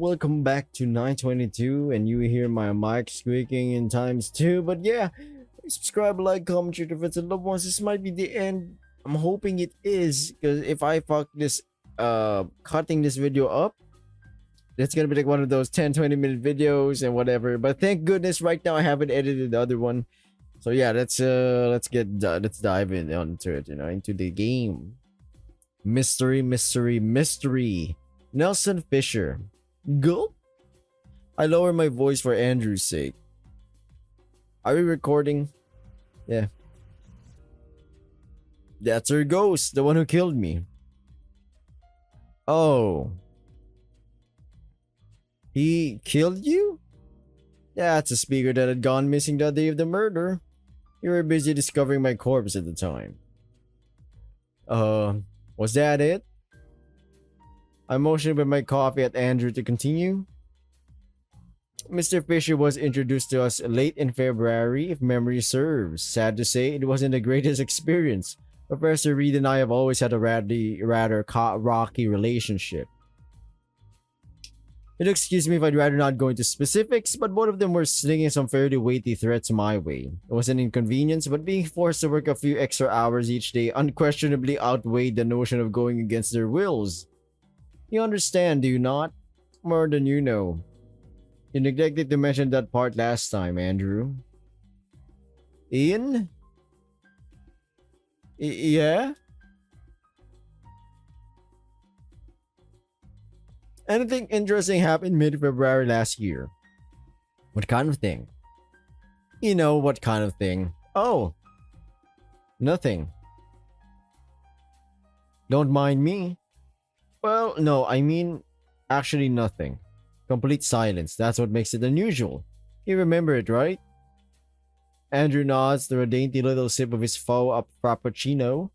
welcome back to 922, and you hear my mic squeaking in times two. But yeah, subscribe, like, comment, share to friends and loved ones. This might be the end. I'm hoping it is, because if I fuck this, cutting this video up, it's gonna be like one of those 10-20 minute videos and whatever. But thank goodness, right now I haven't edited the other one. So yeah, let's dive in onto it, into the game. Mystery, mystery, mystery. Nelson Fisher. Go? I lower my voice for Andrew's sake. Are we recording? Yeah. That's her ghost, the one who killed me. Oh. He killed you? That's a speaker that had gone missing the day of the murder. You were busy discovering my corpse at the time. Was that it? I motioned with my coffee at Andrew to continue. Mr. Fisher was introduced to us late in February, if memory serves. Sad to say, it wasn't the greatest experience. Professor Reed and I have always had a rather rocky relationship. You'll excuse me if I'd rather not go into specifics, but both of them were slinging some fairly weighty threats my way. It was an inconvenience, but being forced to work a few extra hours each day unquestionably outweighed the notion of going against their wills. You understand, do you not? More than you know. You neglected to mention that part last time, Andrew. Ian? Yeah? Anything interesting happened mid-February last year? What kind of thing? You know what kind of thing. Oh. Nothing. Don't mind me. Well, no, I mean, actually nothing. Complete silence, that's what makes it unusual. You remember it, right? Andrew nods through a dainty little sip of his faux frappuccino.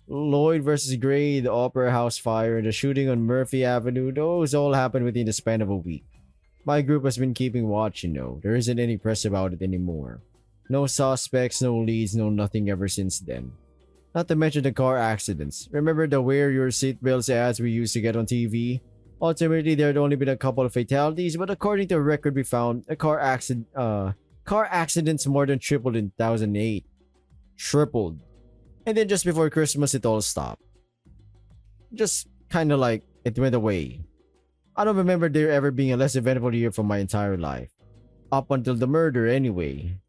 Lloyd versus Gray, the Opera House fire, and the shooting on Murphy Avenue, those all happened within the span of a week. My group has been keeping watch, There isn't any press about it anymore. No suspects, no leads, no nothing ever since then. Not to mention the car accidents. Remember the wear your seatbelts ads we used to get on TV? Ultimately, there had only been a couple of fatalities, but according to a record we found, car accidents more than tripled in 2008. Tripled. And then just before Christmas, it all stopped. Just kinda like it went away. I don't remember there ever being a less eventful year for my entire life. Up until the murder, anyway.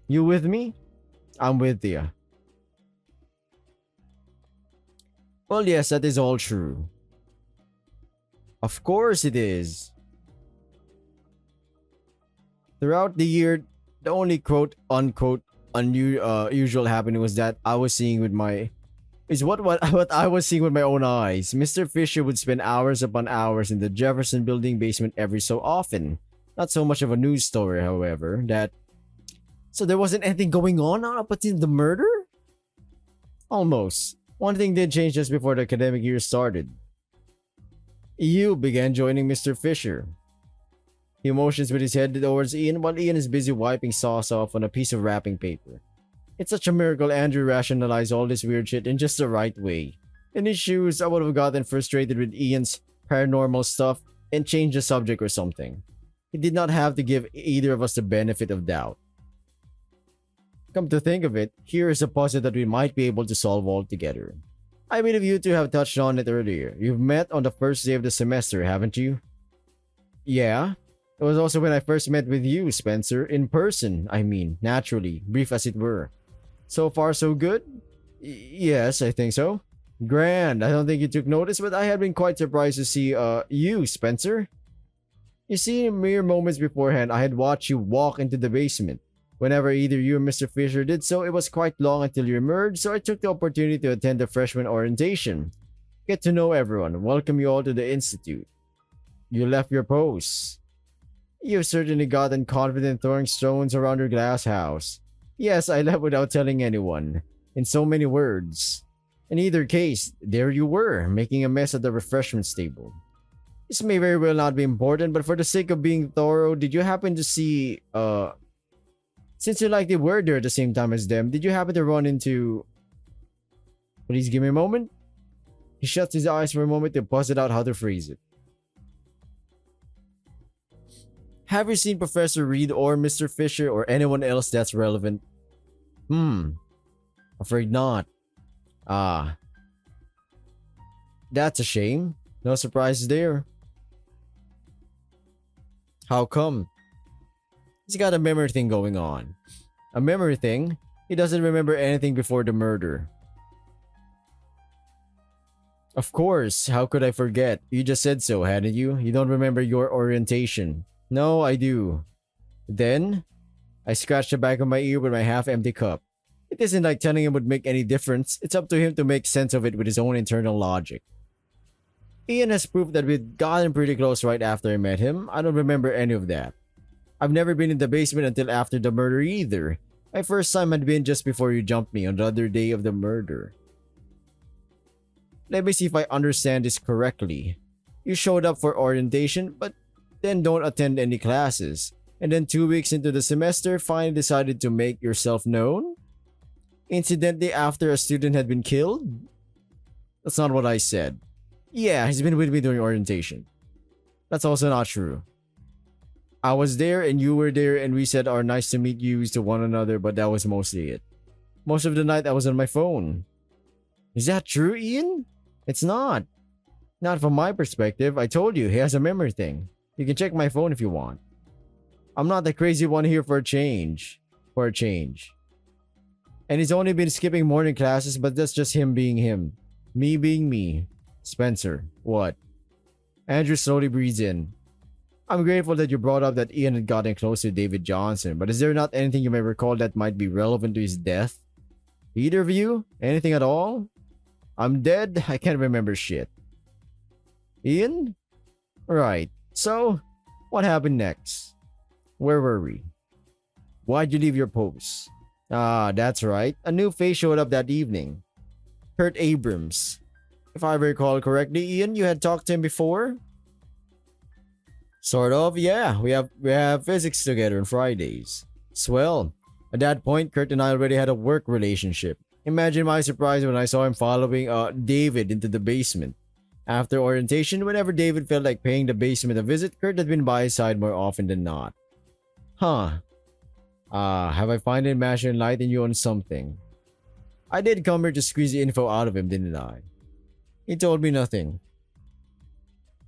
You with me? I'm with you. Well, yes, that is all true. Of course it is. Throughout the year, the only quote-unquote unusual happening was that I was seeing with my... what I was seeing with my own eyes. Mr. Fisher would spend hours upon hours in the Jefferson Building basement every so often. Not so much of a news story, however, that... So there wasn't anything going on up until the murder? Almost. One thing did change just before the academic year started. You began joining Mr. Fisher. He motions with his head towards Ian while Ian is busy wiping sauce off on a piece of wrapping paper. It's such a miracle Andrew rationalized all this weird shit in just the right way. In his shoes, I would have gotten frustrated with Ian's paranormal stuff and changed the subject or something. He did not have to give either of us the benefit of doubt. Come to think of it, here is a puzzle that we might be able to solve all together. I believe you two have touched on it earlier. You've met on the first day of the semester, haven't you? Yeah. It was also when I first met with you, Spencer. In person, I mean. Naturally. Brief as it were. So far, so good? Yes, I think so. Grand. I don't think you took notice, but I had been quite surprised to see, you, Spencer. You see, in mere moments beforehand, I had watched you walk into the basement. Whenever either you or Mr. Fisher did so, it was quite long until you emerged, so I took the opportunity to attend the freshman orientation. Get to know everyone, welcome you all to the institute. You left your post. You've certainly gotten confident throwing stones around your glass house. Yes, I left without telling anyone. In so many words. In either case, there you were, making a mess at the refreshments table. This may very well not be important, but for the sake of being thorough, did you happen to see, since you likely were there at the same time as them, did you happen to run into... Please give me a moment. He shuts his eyes for a moment to puzzle out how to phrase it. Have you seen Professor Reed or Mr. Fisher or anyone else that's relevant? Afraid not. Ah, that's a shame. No surprises there. How come? He's got a memory thing going on. A memory thing? He doesn't remember anything before the murder. Of course, how could I forget? You just said so, hadn't you? You don't remember your orientation. No, I do. Then, I scratched the back of my ear with my half-empty cup. It isn't like telling him would make any difference. It's up to him to make sense of it with his own internal logic. Ian has proof that we'd gotten pretty close right after I met him. I don't remember any of that. I've never been in the basement until after the murder either. My first time had been just before you jumped me on the other day of the murder. Let me see if I understand this correctly. You showed up for orientation, but then don't attend any classes. And then 2 weeks into the semester, finally decided to make yourself known? Incidentally, after a student had been killed? That's not what I said. Yeah, he's been with me during orientation. That's also not true. I was there and you were there and we said our nice to meet yous to one another, but that was mostly it. Most of the night I was on my phone. Is that true, Ian? It's not. Not from my perspective. I told you, he has a memory thing. You can check my phone if you want. I'm not the crazy one here for a change. And he's only been skipping morning classes, but that's just him being him. Me being me. Spencer, what? Andrew slowly breathes in. I'm grateful that you brought up that Ian had gotten close to David Johnson, but is there not anything you may recall that might be relevant to his death? Either of you? Anything at all? I'm dead. I can't remember shit. Ian? Right. So, what happened next? Where were we? Why'd you leave your post? Ah, that's right. A new face showed up that evening. Kurt Abrams. If I recall correctly, Ian, you had talked to him before? Sort of, yeah. We have physics together on Fridays. Swell. At that point, Kurt and I already had a work relationship. Imagine my surprise when I saw him following David into the basement. After orientation, whenever David felt like paying the basement a visit, Kurt had been by his side more often than not. Huh. Have I finally matched and enlightened you on something? I did come here to squeeze the info out of him, didn't I? He told me nothing.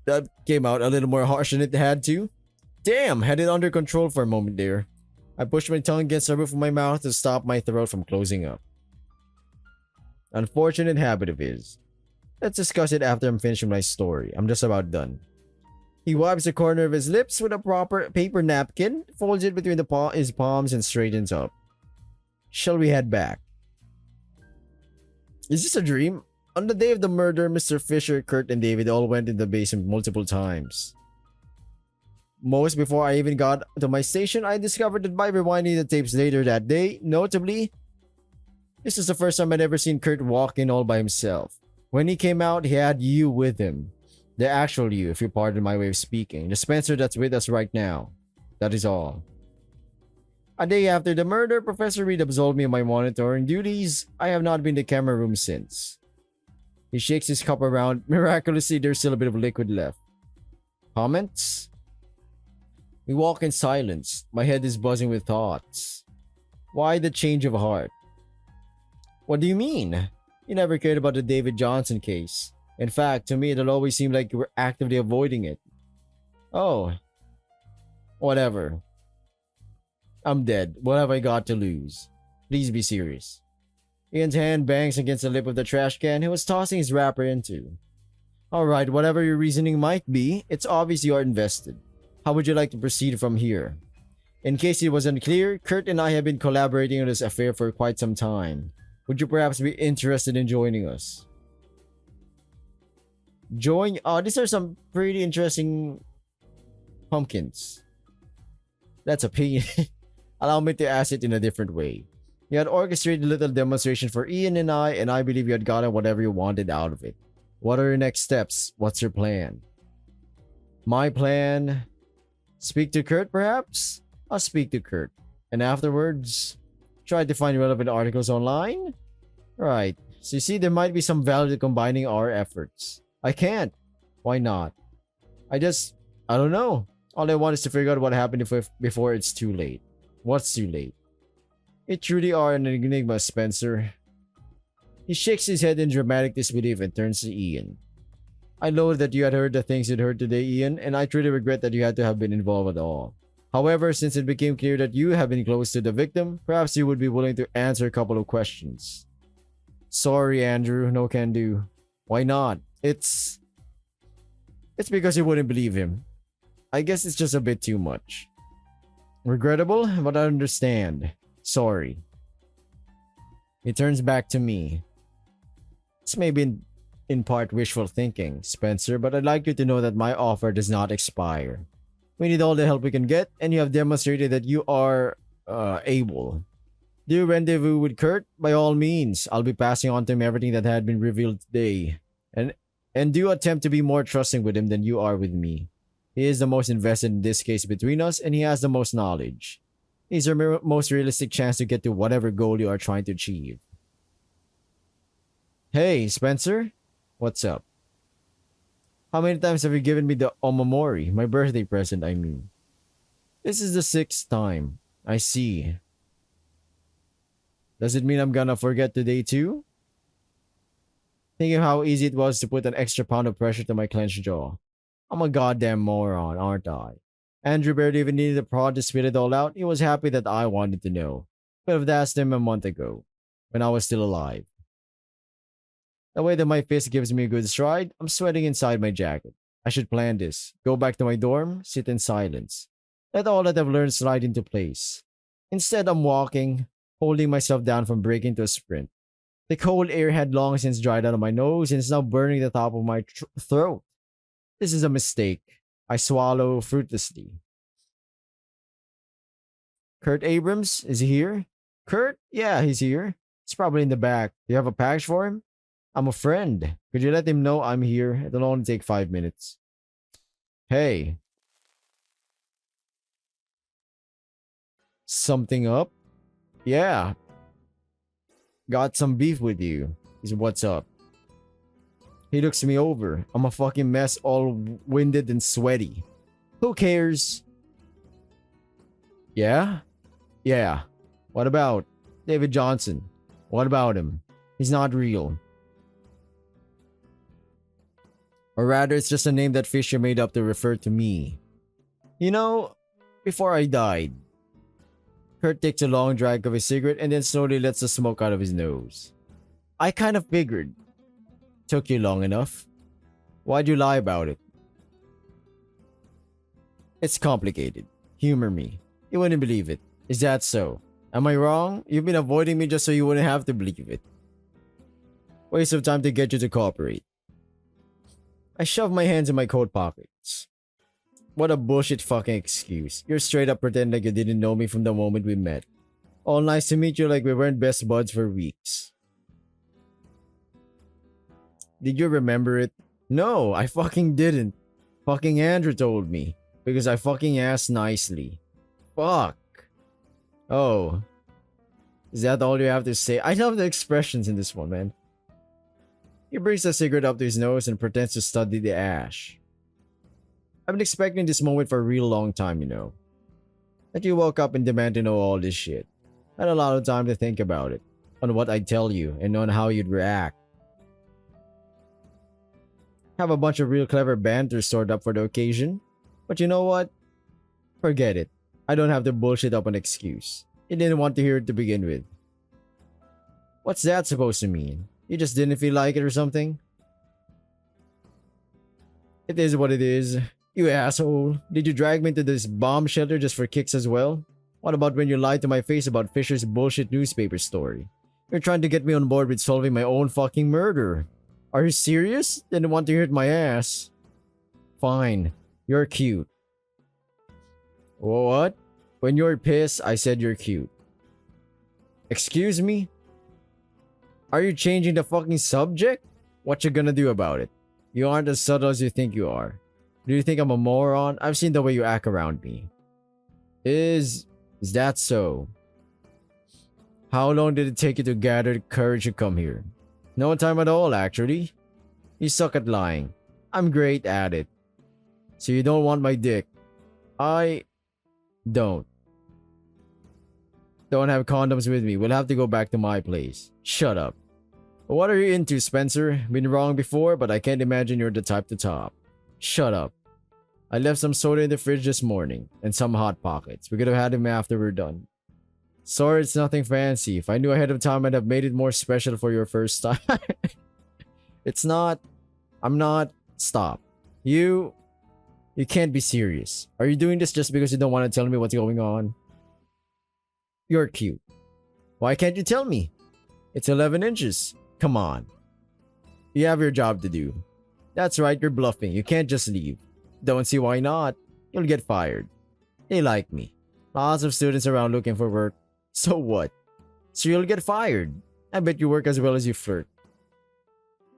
That came out a little more harsh than it had to. Damn, had it under control for a moment there. I pushed my tongue against the roof of my mouth to stop my throat from closing up. Unfortunate habit of his. Let's discuss it after I'm finished with my story. I'm just about done. He wipes the corner of his lips with a proper paper napkin, folds it between his palms and straightens up. Shall we head back? Is this a dream? On the day of the murder, Mr. Fisher, Kurt, and David all went in the basement multiple times. Most before I even got to my station, I discovered that by rewinding the tapes later that day, notably, this is the first time I'd ever seen Kurt walk in all by himself. When he came out, he had you with him. The actual you, if you pardon my way of speaking. The Spencer that's with us right now. That is all. A day after the murder, Professor Reed absolved me of my monitoring duties. I have not been to the camera room since. He shakes his cup around. Miraculously, there's still a bit of liquid left. Comments? We walk in silence. My head is buzzing with thoughts. Why the change of heart? What do you mean? You never cared about the David Johnson case. In fact, to me, it'll always seem like you were actively avoiding it. Oh. Whatever. I'm dead. What have I got to lose? Please be serious. Ian's hand bangs against the lip of the trash can he was tossing his wrapper into. Alright, whatever your reasoning might be, it's obvious you are invested. How would you like to proceed from here? In case it was unclear, Kurt and I have been collaborating on this affair for quite some time. Would you perhaps be interested in joining us? These are some pretty interesting pumpkins. That's a opinion. Allow me to ask it in a different way. You had orchestrated a little demonstration for Ian and I believe you had gotten whatever you wanted out of it. What are your next steps? What's your plan? My plan? Speak to Kurt, perhaps? I'll speak to Kurt. And afterwards, try to find relevant articles online? Right. So you see, there might be some value to combining our efforts. I can't. Why not? I don't know. All I want is to figure out what happened before it's too late. What's too late? You truly are an enigma, Spencer. He shakes his head in dramatic disbelief and turns to Ian. I know that you had heard the things you'd heard today, Ian, and I truly regret that you had to have been involved at all. However, since it became clear that you have been close to the victim, perhaps you would be willing to answer a couple of questions. Sorry, Andrew, no can do. Why not? It's because you wouldn't believe him. I guess it's just a bit too much. Regrettable, but I understand. Sorry. He turns back to me. It's maybe in part wishful thinking, Spencer, but I'd like you to know that my offer does not expire. We need all the help we can get, and you have demonstrated that you are able. Do you rendezvous with Kurt? By all means, I'll be passing on to him everything that had been revealed today. And do attempt to be more trusting with him than you are with me. He is the most invested in this case between us, and he has the most knowledge. He's our most realistic chance to get to whatever goal you are trying to achieve. Hey, Spencer? What's up? How many times have you given me the omamori, my birthday present, I mean? This is the 6th time. I see. Does it mean I'm gonna forget today too? Think of how easy it was to put an extra pound of pressure to my clenched jaw. I'm a goddamn moron, aren't I? Andrew barely even needed a prod to spit it all out. He was happy that I wanted to know. Could have asked him a month ago, when I was still alive. The way that my fist gives me a good stride, I'm sweating inside my jacket. I should plan this. Go back to my dorm, sit in silence. Let all that I've learned slide into place. Instead, I'm walking, holding myself down from breaking to a sprint. The cold air had long since dried out of my nose and is now burning the top of my throat. This is a mistake. I swallow fruitlessly. Kurt Abrams, is he here? Kurt? Yeah, he's here. He's probably in the back. Do you have a package for him? I'm a friend. Could you let him know I'm here? It'll only take 5 minutes. Hey. Something up? Yeah. Got some beef with you. Is what's up. He looks me over. I'm a fucking mess, all winded and sweaty. Who cares? Yeah? Yeah. What about David Johnson? What about him? He's not real. Or rather, it's just a name that Fisher made up to refer to me. You know, before I died, Kurt takes a long drag of his cigarette and then slowly lets the smoke out of his nose. I kind of figured. Took you long enough. Why'd you lie about it? It's complicated. Humor me. You wouldn't believe it. Is that so? Am I wrong? You've been avoiding me just so you wouldn't have to believe it. Waste of time to get you to cooperate. I shove my hands in my coat pockets. What a bullshit fucking excuse. You're straight up pretending like you didn't know me from the moment we met. All nice to meet you like we weren't best buds for weeks. Did you remember it? No, I fucking didn't. Fucking Andrew told me. Because I fucking asked nicely. Fuck. Oh. Is that all you have to say? I love the expressions in this one, man. He brings the cigarette up to his nose and pretends to study the ash. I've been expecting this moment for a real long time, you know. That you woke up and demand to know all this shit. I had a lot of time to think about it. On what I'd tell you and on how you'd react. Have a bunch of real clever banter stored up for the occasion. But you know what? Forget it. I don't have to bullshit up an excuse. You didn't want to hear it to begin with. What's that supposed to mean? You just didn't feel like it or something? It is what it is. You asshole. Did you drag me into this bomb shelter just for kicks as well? What about when you lied to my face about Fisher's bullshit newspaper story? You're trying to get me on board with solving my own fucking murder. Are you serious? Didn't want to hurt my ass. Fine. You're cute. What? When you're pissed, I said you're cute. Excuse me? Are you changing the fucking subject? What you gonna do about it? You aren't as subtle as you think you are. Do you think I'm a moron? I've seen the way you act around me. Is that so? How long did it take you to gather the courage to come here? No time at all, actually. You suck at lying. I'm great at it. So you don't want my dick. I don't. Don't have condoms with me. We'll have to go back to my place. Shut up. What are you into, Spencer? Been wrong before, but I can't imagine you're the type to top. Shut up. I left some soda in the fridge this morning, and some Hot Pockets. We could have had them after we're done. Sorry, it's nothing fancy. If I knew ahead of time, I'd have made it more special for your first time. It's not. I'm not. Stop. You can't be serious. Are you doing this just because you don't want to tell me what's going on? You're cute. Why can't you tell me? It's 11 inches. Come on. You have your job to do. That's right, you're bluffing. You can't just leave. Don't see why not. You'll get fired. They like me. Lots of students around looking for work. So what? So you'll get fired. I bet you work as well as you flirt.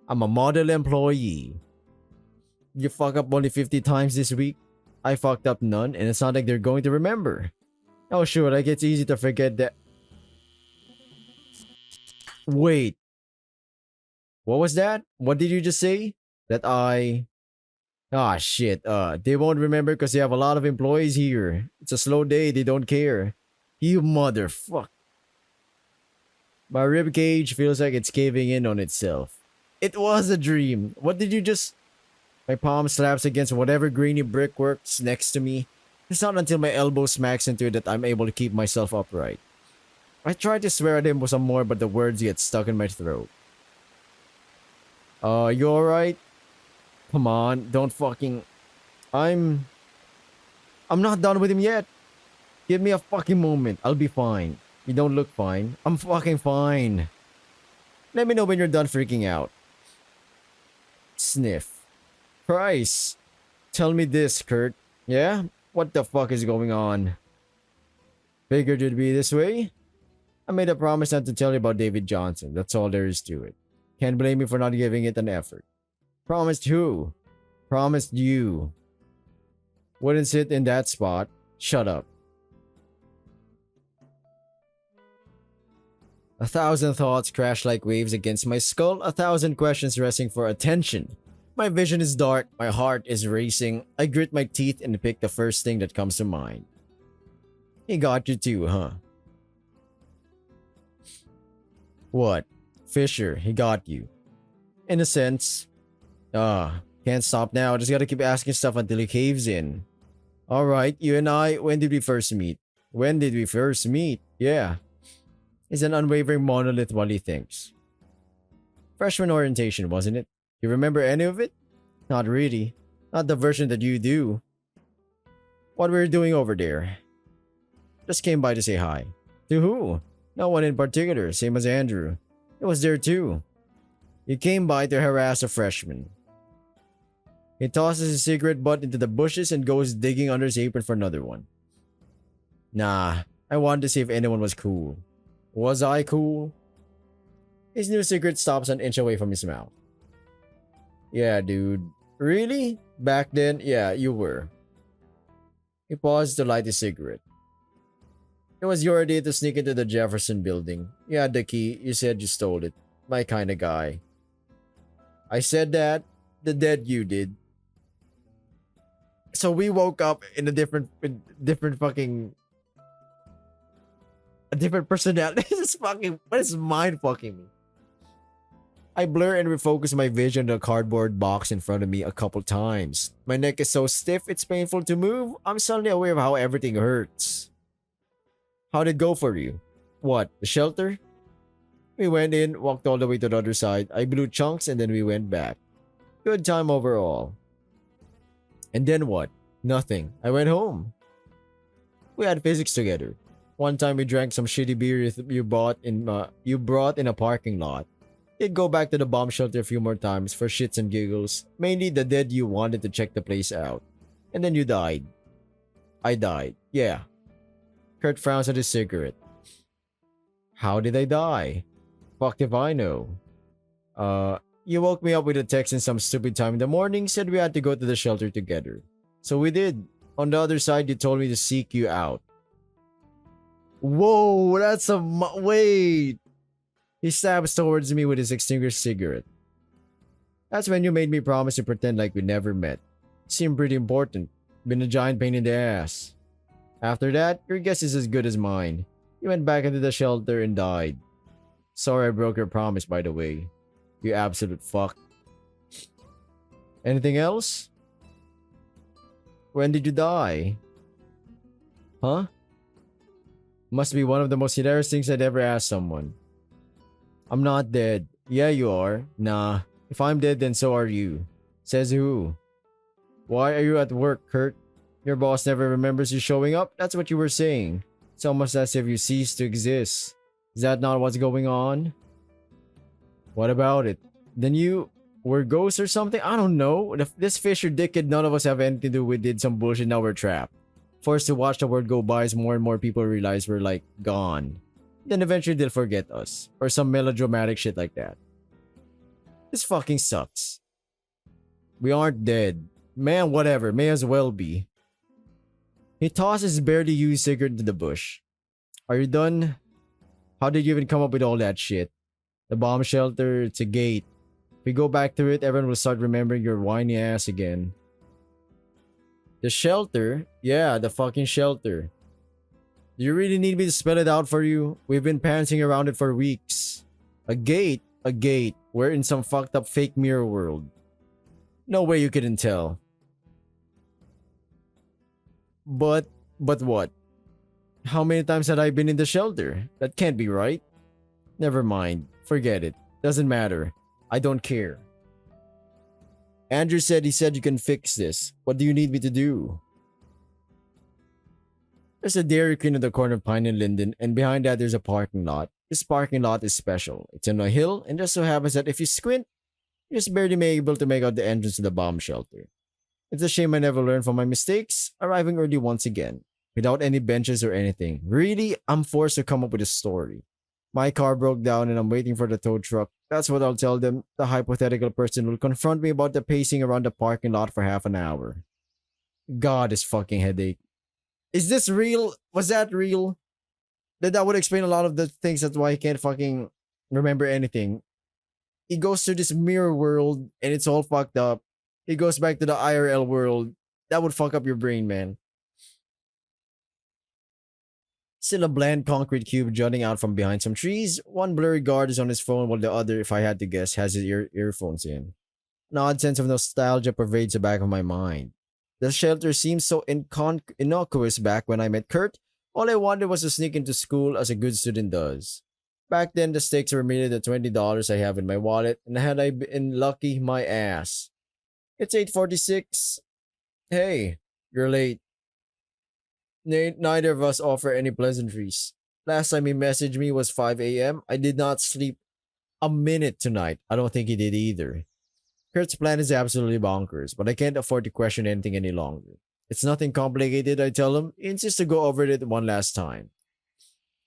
I'm a model employee. You fuck up only 50 times this week. I fucked up none, and it's not like they're going to remember. Oh sure, like it's easy to forget that. Wait. What was that? What did you just say? That I... Ah shit, they won't remember because they have a lot of employees here. It's a slow day, they don't care. You motherfuck. My ribcage feels like it's caving in on itself. It was a dream. What did you just... My palm slaps against whatever grainy brickwork's next to me. It's not until my elbow smacks into it that I'm able to keep myself upright. I tried to swear at him some more, but the words get stuck in my throat. You alright? Come on, don't fucking... I'm not done with him yet. Give me a fucking moment. I'll be fine. You don't look fine. I'm fucking fine. Let me know when you're done freaking out. Sniff. Price. Tell me this, Kurt. Yeah? What the fuck is going on? Figured it'd be this way? I made a promise not to tell you about David Johnson. That's all there is to it. Can't blame me for not giving it an effort. Promised who? Promised you. Wouldn't sit in that spot. Shut up. 1,000 thoughts crash like waves against my skull, 1,000 questions racing for attention. My vision is dark, my heart is racing. I grit my teeth and pick the first thing that comes to mind. He got you too, huh? What? Fisher, he got you. In a sense. Can't stop now, just gotta keep asking stuff until he caves in. Alright, you and I, when did we first meet? When did we first meet? Yeah. He's an unwavering monolith while he thinks. Freshman orientation, wasn't it? You remember any of it? Not really. Not the version that you do. What were you doing over there? Just came by to say hi. To who? No one in particular, same as Andrew. He was there too. He came by to harass a freshman. He tosses his cigarette butt into the bushes and goes digging under his apron for another one. Nah, I wanted to see if anyone was cool. Was I cool? His new cigarette stops an inch away from his mouth. Yeah, dude. Really? Back then, yeah, you were. He paused to light his cigarette. It was your idea to sneak into the Jefferson building. You had the key, you said you stole it. My kind of guy. I said that. The dead you did. So we woke up in a different fucking... A different personality. This is fucking... What is mind fucking me? I blur and refocus my vision on the cardboard box in front of me a couple times. My neck is so stiff it's painful to move. I'm suddenly aware of how everything hurts. How'd it go for you? What, the shelter? We went in, walked all the way to the other side. I blew chunks and then we went back. Good time overall. And then what? Nothing. I went home. We had physics together. One time we drank some shitty beer you brought in a parking lot. You'd go back to the bomb shelter a few more times for shits and giggles. Mainly the dead you wanted to check the place out. And then you died. I died. Yeah. Kurt frowns at his cigarette. How did I die? Fuck if I know. You woke me up with a text in some stupid time in the morning, said we had to go to the shelter together. So we did. On the other side, you told me to seek you out. Whoa, that's a... Wait. He stabs towards me with his extinguished cigarette. That's when you made me promise to pretend like we never met. It seemed pretty important. been a giant pain in the ass. After that, your guess is as good as mine. You went back into the shelter and died. Sorry I broke your promise, by the way. You absolute fuck. Anything else? When did you die? Huh? Must be one of the most hilarious things I'd ever asked someone. I'm not dead. Yeah, you are. Nah. If I'm dead, then so are you. Says who? Why are you at work, Kurt? Your boss never remembers you showing up? That's what you were saying. It's almost as if you ceased to exist. Is that not what's going on? What about it? Then you were ghosts or something? I don't know. This Fisher dickhead none of us have anything to do with did some bullshit, now we're trapped. Forced to watch the world go by as more and more people realize we're like gone. Then eventually they'll forget us. Or some melodramatic shit like that. This fucking sucks. We aren't dead. Man, whatever. May as well be. He tosses his barely used cigarette into the bush. Are you done? How did you even come up with all that shit? The bomb shelter, it's a gate. If we go back through it, everyone will start remembering your whiny ass again. The shelter? Yeah, the fucking shelter. Do you really need me to spell it out for you? We've been pantsing around it for weeks. A gate? A gate. We're in some fucked up fake mirror world. No way you couldn't tell. But what? How many times had I been in the shelter? That can't be right. Never mind. Forget it. Doesn't matter. I don't care. Andrew said you can fix this. What do you need me to do? There's a Dairy Queen in the corner of Pine and Linden, and behind that there's a parking lot. This parking lot is special. It's on a hill, and just so happens that if you squint, you're just barely able to make out the entrance to the bomb shelter. It's a shame I never learned from my mistakes, arriving early once again, without any benches or anything. Really, I'm forced to come up with a story. My car broke down and I'm waiting for the tow truck. That's what I'll tell them. The hypothetical person will confront me about the pacing around the parking lot for half an hour. God, this fucking headache. Is this real? Was that real? That would explain a lot of the things. That's why I can't fucking remember anything. He goes to this mirror world and it's all fucked up. He goes back to the IRL world. That would fuck up your brain, man. Still a bland concrete cube jutting out from behind some trees. One blurry guard is on his phone while the other, if I had to guess, has his earphones in. An odd sense of nostalgia pervades the back of my mind. The shelter seemed so innocuous back when I met Kurt. All I wanted was to sneak into school as a good student does. Back then, the stakes were merely the $20 I have in my wallet, and had I been lucky, my ass. It's 8:46. Hey, you're late. Neither of us offer any pleasantries. Last time he messaged me was 5 a.m. I did not sleep a minute tonight. I don't think he did either. Kurt's plan is absolutely bonkers, but I can't afford to question anything any longer. It's nothing complicated, I tell him. He insists to go over it one last time.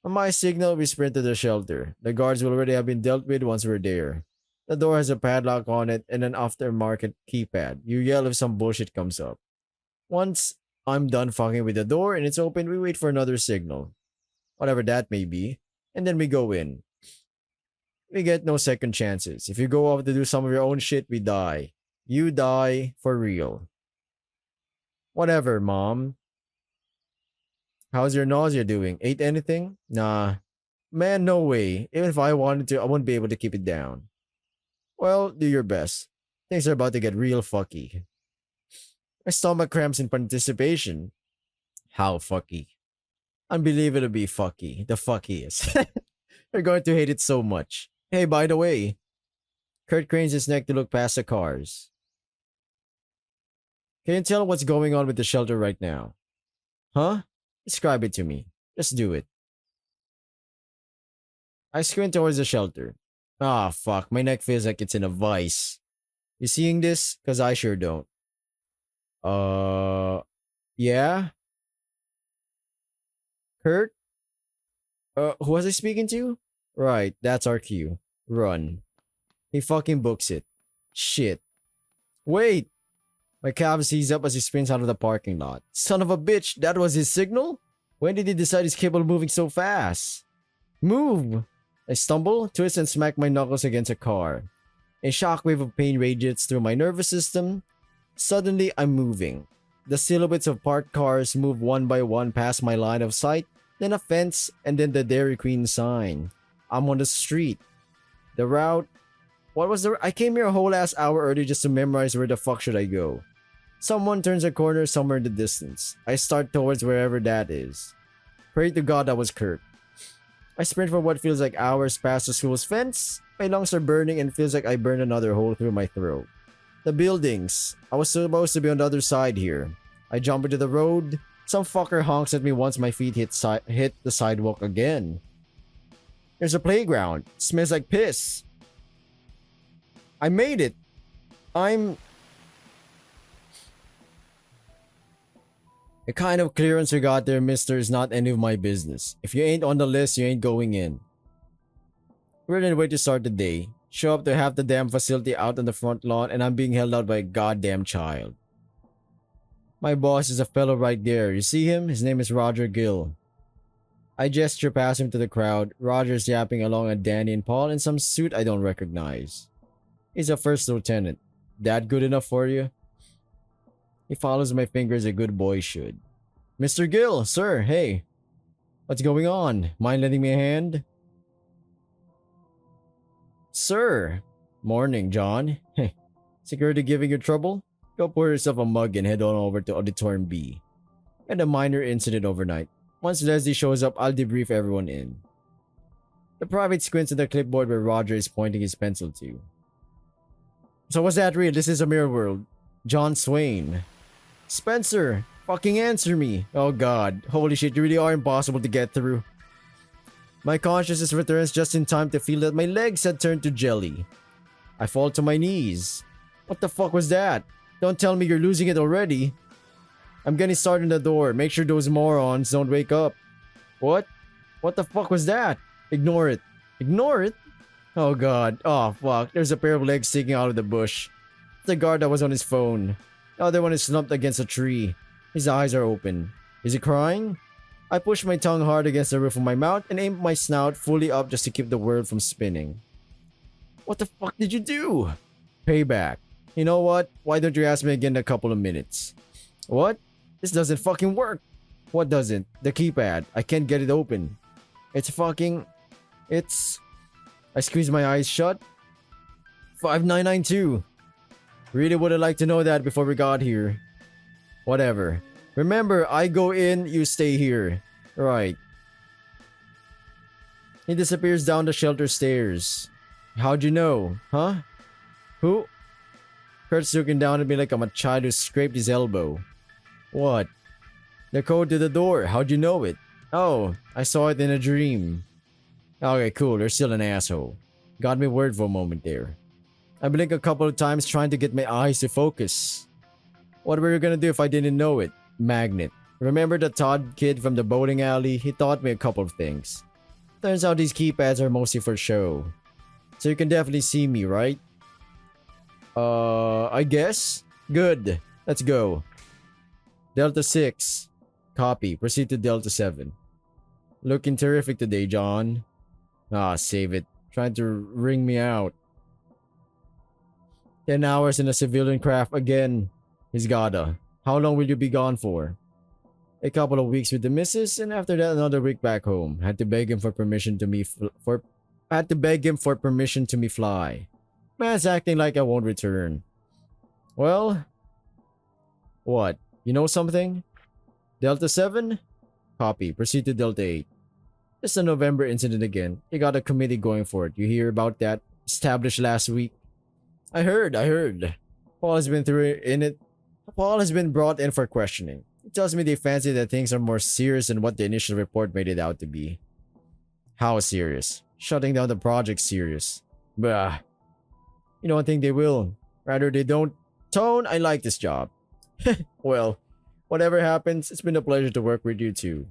On my signal, we sprint to the shelter. The guards will already have been dealt with once we're there. The door has a padlock on it and an aftermarket keypad. You yell if some bullshit comes up. Once I'm done fucking with the door and it's open, we wait for another signal. Whatever that may be. And then we go in. We get no second chances. If you go off to do some of your own shit, we die. You die for real. Whatever, Mom. How's your nausea doing? Ate anything? Nah. Man, no way. Even if I wanted to, I wouldn't be able to keep it down. Well, do your best. Things are about to get real fucky. My stomach cramps in anticipation. How fucky? Unbelievably fucky. The fuckiest. You're going to hate it so much. Hey, by the way. Kurt cranes his neck to look past the cars. Can you tell what's going on with the shelter right now? Huh? Describe it to me. Just do it. I squint towards the shelter. Ah, fuck. My neck feels like it's in a vice. You seeing this? Cause I sure don't. Yeah? Kurt? Who was I speaking to? Right, that's our cue. Run. He fucking books it. Shit. Wait! My calf sees up as he sprints out of the parking lot. Son of a bitch, that was his signal? When did he decide he's capable of moving so fast? Move! I stumble, twist, and smack my knuckles against a car. A shockwave of pain radiates through my nervous system. Suddenly, I'm moving. The silhouettes of parked cars move one by one past my line of sight, then a fence, and then the Dairy Queen sign. I'm on the street. The route. What was the. I came here a whole ass hour early just to memorize where the fuck should I go. Someone turns a corner somewhere in the distance. I start towards wherever that is. Pray to God that was Kurt. I sprint for what feels like hours past the school's fence. My lungs are burning and feels like I burned another hole through my throat. The buildings. I was supposed to be on the other side here. I jump into the road. Some fucker honks at me once my feet hit the sidewalk again. There's a playground. It smells like piss. I made it. The kind of clearance you got there, mister, is not any of my business. If you ain't on the list, you ain't going in. We're in a way to start the day. Show up to half the damn facility out on the front lawn and I'm being held out by a goddamn child. My boss is a fellow right there. You see him? His name is Roger Gill. I gesture past him to the crowd. Roger's yapping along at Danny and Paul in some suit I don't recognize. He's a first lieutenant. That good enough for you? He follows my finger as a good boy should. Mr. Gill, sir, hey. What's going on? Mind lending me a hand? Sir. Morning, John. Security giving you trouble? Go pour yourself a mug and head on over to Auditorium B. Had a minor incident overnight. Once Leslie shows up, I'll debrief everyone in. The private squints at the clipboard where Roger is pointing his pencil to. So was that real? This is a mirror world. John Swain. Spencer, fucking answer me. Oh god, holy shit, you really are impossible to get through. My consciousness returns just in time to feel that my legs had turned to jelly. I fall to my knees. What the fuck was that? Don't tell me you're losing it already. I'm getting started in the door. Make sure those morons don't wake up. What? What the fuck was that? Ignore it. Ignore it? Oh god. Oh fuck. There's a pair of legs sticking out of the bush. It's the guard that was on his phone. The other one is slumped against a tree. His eyes are open. Is he crying? I push my tongue hard against the roof of my mouth and aim my snout fully up just to keep the world from spinning. What the fuck did you do? Payback. You know what? Why don't you ask me again in a couple of minutes? What? This doesn't fucking work. What doesn't? The keypad. I can't get it open. It's fucking... I squeeze my eyes shut. 5992. Really would have liked to know that before we got here. Whatever. Remember, I go in, you stay here. Right. He disappears down the shelter stairs. How'd you know? Huh? Who? Kurt's looking down at me like I'm a child who scraped his elbow. What? The code to the door. How'd you know it? Oh, I saw it in a dream. Okay, cool. You're still an asshole. Got me worried for a moment there. I blinked a couple of times trying to get my eyes to focus. What were you gonna do if I didn't know it? Magnet. Remember the Todd kid from the bowling alley? He taught me a couple of things. Turns out these keypads are mostly for show. So you can definitely see me, right? I guess? Good. Let's go. Delta 6. Copy. Proceed to Delta 7. Looking terrific today, John. Ah, save it. Trying to wring me out. 10 hours in a civilian craft again. He's gotta. How long will you be gone for? A couple of weeks with the missus, and after that another week back home. Had to beg him for permission to me fly. Man's acting like I won't return. Well, what? You know something? Delta 7? Copy. Proceed to Delta 8. Just a November incident again. You got a committee going for it. You hear about that? Established last week. I heard. Paul has been Paul has been brought in for questioning. He tells me they fancy that things are more serious than what the initial report made it out to be. How serious? Shutting down the project serious. Bah. You don't think they will. Rather they don't. Tone, I like this job. Well, whatever happens, it's been a pleasure to work with you too.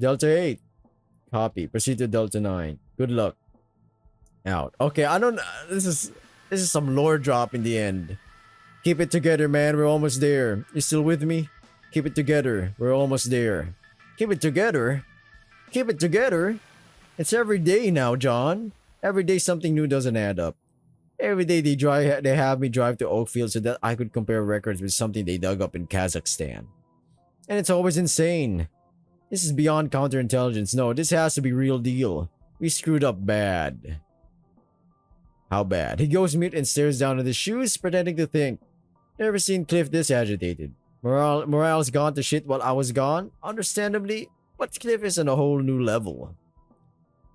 Delta 8. Copy. Proceed to Delta 9. Good luck. Out. Okay, I don't... This is some lore drop in the end. Keep it together, man. We're almost there. You still with me? Keep it together. We're almost there. Keep it together? Keep it together? It's every day now, John. Every day something new doesn't add up. Every day they have me drive to Oakfield so that I could compare records with something they dug up in Kazakhstan. And it's always insane. This is beyond counterintelligence. No, this has to be real deal. We screwed up bad. How bad? He goes mute and stares down at his shoes, pretending to think. Never seen Cliff this agitated. Morale's gone to shit while I was gone, understandably, but Cliff is on a whole new level.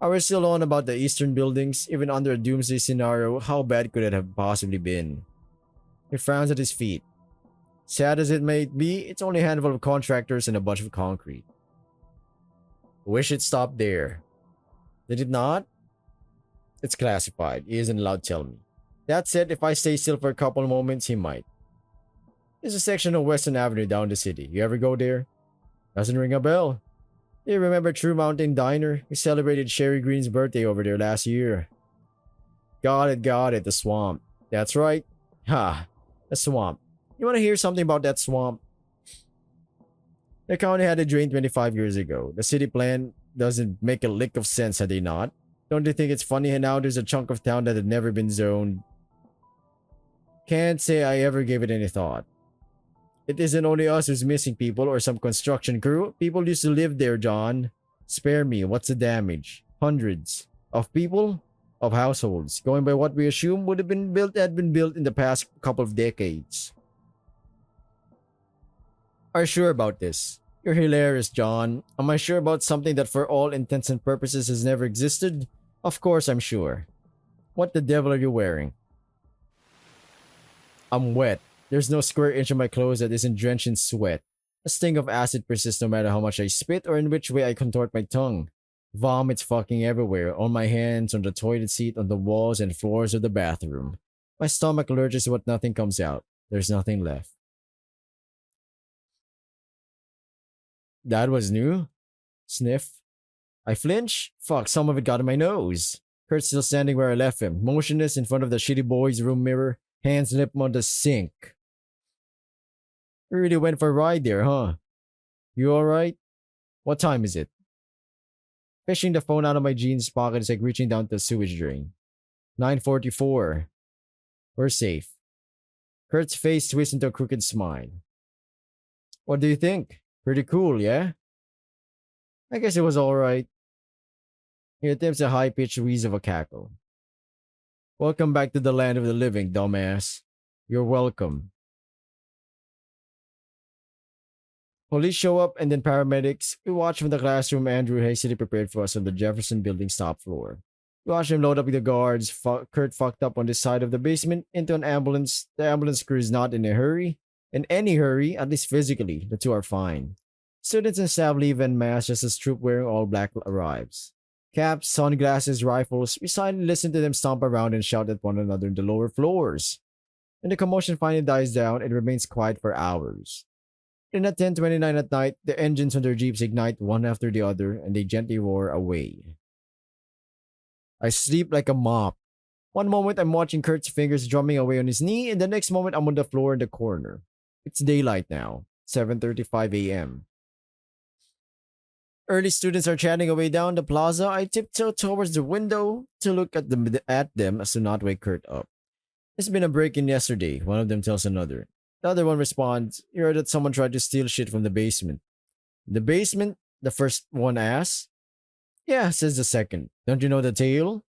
I was still on about the eastern buildings, even under a doomsday scenario. How bad could it have possibly been? He frowns at his feet. Sad as it may be, it's only a handful of contractors and a bunch of concrete. Wish it stopped there. Did it not? It's classified. He isn't allowed to tell me. That said, if I stay still for a couple moments, he might. There's a section of Western Avenue down the city. You ever go there? Doesn't ring a bell. Do you remember True Mountain Diner? We celebrated Sherry Green's birthday over there last year. Got it, the swamp. That's right. Ha, the swamp. You want to hear something about that swamp? The county had it drained 25 years ago. The city plan doesn't make a lick of sense, had they not? Don't you think it's funny now there's a chunk of town that had never been zoned? Can't say I ever gave it any thought. It isn't only us who's missing people or some construction crew. People used to live there, John. Spare me, what's the damage? Hundreds. Of people? Of households. Going by what we assume had been built in the past couple of decades. Are you sure about this? You're hilarious, John. Am I sure about something that for all intents and purposes has never existed? Of course I'm sure. What the devil are you wearing? I'm wet. There's no square inch of my clothes that isn't drenched in sweat. A sting of acid persists no matter how much I spit or in which way I contort my tongue. Vomits fucking everywhere, on my hands, on the toilet seat, on the walls and floors of the bathroom. My stomach lurches but nothing comes out. There's nothing left. That was new? Sniff. I flinch? Fuck, some of it got in my nose. Kurt's still standing where I left him, motionless in front of the shitty boy's room mirror, hands limp on the sink. We really went for a ride there, huh? You alright? What time is it? Fishing the phone out of my jeans pocket is like reaching down to the sewage drain. 9:44. We're safe. Kurt's face twists into a crooked smile. What do you think? Pretty cool, yeah? I guess it was alright. He attempts a high-pitched wheeze of a cackle. Welcome back to the land of the living, dumbass. You're welcome. Police show up and then paramedics. We watch from the classroom Andrew hastily prepared for us on the Jefferson Building's top floor. We watch him load up the guards. Kurt fucked up on this side of the basement into an ambulance. The ambulance crew is not in a hurry. In any hurry, at least physically, the two are fine. Students and staff leave en masse just as troop wearing all black arrives. Caps, sunglasses, rifles. We silently listen to them stomp around and shout at one another in the lower floors. When the commotion finally dies down, it remains quiet for hours. Then at 10:29 at night, the engines on their jeeps ignite one after the other and they gently roar away. I sleep like a mop. One moment I'm watching Kurt's fingers drumming away on his knee, and the next moment I'm on the floor in the corner. It's daylight now, 7:35 a.m. Early students are chatting away down the plaza. I tiptoe towards the window to look at them as to not wake Kurt up. There's been a break-in yesterday, one of them tells another. The other one responds, you heard that someone tried to steal shit from the basement. The basement? The first one asks. Yeah, says the second. Don't you know the tale?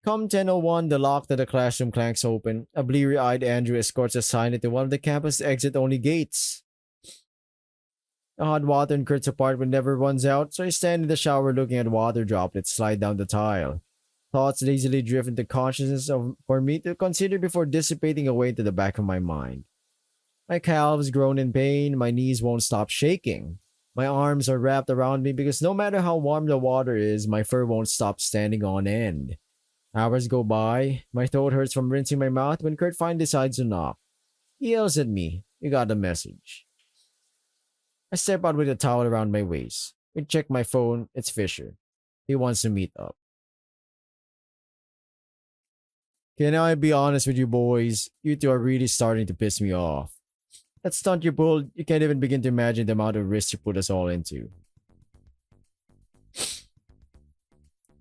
Come 10:01, the lock to the classroom clanks open. A bleary-eyed Andrew escorts us silently to one of the campus exit-only gates. The hot water in Kurt's apartment never runs out, so I stand in the shower looking at water droplets slide down the tile. Thoughts lazily drift into consciousness for me to consider before dissipating away to the back of my mind. My calves groan in pain, my knees won't stop shaking. My arms are wrapped around me because no matter how warm the water is, my fur won't stop standing on end. Hours go by, my throat hurts from rinsing my mouth when Kurt finally decides to knock. He yells at me, you got the message. I step out with a towel around my waist. We check my phone, it's Fisher. He wants to meet up. Can I be honest with you boys? You two are really starting to piss me off. That stunt you pulled, you can't even begin to imagine the amount of risk you put us all into.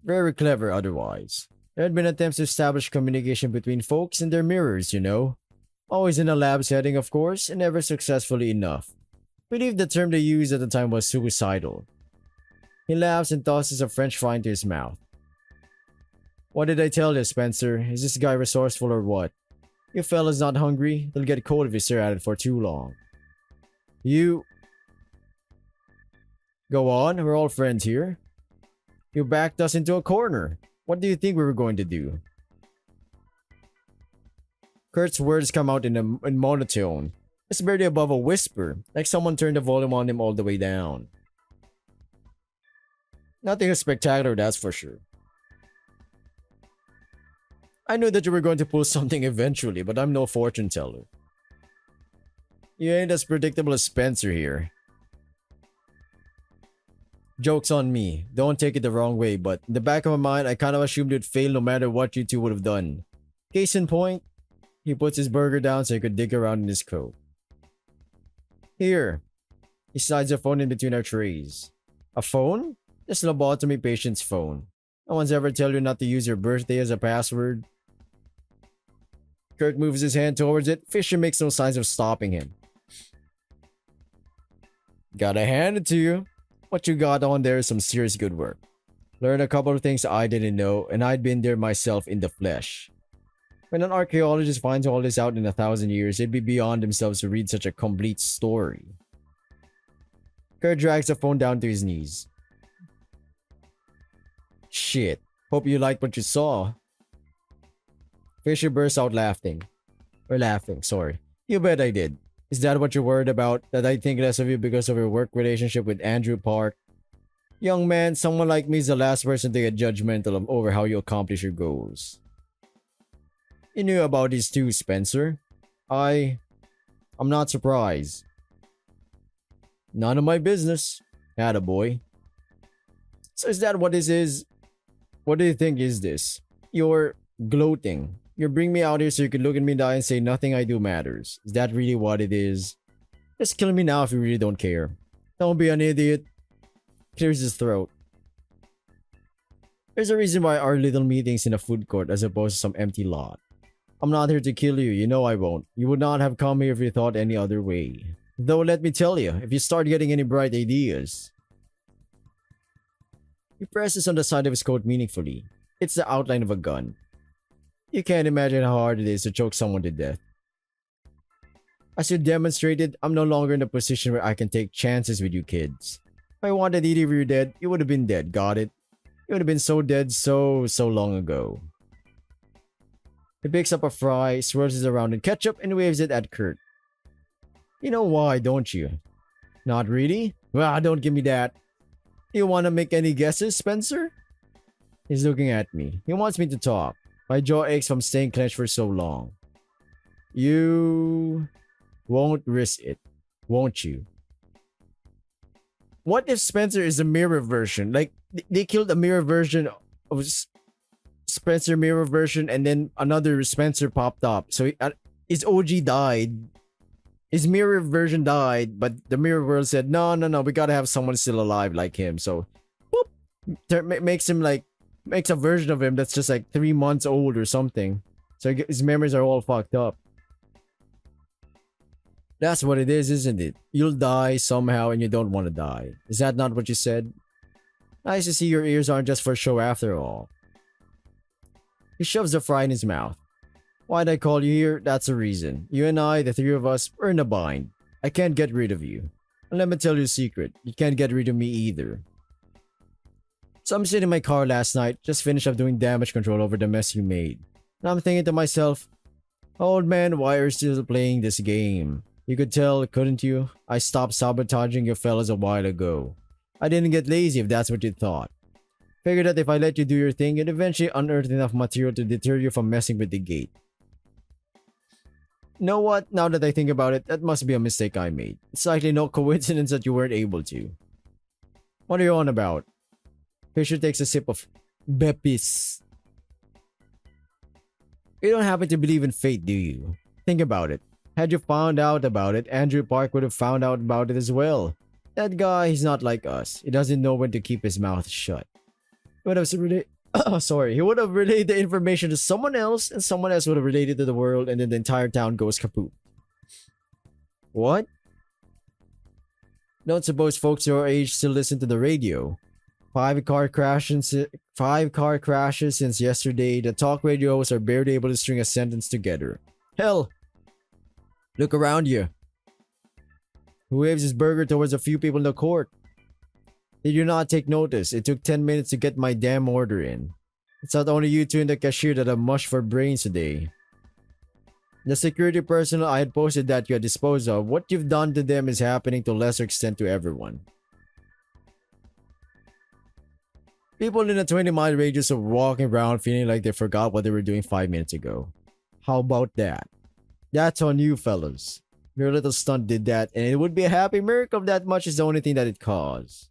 Very clever otherwise. There had been attempts to establish communication between folks and their mirrors, you know. Always in a lab setting, of course, and never successfully enough. I believe the term they used at the time was suicidal. He laughs and tosses a French fry into his mouth. What did I tell you, Spencer? Is this guy resourceful or what? You fellas not hungry? They'll get cold if you stare at it for too long. You... Go on, we're all friends here. You backed us into a corner. What do you think we were going to do? Kurt's words come out in monotone. It's barely above a whisper, like someone turned the volume on him all the way down. Nothing spectacular, that's for sure. I knew that you were going to pull something eventually, but I'm no fortune teller. You ain't as predictable as Spencer here. Joke's on me. Don't take it the wrong way, but in the back of my mind, I kind of assumed you'd fail no matter what you two would have done. Case in point, he puts his burger down so he could dig around in his coat. Here. He slides a phone in between our trays. A phone? This lobotomy patient's phone. No one's ever tell you not to use your birthday as a password. Kurt moves his hand towards it. Fisher makes no signs of stopping him. Gotta hand it to you. What you got on there is some serious good work. Learned a couple of things I didn't know, and I'd been there myself in the flesh. When an archaeologist finds all this out in 1,000 years, it'd be beyond themselves to read such a complete story. Kurt drags the phone down to his knees. Shit. Hope you liked what you saw. Fisher bursts out laughing. Sorry. You bet I did. Is that what you're worried about? That I think less of you because of your work relationship with Andrew Park? Young man, someone like me is the last person to get judgmental over how you accomplish your goals. You knew about these too, Spencer. I'm not surprised. None of my business. Attaboy. So is that what this is? What do you think is this? You're gloating. You bring me out here so you can look at me in the eye and say nothing I do matters. Is that really what it is? Just kill me now if you really don't care. Don't be an idiot. Clears his throat. There's a reason why our little meeting's in a food court as opposed to some empty lot. I'm not here to kill you, you know I won't. You would not have come here if you thought any other way. Though let me tell you, if you start getting any bright ideas... He presses on the side of his coat meaningfully. It's the outline of a gun. You can't imagine how hard it is to choke someone to death. As you demonstrated, I'm no longer in a position where I can take chances with you kids. If I wanted either of you dead, you would have been dead, got it? You would have been so dead so long ago. He picks up a fry, swirls it around in ketchup, and waves it at Kurt. You know why, don't you? Not really? Well, don't give me that. You want to make any guesses, Spencer? He's looking at me. He wants me to talk. My jaw aches from staying clenched for so long. You won't risk it, won't you? What if Spencer is a mirror version? Like, they killed a mirror version of Spencer mirror version, and then another Spencer popped up. So his OG died. His mirror version died, but the mirror world said, no, we gotta have someone still alive like him. So, whoop, makes a version of him that's just like 3 months old or something. So his memories are all fucked up. That's what it is, isn't it? You'll die somehow and you don't want to die. Is that not what you said? Nice to see your ears aren't just for show after all. He shoves the fry in his mouth. Why'd I call you here? That's the reason. You and I, the three of us, are in a bind. I can't get rid of you. And let me tell you a secret. You can't get rid of me either. So I'm sitting in my car last night, just finished up doing damage control over the mess you made. And I'm thinking to myself, old man, why are you still playing this game? You could tell, couldn't you? I stopped sabotaging you fellas a while ago. I didn't get lazy if that's what you thought. Figured that if I let you do your thing, you'd eventually unearth enough material to deter you from messing with the gate. Know what? Now that I think about it, that must be a mistake I made. It's likely no coincidence that you weren't able to. What are you on about? Fisher takes a sip of Bepis. You don't happen to believe in fate, do you? Think about it. Had you found out about it, Andrew Park would have found out about it as well. That guy, he's not like us. He doesn't know when to keep his mouth shut. He would have Sorry, he would have relayed the information to someone else, and someone else would have related to the world, and then the entire town goes kaput. What? Don't suppose folks your age still listen to the radio. Five car crashes since yesterday. The talk radios are barely able to string a sentence together. Hell, look around you. Who waves his burger towards a few people in the court? Did you not take notice? It took 10 minutes to get my damn order in. It's not only you two and the cashier that have mush for brains today. The security personnel I had posted that you had disposed of, what you've done to them is happening to a lesser extent to everyone. People in a 20-mile radius are walking around feeling like they forgot what they were doing 5 minutes ago. How about that? That's on you, fellas. Your little stunt did that, and it would be a happy miracle if that much is the only thing that it caused.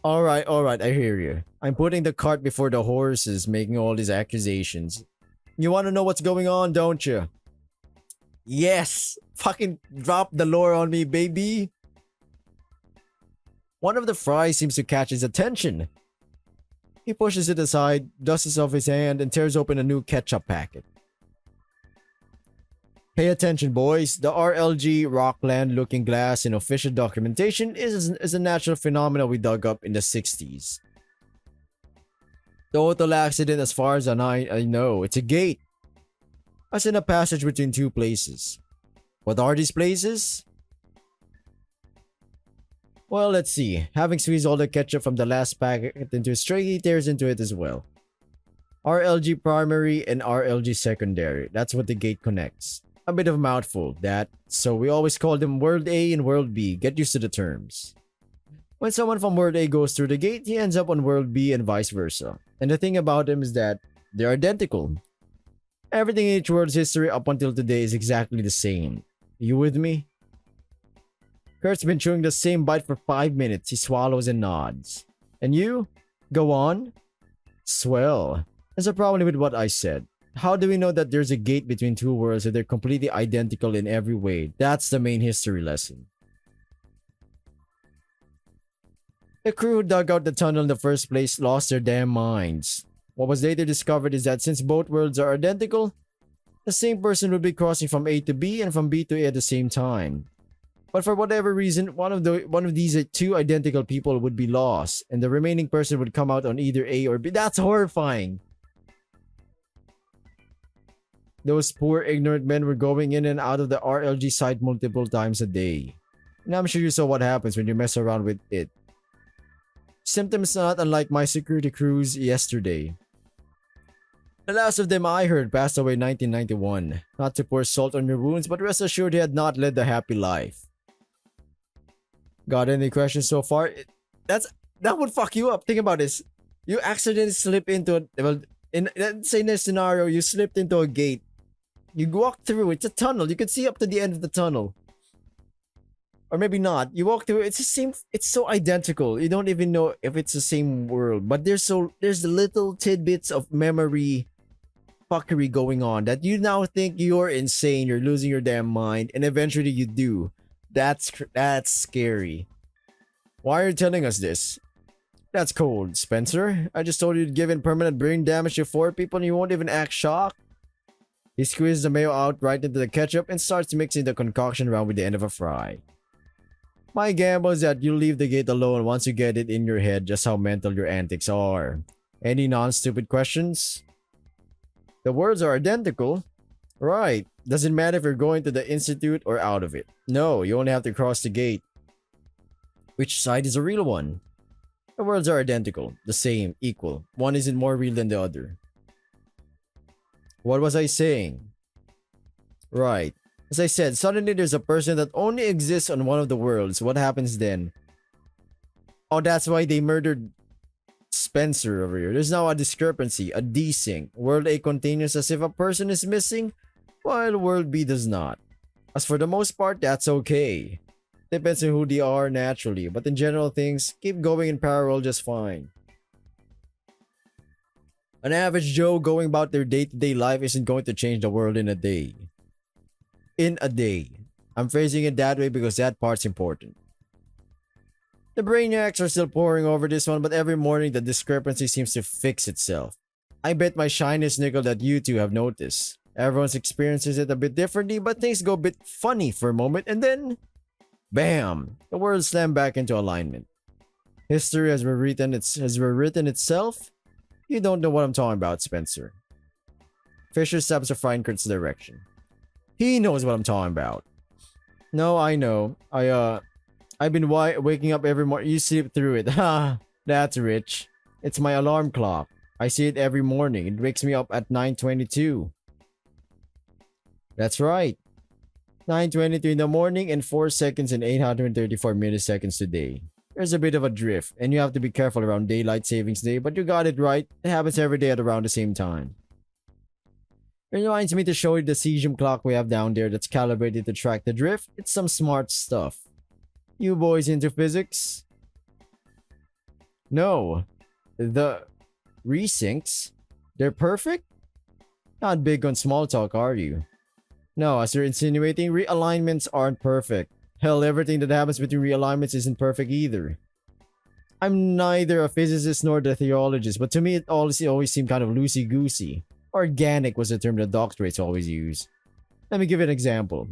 Alright, I hear you. I'm putting the cart before the horses, making all these accusations. You want to know what's going on, don't you? Yes! Fucking drop the lore on me, baby! One of the fries seems to catch his attention. He pushes it aside, dusts it off his hand, and tears open a new ketchup packet. Pay attention, boys. The RLG Rockland Looking Glass in official documentation is a natural phenomenon we dug up in the 60s. Total accident as far as I know. It's a gate. As in a passage between two places. What are these places? Well, let's see. Having squeezed all the ketchup from the last packet into his tray, he tears into it as well. RLG primary and RLG secondary. That's what the gate connects. A bit of a mouthful, that. So we always call them World A and World B. Get used to the terms. When someone from World A goes through the gate, he ends up on World B and vice versa. And the thing about them is that they're identical. Everything in each world's history up until today is exactly the same. You with me? Kurt's been chewing the same bite for 5 minutes. He swallows and nods. And you? Go on? Swell. There's a problem with what I said. How do we know that there's a gate between two worlds if they're completely identical in every way? That's the main history lesson. The crew who dug out the tunnel in the first place lost their damn minds. What was later discovered is that since both worlds are identical, the same person would be crossing from A to B and from B to A at the same time. But for whatever reason, one of these two identical people would be lost, and the remaining person would come out on either A or B. That's horrifying! Those poor ignorant men were going in and out of the RLG site multiple times a day. And I'm sure you saw what happens when you mess around with it. Symptoms not unlike my security crews yesterday. The last of them I heard passed away in 1991. Not to pour salt on your wounds, but rest assured he had not led a happy life. Got any questions so far? That would fuck you up. Think about this. You accidentally slip into let's say in a scenario, you slipped into a gate. You walk through, it's a tunnel. You can see up to the end of the tunnel. Or maybe not. You walk through, it's the same, it's so identical. You don't even know if it's the same world. But there's little tidbits of memory fuckery going on that you now think you're insane, you're losing your damn mind, and eventually you do. That's scary. Why are you telling us this? That's cold, Spencer. I just told you you'd given permanent brain damage to 4 people and you won't even act shocked. He squeezes the mayo out right into the ketchup and starts mixing the concoction around with the end of a fry. My gamble is that you'll leave the gate alone once you get it in your head just how mental your antics are. Any non-stupid questions? The words are identical. Right. Doesn't matter if you're going to the institute or out of it. No, you only have to cross the gate. Which side is the real one? The worlds are identical, the same, equal. One isn't more real than the other. What was I saying? Right. As I said, suddenly there's a person that only exists on one of the worlds. What happens then? Oh, that's why they murdered Spencer over here. There's now a discrepancy, a desync. World A continues as if a person is missing, while World B does not. As for the most part, that's okay. Depends on who they are naturally, but in general things keep going in parallel just fine. An average Joe going about their day-to-day life isn't going to change the world in a day. In a day. I'm phrasing it that way because that part's important. The brainiacs are still poring over this one, but every morning the discrepancy seems to fix itself. I bet my shiniest nickel that you two have noticed. Everyone's experiences it a bit differently, but things go a bit funny for a moment, and then bam! The world slammed back into alignment. History has rewritten itself. You don't know what I'm talking about, Spencer. Fisher steps to Kurt's direction. He knows what I'm talking about. No, I know. I've been waking up every morning. You sleep through it. Ha! That's rich. It's my alarm clock. I see it every morning. It wakes me up at 9:22. That's right. 9:22 in the morning and 4 seconds and 834 milliseconds today. There's a bit of a drift, and you have to be careful around daylight savings day, but you got it right. It happens every day at around the same time. It reminds me to show you the cesium clock we have down there that's calibrated to track the drift. It's some smart stuff. You boys into physics? No. The resyncs? They're perfect? Not big on small talk, are you? No, as you're insinuating, realignments aren't perfect. Hell, everything that happens between realignments isn't perfect either. I'm neither a physicist nor the theologist, but to me it always seemed kind of loosey-goosey. Organic was the term the doctorates always use. Let me give you an example.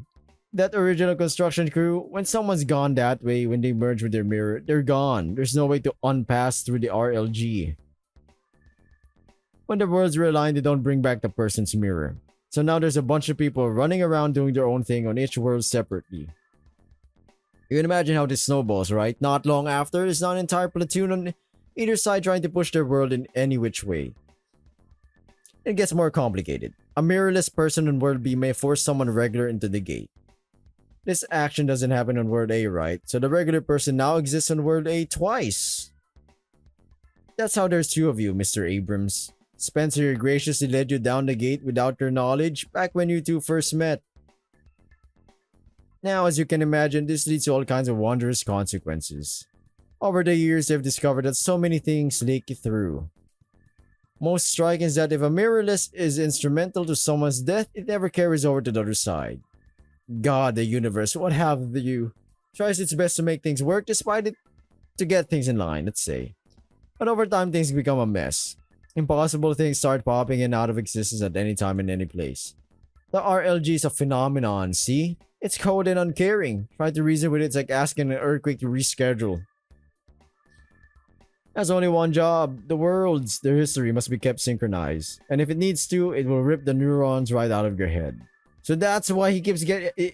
That original construction crew, when someone's gone that way, when they merge with their mirror, they're gone. There's no way to unpass through the RLG. When the worlds realign, they don't bring back the person's mirror. So now there's a bunch of people running around doing their own thing on each world separately. You can imagine how this snowballs, right? Not long after, there's now an entire platoon on either side trying to push their world in any which way. It gets more complicated. A mirrorless person on World B may force someone regular into the gate. This action doesn't happen on World A, right? So the regular person now exists on World A twice. That's how there's two of you, Mr. Abrams. Spencer graciously led you down the gate without your knowledge back when you two first met. Now, as you can imagine, this leads to all kinds of wondrous consequences. Over the years, they've discovered that so many things leak through. Most striking is that if a mirrorless is instrumental to someone's death, it never carries over to the other side. God, the universe, what have you? Tries its best to make things work despite it to get things in line, let's say. But over time, things become a mess. Impossible things start popping in and out of existence at any time and any place. The RLG is a phenomenon, see? It's cold and uncaring. Try to reason with it, it's like asking an earthquake to reschedule. Has only one job. The worlds, their history must be kept synchronized. And if it needs to, it will rip the neurons right out of your head. So that's why he keeps getting...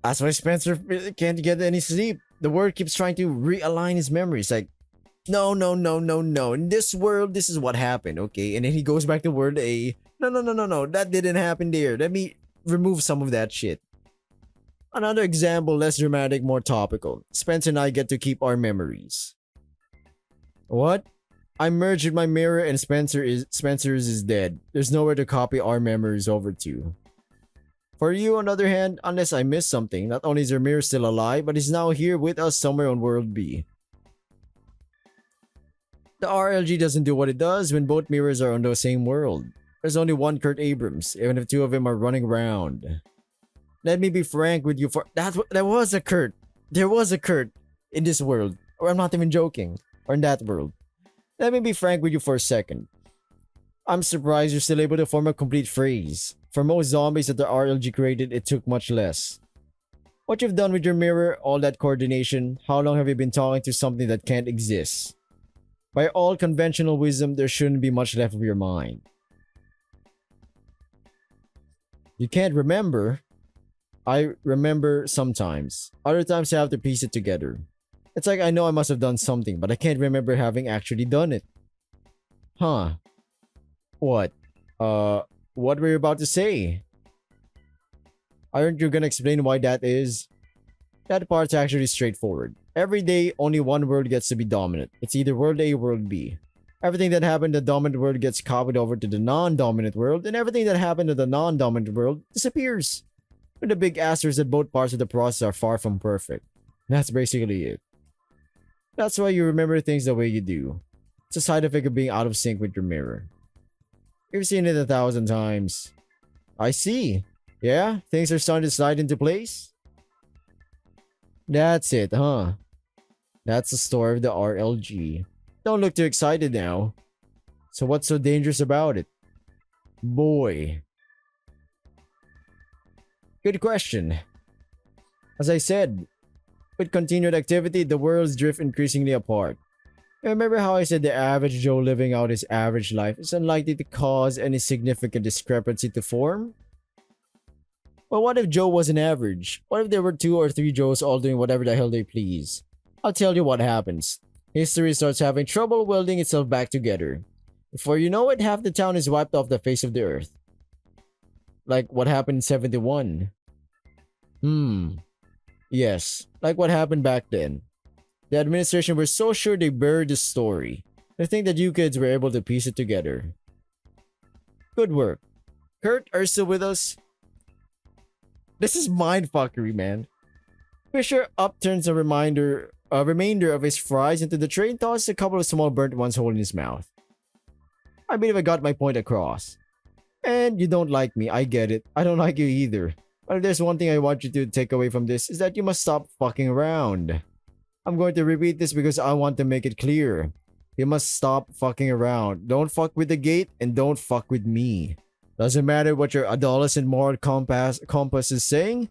That's why Spencer can't get any sleep. The world keeps trying to realign his memories. Like, no. In this world, this is what happened, okay? And then he goes back to World A. No. That didn't happen there. Let me remove some of that shit. Another example, less dramatic, more topical. Spencer and I get to keep our memories. What? I merged with my mirror and Spencer's is dead. There's nowhere to copy our memories over to. For you, on the other hand, unless I missed something, not only is your mirror still alive, but is now here with us somewhere on World B. The RLG doesn't do what it does when both mirrors are on the same world. There's only one Kurt Abrams, even if two of them are running around. Let me be frank with you that was a Kurt. There was a Kurt in this world. Or I'm not even joking. Or in that world. Let me be frank with you for a second. I'm surprised you're still able to form a complete phrase. For most zombies that the RLG created, it took much less. What you've done with your mirror, all that coordination, how long have you been talking to something that can't exist? By all conventional wisdom, there shouldn't be much left of your mind. You can't remember. I remember sometimes. Other times I have to piece it together. It's like I know I must have done something, but I can't remember having actually done it. Huh. What? What were you about to say? Aren't you gonna explain why that is? That part's actually straightforward. Every day, only one world gets to be dominant. It's either World A or World B. Everything that happened in the dominant world gets copied over to the non-dominant world, and everything that happened in the non-dominant world disappears. With the big asterisk that both parts of the process are far from perfect. That's basically it. That's why you remember things the way you do. It's a side effect of being out of sync with your mirror. You've seen it 1,000 times. I see. Yeah? Things are starting to slide into place? That's it, huh? That's the story of the RLG. Don't look too excited now. So what's so dangerous about it? Boy, good question. As I said, with continued activity, the worlds drift increasingly apart. Remember how I said the average Joe living out his average life is unlikely to cause any significant discrepancy to form? Well, what if Joe wasn't average? What if there were two or three Joes all doing whatever the hell they please? I'll tell you what happens. History starts having trouble welding itself back together. Before you know it, half the town is wiped off the face of the earth. Like what happened in 71. Yes, like what happened back then. The administration were so sure they buried the story. They think that you kids were able to piece it together. Good work. Kurt, are you still with us? This is mindfuckery, man. Fisher upturns a remainder of his fries into the tray and tosses a couple of small burnt ones whole in his mouth. I believe I got my point across. And you don't like me, I get it. I don't like you either. But if there's one thing I want you to take away from this, is that you must stop fucking around. I'm going to repeat this because I want to make it clear. You must stop fucking around. Don't fuck with the gate and don't fuck with me. Doesn't matter what your adolescent moral compass is saying.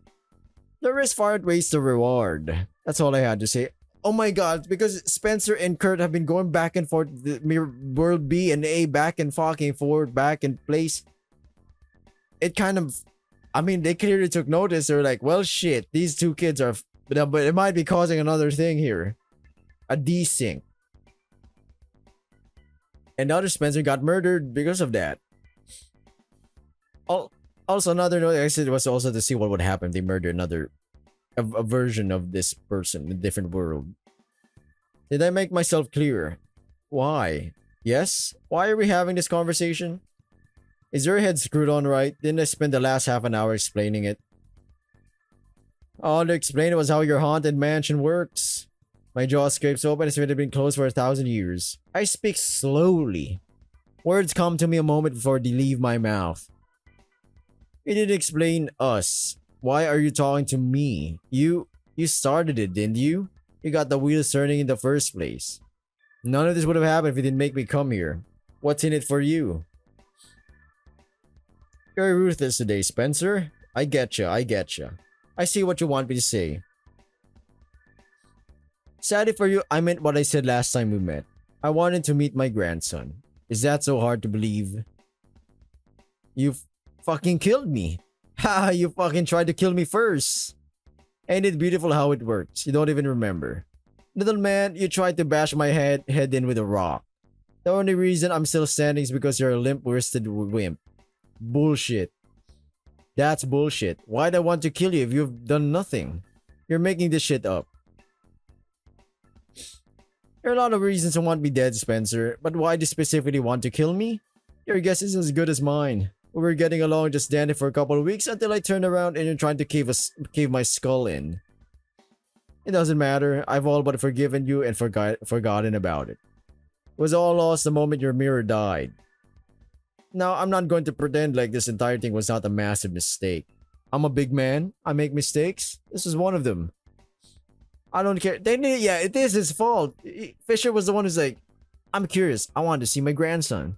The risk far outweighs the reward. That's all I had to say. Oh my god, because Spencer and Kurt have been going back and forth, the world B and A back and fucking forward, back in place. It kind of, I mean, they clearly took notice. They're like, well, shit, these two kids are, but it might be causing another thing here. A desync. And the other Spencer got murdered because of that. Also, another note I said was also to see what would happen if they murder another a version of this person in a different world. Did I make myself clear? Why? Yes? Why are we having this conversation? Is your head screwed on right? Didn't I spend the last half an hour explaining it? All to explain it was how your haunted mansion works. My jaw scrapes open as if it had been closed for 1,000 years. I speak slowly. Words come to me a moment before they leave my mouth. You didn't explain us. Why are you talking to me? You started it, didn't you? You got the wheels turning in the first place. None of this would have happened if you didn't make me come here. What's in it for you? You're ruthless today, Spencer. I getcha. I see what you want me to say. Sadly for you, I meant what I said last time we met. I wanted to meet my grandson. Is that so hard to believe? You fucking killed me. Ha! You fucking tried to kill me first. Ain't it beautiful how it works? You don't even remember. Little man, you tried to bash my head in with a rock. The only reason I'm still standing is because you're a limp-wristed wimp. Bullshit. That's bullshit. Why'd I want to kill you if you've done nothing? You're making this shit up. There are a lot of reasons to want me dead, Spencer, but why do you specifically want to kill me? Your guess is as good as mine. We were getting along just dandy for a couple of weeks until I turned around and you're trying to cave my skull in. It doesn't matter. I've all but forgiven you and forgotten about it. It was all lost the moment your mirror died. Now, I'm not going to pretend like this entire thing was not a massive mistake. I'm a big man. I make mistakes. This is one of them. I don't care. Yeah, it is his fault. Fisher was the one who's like, I'm curious. I wanted to see my grandson.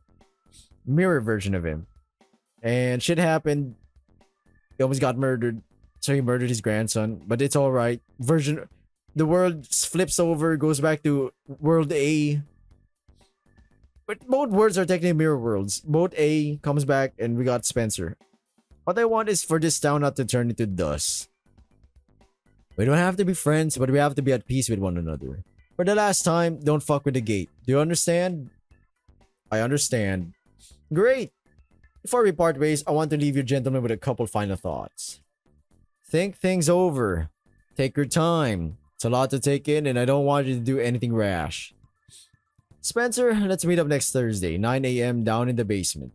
Mirror version of him. And shit happened. He almost got murdered. So he murdered his grandson. But it's alright. The world flips over, goes back to world A. But both worlds are technically mirror worlds. Both A comes back and we got Spencer. What I want is for this town not to turn into dust. We don't have to be friends, but we have to be at peace with one another. For the last time, don't fuck with the gate. Do you understand? I understand. Great! Before we part ways, I want to leave you gentlemen with a couple final thoughts. Think things over. Take your time. It's a lot to take in and I don't want you to do anything rash. Spencer, let's meet up next Thursday, 9 a.m. down in the basement.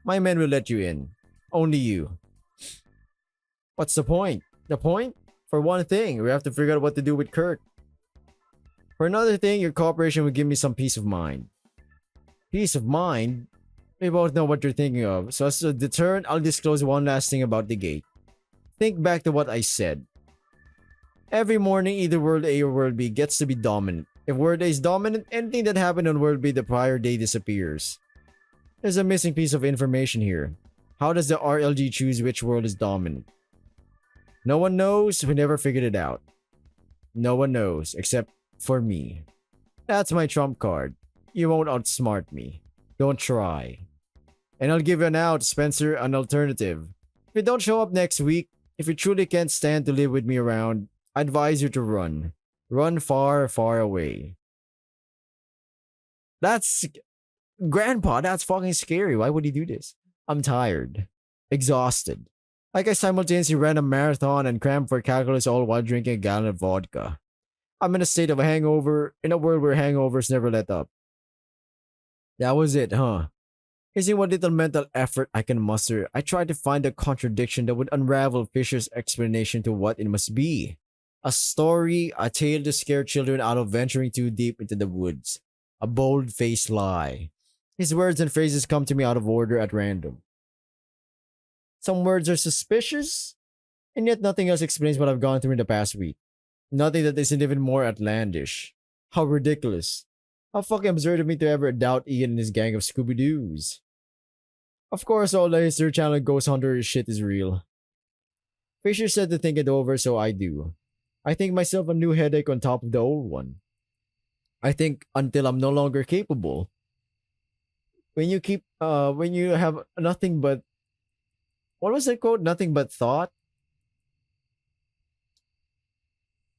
My men will let you in. Only you. What's the point? The point? For one thing, we have to figure out what to do with Kurt. For another thing, your cooperation will give me some peace of mind. Peace of mind? We both know what you're thinking of, so as a deterrent, I'll disclose one last thing about the gate. Think back to what I said. Every morning, either World A or World B gets to be dominant. If World A is dominant, anything that happened on World B the prior day disappears. There's a missing piece of information here. How does the RLG choose which world is dominant? No one knows, we never figured it out. No one knows, except for me. That's my trump card. You won't outsmart me. Don't try. And I'll give you an out, Spencer, an alternative. If you don't show up next week, if you truly can't stand to live with me around, I advise you to run. Run far, far away. That's... Grandpa, that's fucking scary. Why would he do this? I'm tired. Exhausted. Like I simultaneously ran a marathon and crammed for calculus all while drinking a gallon of vodka. I'm in a state of a hangover, in a world where hangovers never let up. That was it, huh? Using what little mental effort I can muster, I tried to find a contradiction that would unravel Fisher's explanation to what it must be. A story, a tale to scare children out of venturing too deep into the woods. A bold-faced lie. His words and phrases come to me out of order at random. Some words are suspicious, and yet nothing else explains what I've gone through in the past week. Nothing that isn't even more outlandish. How ridiculous. How fucking absurd of me to ever doubt Ian and his gang of Scooby-Doos. Of course, all the History Channel Ghost Hunter shit is real. Fisher said to think it over, so I do. I think myself a new headache on top of the old one. I think until I'm no longer capable. When you have nothing but, what was that quote? Nothing but thought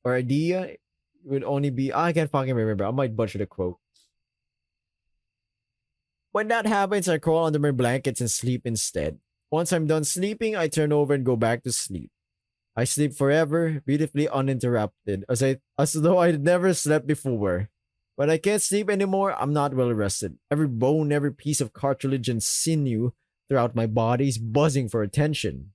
or idea would only be, I can't fucking remember. I might butcher the quote. When that happens, I crawl under my blankets and sleep instead. Once I'm done sleeping, I turn over and go back to sleep. I sleep forever, beautifully uninterrupted, as though I'd never slept before. When I can't sleep anymore, I'm not well rested. Every bone, every piece of cartilage and sinew throughout my body is buzzing for attention.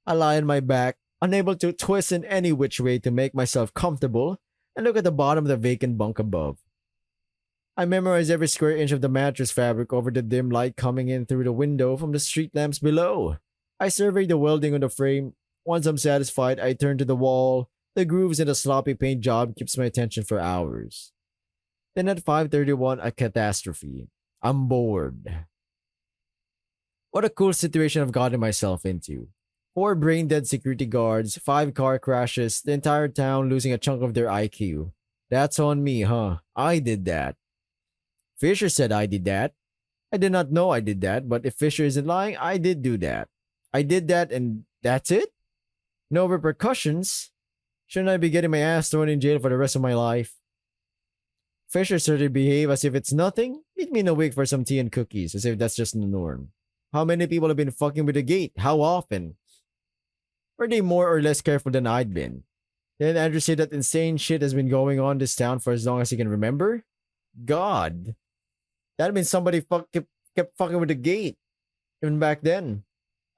I lie on my back, unable to twist in any which way to make myself comfortable, and look at the bottom of the vacant bunk above. I memorize every square inch of the mattress fabric over the dim light coming in through the window from the street lamps below. I survey the welding on the frame. Once I'm satisfied, I turn to the wall. The grooves in the sloppy paint job keeps my attention for hours. Then at 5:31, a catastrophe. I'm bored. What a cool situation I've gotten myself into. 4 brain-dead security guards, 5 car crashes, the entire town losing a chunk of their IQ. That's on me, huh? I did that. Fisher said I did that. I did not know I did that, but if Fisher isn't lying, I did do that. I did that and that's it? No repercussions? Shouldn't I be getting my ass thrown in jail for the rest of my life? Fisher started to behave as if it's nothing. Meet me in a week for some tea and cookies, as if that's just the norm. How many people have been fucking with the gate? How often? Were they more or less careful than I'd been? Didn't Andrew say that insane shit has been going on in this town for as long as he can remember? God. That means somebody kept fucking with the gate. Even back then.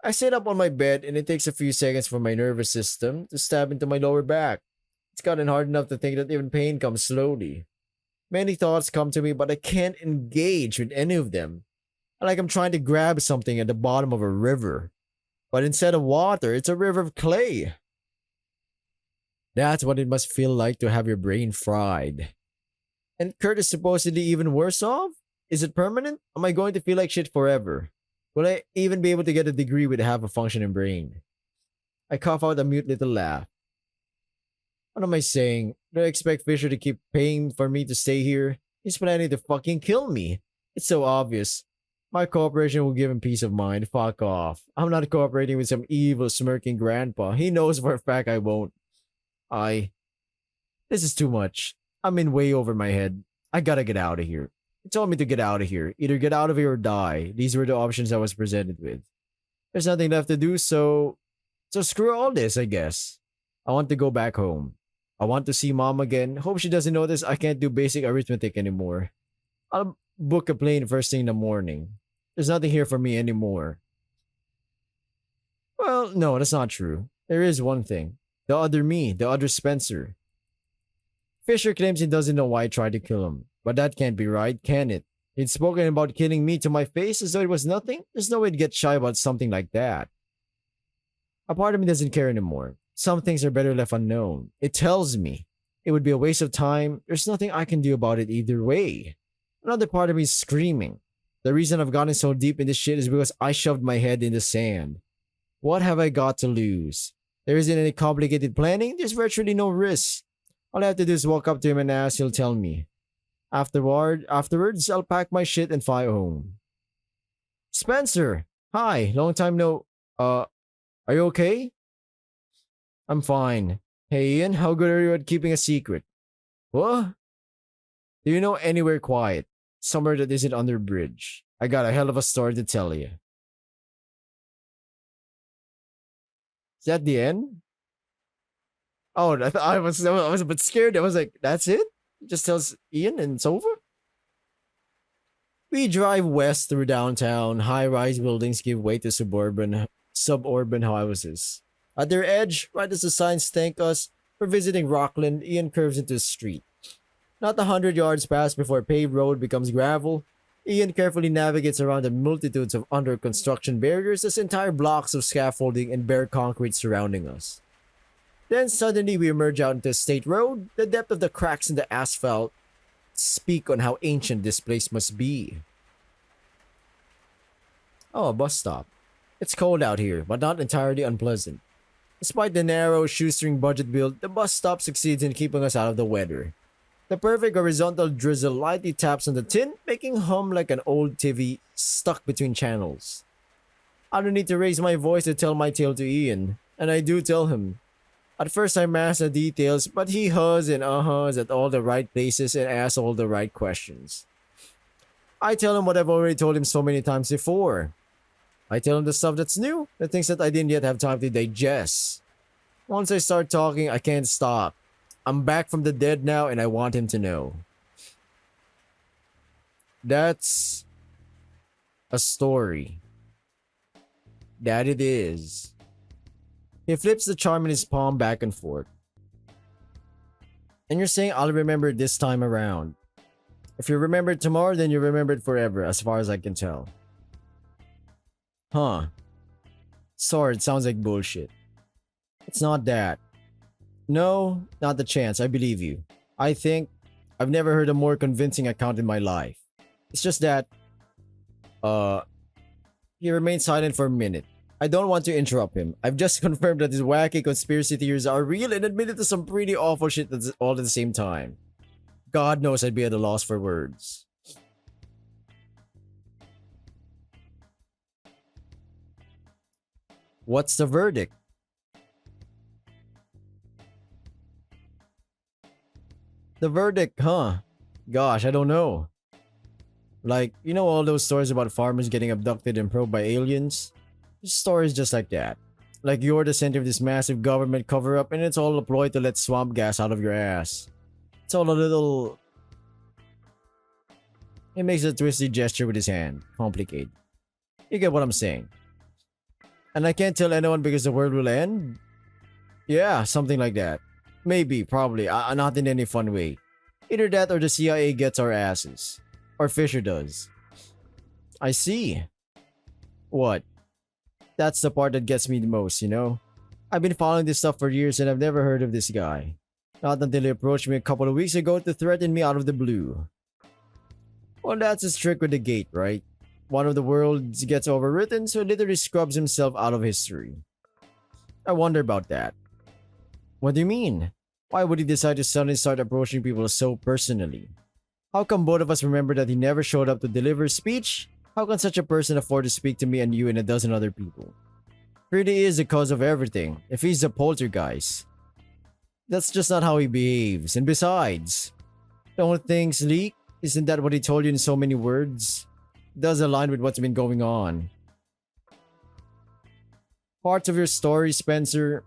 I sit up on my bed and it takes a few seconds for my nervous system to stab into my lower back. It's gotten hard enough to think that even pain comes slowly. Many thoughts come to me, but I can't engage with any of them. Like I'm trying to grab something at the bottom of a river. But instead of water, it's a river of clay. That's what it must feel like to have your brain fried. And Kurt is supposedly even worse off? Is it permanent? Am I going to feel like shit forever? Will I even be able to get a degree with half a functioning brain? I cough out a mute little laugh. What am I saying? Do I expect Fisher to keep paying for me to stay here? He's planning to fucking kill me. It's so obvious. My cooperation will give him peace of mind. Fuck off. I'm not cooperating with some evil smirking grandpa. He knows for a fact I won't. This is too much. I'm in way over my head. I gotta get out of here. He told me to get out of here. Either get out of here or die. These were the options I was presented with. There's nothing left to do, so screw all this, I guess. I want to go back home. I want to see mom again. Hope she doesn't notice I can't do basic arithmetic anymore. I'll book a plane first thing in the morning. There's nothing here for me anymore. Well, no, that's not true. There is one thing. The other me, the other Spencer. Fisher claims he doesn't know why I tried to kill him. But that can't be right, can it? He'd spoken about killing me to my face as though it was nothing? There's no way to get shy about something like that. A part of me doesn't care anymore. Some things are better left unknown. It tells me it would be a waste of time. There's nothing I can do about it either way. Another part of me is screaming. The reason I've gotten so deep in this shit is because I shoved my head in the sand. What have I got to lose? There isn't any complicated planning, there's virtually no risk. All I have to do is walk up to him and ask, he'll tell me. Afterwards, I'll pack my shit and fly home. Spencer! Hi, long time no. Are you okay? I'm fine. Hey Ian, how good are you at keeping a secret? What? Do you know anywhere quiet? Somewhere that isn't under a bridge. I got a hell of a story to tell you. Is that the end? Oh, I was a bit scared. I was like, that's it? Just tells Ian and it's over? We drive west through downtown. High-rise buildings give way to suburban houses. At their edge, right as the signs thank us for visiting Rockland, Ian curves into the street. Not 100 yards past before paved road becomes gravel, Ian carefully navigates around the multitudes of under construction barriers as entire blocks of scaffolding and bare concrete surrounding us. Then suddenly we emerge out into a state road. The depth of the cracks in the asphalt speak on how ancient this place must be. Oh, a bus stop. It's cold out here, but not entirely unpleasant. Despite the narrow, shoestring budget build, the bus stop succeeds in keeping us out of the weather. The perfect horizontal drizzle lightly taps on the tin, making hum like an old TV stuck between channels. I don't need to raise my voice to tell my tale to Ian, and I do tell him. At first I mask the details, but he huhs and uh-huhs at all the right places and asks all the right questions. I tell him what I've already told him so many times before. I tell him the stuff that's new, the things that I didn't yet have time to digest. Once I start talking, I can't stop. I'm back from the dead now and I want him to know. That's a story. That it is. He flips the charm in his palm back and forth. And you're saying I'll remember it this time around. If you remember it tomorrow, then you remember it forever, as far as I can tell. Huh. Sorry, it sounds like bullshit. It's not that. No, not the chance, I believe you. I think I've never heard a more convincing account in my life. It's just that, he remained silent for a minute. I don't want to interrupt him. I've just confirmed that his wacky conspiracy theories are real and admitted to some pretty awful shit all at the same time. God knows I'd be at a loss for words. What's the verdict? The verdict, huh? Gosh, I don't know. Like, you know all those stories about farmers getting abducted and probed by aliens? Stories just like that. Like you're the center of this massive government cover-up and it's all a ploy to let swamp gas out of your ass. It's all a little... He makes a twisty gesture with his hand. Complicated. You get what I'm saying. And I can't tell anyone because the world will end? Yeah, something like that. Maybe, probably, not in any fun way. Either that or the CIA gets our asses. Or Fisher does. I see. What? That's the part that gets me the most, you know? I've been following this stuff for years and I've never heard of this guy. Not until he approached me a couple of weeks ago to threaten me out of the blue. Well, that's his trick with the gate, right? One of the worlds gets overwritten, so he literally scrubs himself out of history. I wonder about that. What do you mean? Why would he decide to suddenly start approaching people so personally? How come both of us remember that he never showed up to deliver a speech? How can such a person afford to speak to me and you and a dozen other people? Really is the cause of everything, if he's a poltergeist. That's just not how he behaves, and besides, don't things leak? Isn't that what he told you in so many words? It does align with what's been going on. Parts of your story, Spencer.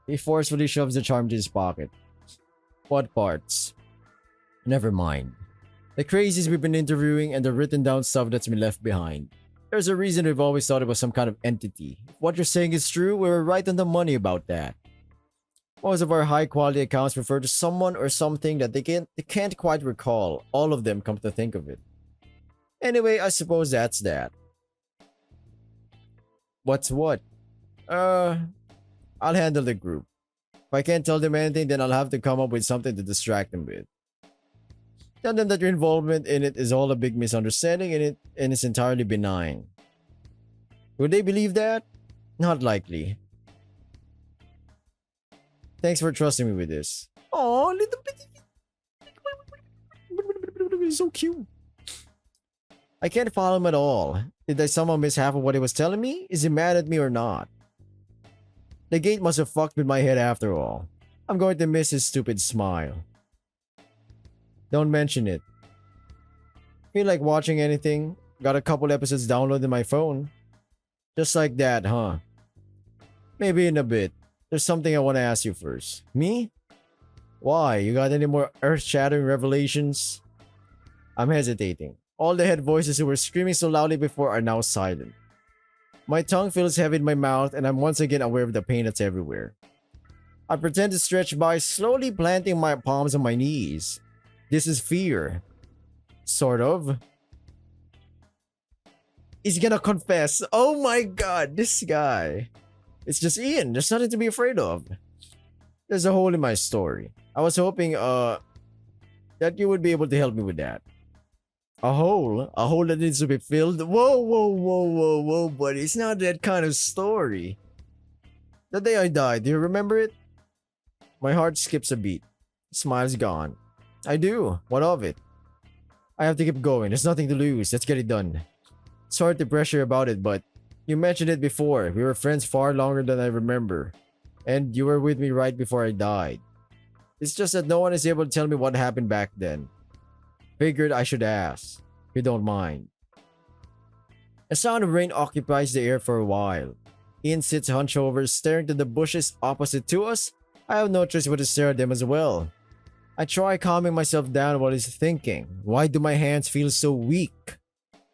He forcefully shoves the charm to his pocket. What parts? Never mind. The crazies we've been interviewing and the written down stuff that's been left behind. There's a reason we've always thought it was some kind of entity. If what you're saying is true, we were right on the money about that. Most of our high quality accounts refer to someone or something that they can't quite recall. All of them, come to think of it. Anyway, I suppose that's that. What's what? I'll handle the group. If I can't tell them anything, then I'll have to come up with something to distract them with. Tell them that your involvement in it is all a big misunderstanding and it's entirely benign. Would they believe that? Not likely. Thanks for trusting me with this. Oh, little bit. So cute. I can't follow him at all. Did I somehow miss half of what he was telling me? Is he mad at me or not? The gate must have fucked with my head after all. I'm going to miss his stupid smile. Don't mention it. Feel like watching anything? Got a couple episodes downloaded in my phone. Just like that, huh? Maybe in a bit. There's something I want to ask you first. Me? Why? You got any more earth-shattering revelations? I'm hesitating. All the head voices who were screaming so loudly before are now silent. My tongue feels heavy in my mouth and I'm once again aware of the pain that's everywhere. I pretend to stretch by, slowly planting my palms on my knees. This is fear. Sort of. He's gonna confess. Oh my god, this guy. It's just Ian. There's nothing to be afraid of. There's a hole in my story. I was hoping that you would be able to help me with that. A hole? A hole that needs to be filled? Whoa, whoa, whoa, whoa, whoa, buddy. It's not that kind of story. The day I died, do you remember it? My heart skips a beat. Smile's gone. I do. What of it? I have to keep going. There's nothing to lose. Let's get it done. Sorry to pressure about it, but you mentioned it before. We were friends far longer than I remember. And you were with me right before I died. It's just that no one is able to tell me what happened back then. Figured I should ask, if you don't mind. A sound of rain occupies the air for a while. Ian sits hunched over, staring to the bushes opposite to us. I have no choice but to stare at them as well. I try calming myself down while he's thinking. Why do my hands feel so weak?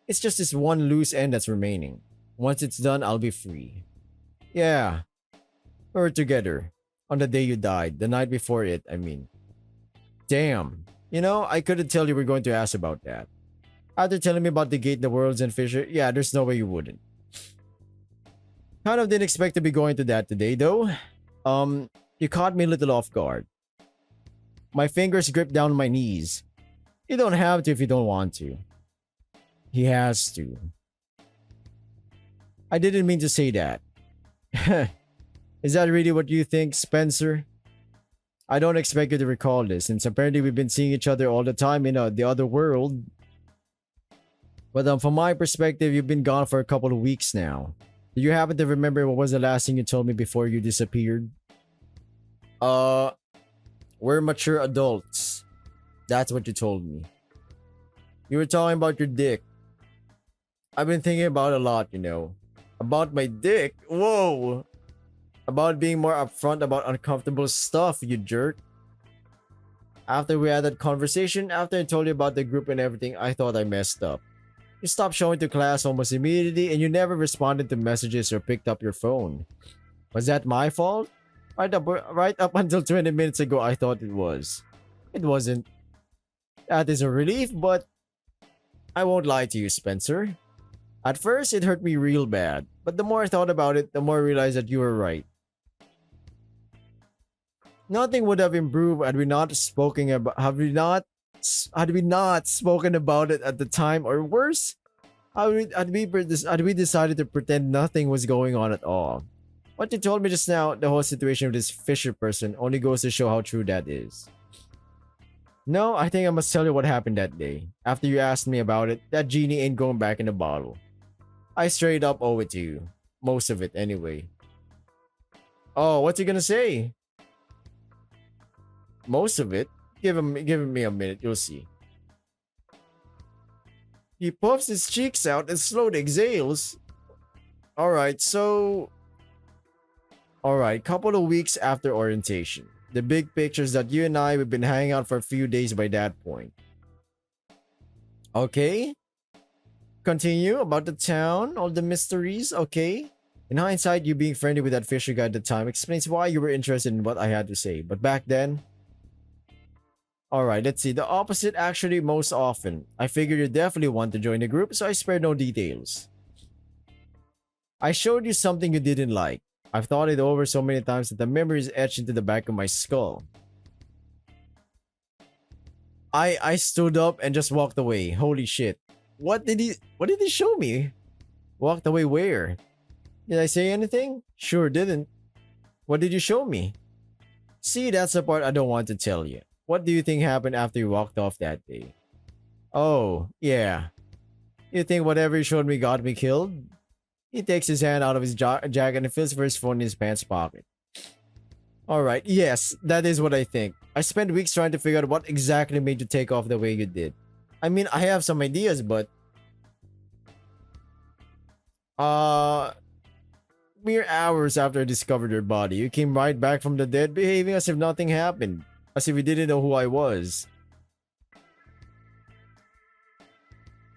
It's just this one loose end that's remaining. Once it's done, I'll be free. Yeah. We were together. On the day you died. The night before it, I mean. Damn. You know, I couldn't tell you were going to ask about that. After telling me about the gate, the worlds, and Fisher, yeah, there's no way you wouldn't. Kind of didn't expect to be going to that today, though. You caught me a little off guard. My fingers grip down my knees. You don't have to if you don't want to. He has to. I didn't mean to say that. Is that really what you think, Spencer? I don't expect you to recall this, since apparently we've been seeing each other all the time in the other world. But from my perspective, you've been gone for a couple of weeks now. Do you happen to remember what was the last thing you told me before you disappeared? We're mature adults. That's what you told me. You were talking about your dick. I've been thinking about it a lot, you know. About my dick? Whoa! About being more upfront about uncomfortable stuff, you jerk. After we had that conversation, after I told you about the group and everything, I thought I messed up. You stopped showing to class almost immediately and you never responded to messages or picked up your phone. Was that my fault? Right up until 20 minutes ago, I thought it was. It wasn't. That is a relief, but I won't lie to you, Spencer. At first, it hurt me real bad, but the more I thought about it, the more I realized that you were right. Nothing would have improved had we not spoken about had we not spoken about it at the time, or worse, had we decided to pretend nothing was going on at all. What you told me just now, the whole situation with this Fisher person, only goes to show how true that is. No, I think I must tell you what happened that day. After you asked me about it, that genie ain't going back in the bottle. I straight up owe it to you. Most of it, anyway. Oh, what's he gonna say? Most of it? Give me a minute, you'll see. He puffs his cheeks out and slowly exhales. Alright, couple of weeks after orientation. The big pictures that you and we've been hanging out for a few days by that point. Okay? Continue about the town, all the mysteries, okay? In hindsight, you being friendly with that Fisher guy at the time explains why you were interested in what I had to say. But back then... Alright, let's see. The opposite actually most often. I figured you definitely want to join the group, so I spared no details. I showed you something you didn't like. I've thought it over so many times that the memory is etched into the back of my skull. I stood up and just walked away. Holy shit. What did he show me? Walked away where? Did I say anything? Sure didn't. What did you show me? See, that's the part I don't want to tell you. What do you think happened after you walked off that day? Oh, yeah. You think whatever you showed me got me killed? He takes his hand out of his jacket and feels for his phone in his pants pocket. Alright, yes, that is what I think. I spent weeks trying to figure out what exactly made you take off the way you did. I mean, I have some ideas, but... Mere hours after I discovered your body, you came right back from the dead behaving as if nothing happened. As if you didn't know who I was.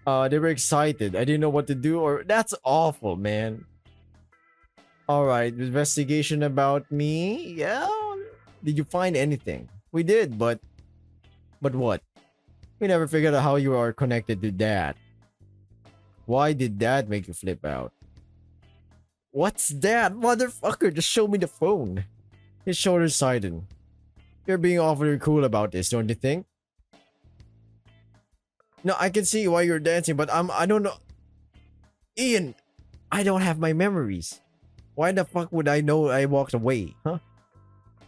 They were excited. I didn't know what to do or... That's awful, man. Alright, investigation about me? Yeah? Did you find anything? We did, but... But what? We never figured out how you are connected to that. Why did that make you flip out? What's that? Motherfucker, just show me the phone. His shoulders tightened. You're being awfully cool about this, don't you think? No, I can see why you're dancing, but I don't know. Ian, I don't have my memories. Why the fuck would I know I walked away, huh?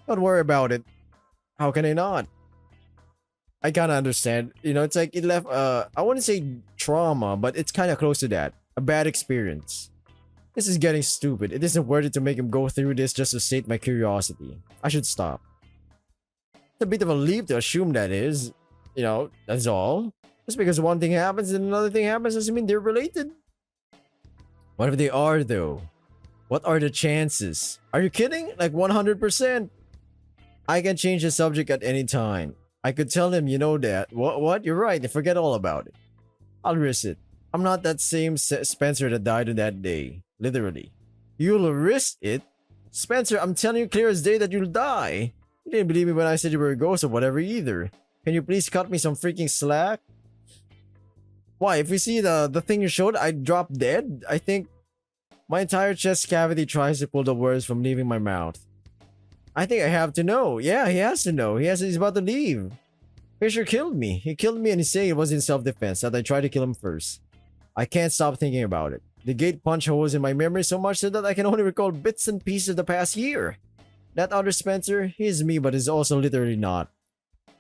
Don't worry about it. How can I not? I kinda understand. You know, it's like it left, I wouldn't say trauma, but it's kinda close to that. A bad experience. This is getting stupid. It isn't worth it to make him go through this just to sate my curiosity. I should stop. It's a bit of a leap to assume that is. You know, that's all. Just because one thing happens and another thing happens doesn't mean they're related. What if they are, though? What are the chances? Are you kidding? Like 100%. I can change the subject at any time. I could tell him, you know that. What? You're right. Forget all about it. I'll risk it. I'm not that same Spencer that died on that day. Literally. You'll risk it? Spencer, I'm telling you clear as day that you'll die. You didn't believe me when I said you were a ghost or whatever either. Can you please cut me some freaking slack? Why, if you see the thing you showed, I dropped dead? I think my entire chest cavity tries to pull the words from leaving my mouth. I think I have to know. Yeah, he has to know. He's about to leave. Fisher killed me. He killed me and he's saying it was in self-defense, that I tried to kill him first. I can't stop thinking about it. The gate punch holes in my memory so much so that I can only recall bits and pieces of the past year. That other Spencer, he's me but is also literally not.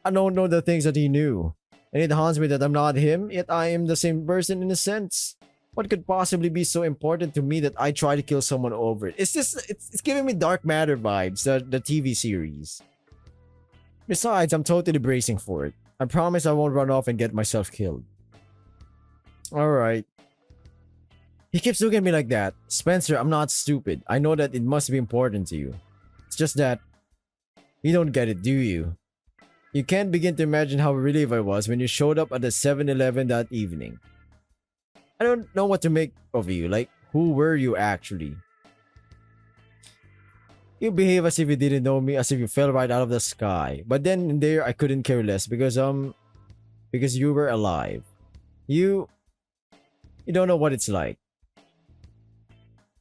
I don't know the things that he knew. And it haunts me that I'm not him, yet I am the same person in a sense. What could possibly be so important to me that I try to kill someone over it? It's giving me Dark Matter vibes, the TV series. Besides, I'm totally bracing for it. I promise I won't run off and get myself killed. Alright. He keeps looking at me like that. Spencer, I'm not stupid. I know that it must be important to you. It's just that you don't get it, do you? You can't begin to imagine how relieved I was when you showed up at the 7-Eleven that evening. I don't know what to make of you. Like, who were you actually? You behave as if you didn't know me, as if you fell right out of the sky. But then and there, I couldn't care less because you were alive. You don't know what it's like.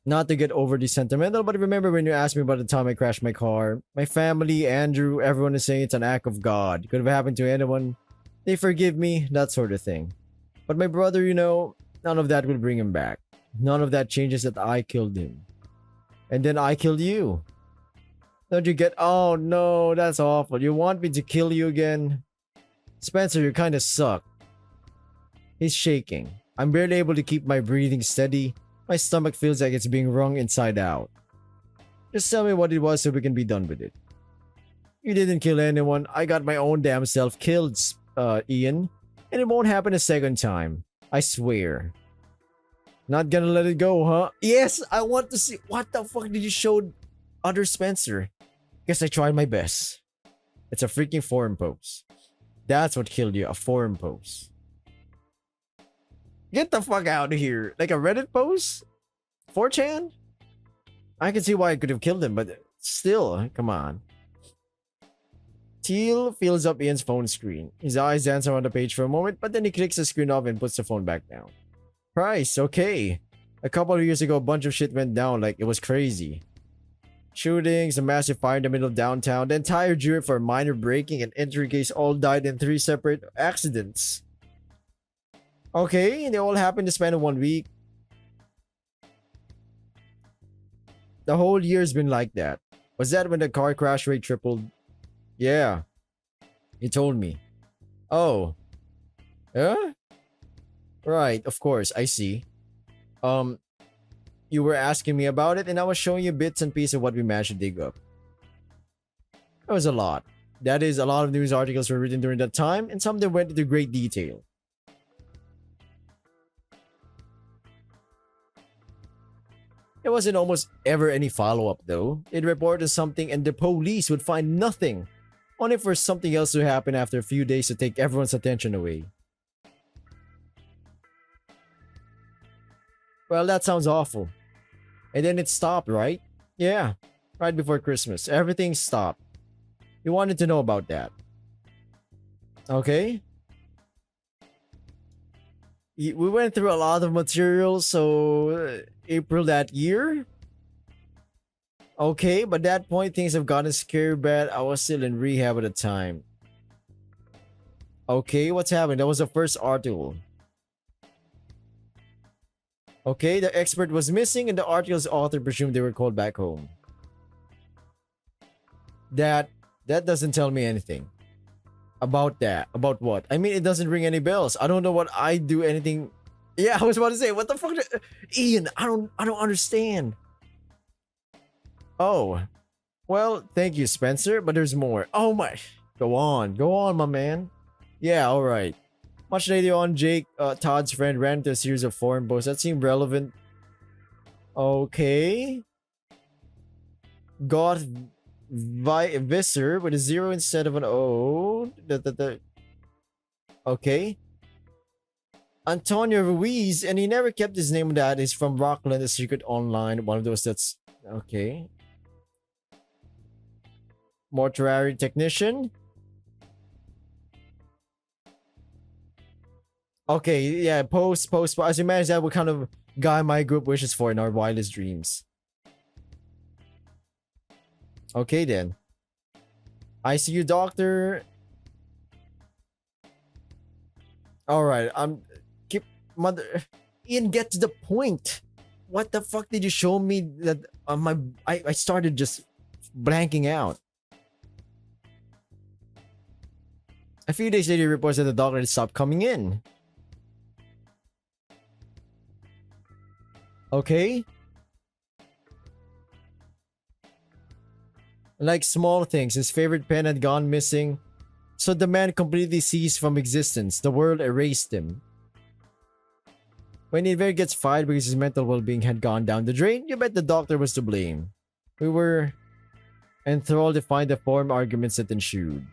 Not to get overly sentimental, but remember when you asked me about the time I crashed my car? My family, Andrew, everyone is saying it's an act of God. Could have happened to anyone. They forgive me, that sort of thing. But my brother, you know, none of that will bring him back. None of that changes that I killed him. And then I killed you. Don't you get... Oh no, that's awful. You want me to kill you again? Spencer, you kinda suck. He's shaking. I'm barely able to keep my breathing steady. My stomach feels like it's being wrung inside out. Just tell me what it was so we can be done with it. You didn't kill anyone. I got my own damn self killed, Ian. And it won't happen a second time. I swear. Not gonna let it go, huh? Yes, I want to see. What the fuck did you show other Spencer? Guess I tried my best. It's a freaking forum post. That's what killed you, a forum post. Get the fuck out of here. Like a Reddit post? 4chan? I can see why I could have killed him, but still, come on. Teal fills up Ian's phone screen. His eyes dance around the page for a moment, but then he clicks the screen off and puts the phone back down. Price, okay. A couple of years ago, a bunch of shit went down like it was crazy. Shootings, a massive fire in the middle of downtown, the entire jury for a minor breaking and entry case all died in three separate accidents. Okay, they all happened to span of 1 week. The whole year's been like that. Was that when the car crash rate tripled? Yeah, he told me. Oh, yeah? Right, of course, I see. Um, you were asking me about it and I was showing you bits and pieces of what we managed to dig up. It was a lot. That is, a lot of news articles were written during that time and some of them went into great detail. There wasn't almost ever any follow-up though. They'd report on something and the police would find nothing. Only for something else to happen after a few days to take everyone's attention away. Well, that sounds awful. And then it stopped, right? Yeah, right before Christmas. Everything stopped. You wanted to know about that. Okay. We went through a lot of material, so April that year? Okay, but that point things have gotten scary bad. I was still in rehab at the time. Okay, what's happening? That was the first article. Okay, the expert was missing and the article's author presumed they were called back home. That doesn't tell me anything. About that. About what? I mean, it doesn't ring any bells. I don't know what I do anything. Yeah, I was about to say, what the fuck? Ian, I don't understand. Oh. Well, thank you, Spencer, but there's more. Oh my. Go on, my man. Yeah, alright. Much later on, Jake, Todd's friend, ran into a series of forum posts that seemed relevant. Okay. Goth Visser with a 0 instead of an O. Okay. Antonio Ruiz, and he never kept his name. That is from Rockland, a secret online. One of those that's okay. Mortuary technician. Okay, yeah, post. As you manage that, what kind of guy my group wishes for in our wildest dreams. Okay then. ICU doctor. Alright, keep mother Ian, get to the point. What the fuck did you show me that I started just blanking out. A few days later, reports that the doctor had stopped coming in. Okay. Like small things, his favorite pen had gone missing, so the man completely ceased from existence. The world erased him. When he ever gets fired because his mental well-being had gone down the drain, you bet the doctor was to blame. We were enthralled to find the forum arguments that ensued.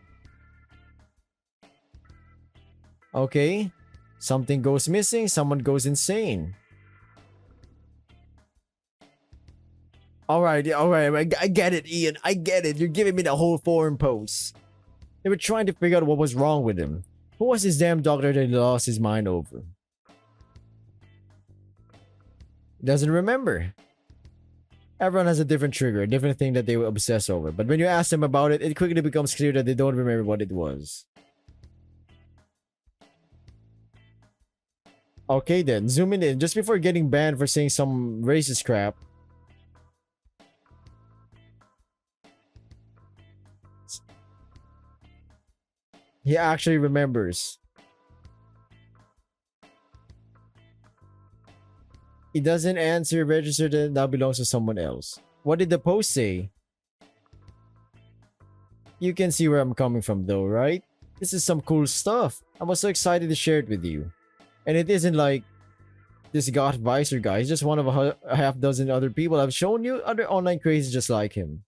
Okay. Something goes missing, someone goes insane. Alright, I get it, Ian. I get it. You're giving me the whole forum post. They were trying to figure out what was wrong with him. Who was this damn doctor that he lost his mind over? He doesn't remember. Everyone has a different trigger, a different thing that they will obsess over. But when you ask them about it, it quickly becomes clear that they don't remember what it was. Okay then, zooming in. Just before getting banned for saying some racist crap, he actually remembers. He doesn't answer, register that now belongs to someone else. What did the post say? You can see where I'm coming from though, right? This is some cool stuff. I was so excited to share it with you. And it isn't like this God Visor guy. He's just one of a half dozen other people I've shown you, other online crazies just like him.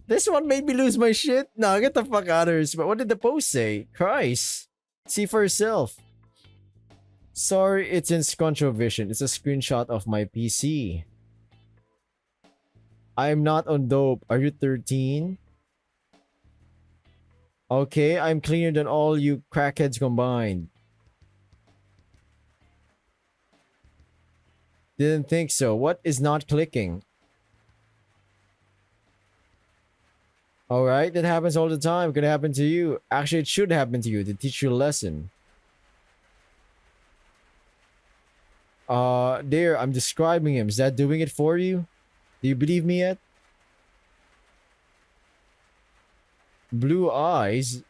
This one made me lose my shit. Nah, get the fuck out of here. But what did the post say? Christ. See for yourself. Sorry, it's in Scrunchovision. It's a screenshot of my PC. I'm not on dope. Are you 13? Okay, I'm cleaner than all you crackheads combined. Didn't think so. What is not clicking? Alright, that happens all the time. It could happen to you. Actually, it should happen to you to teach you a lesson. There, I'm describing him. Is that doing it for you? Do you believe me yet? Blue eyes?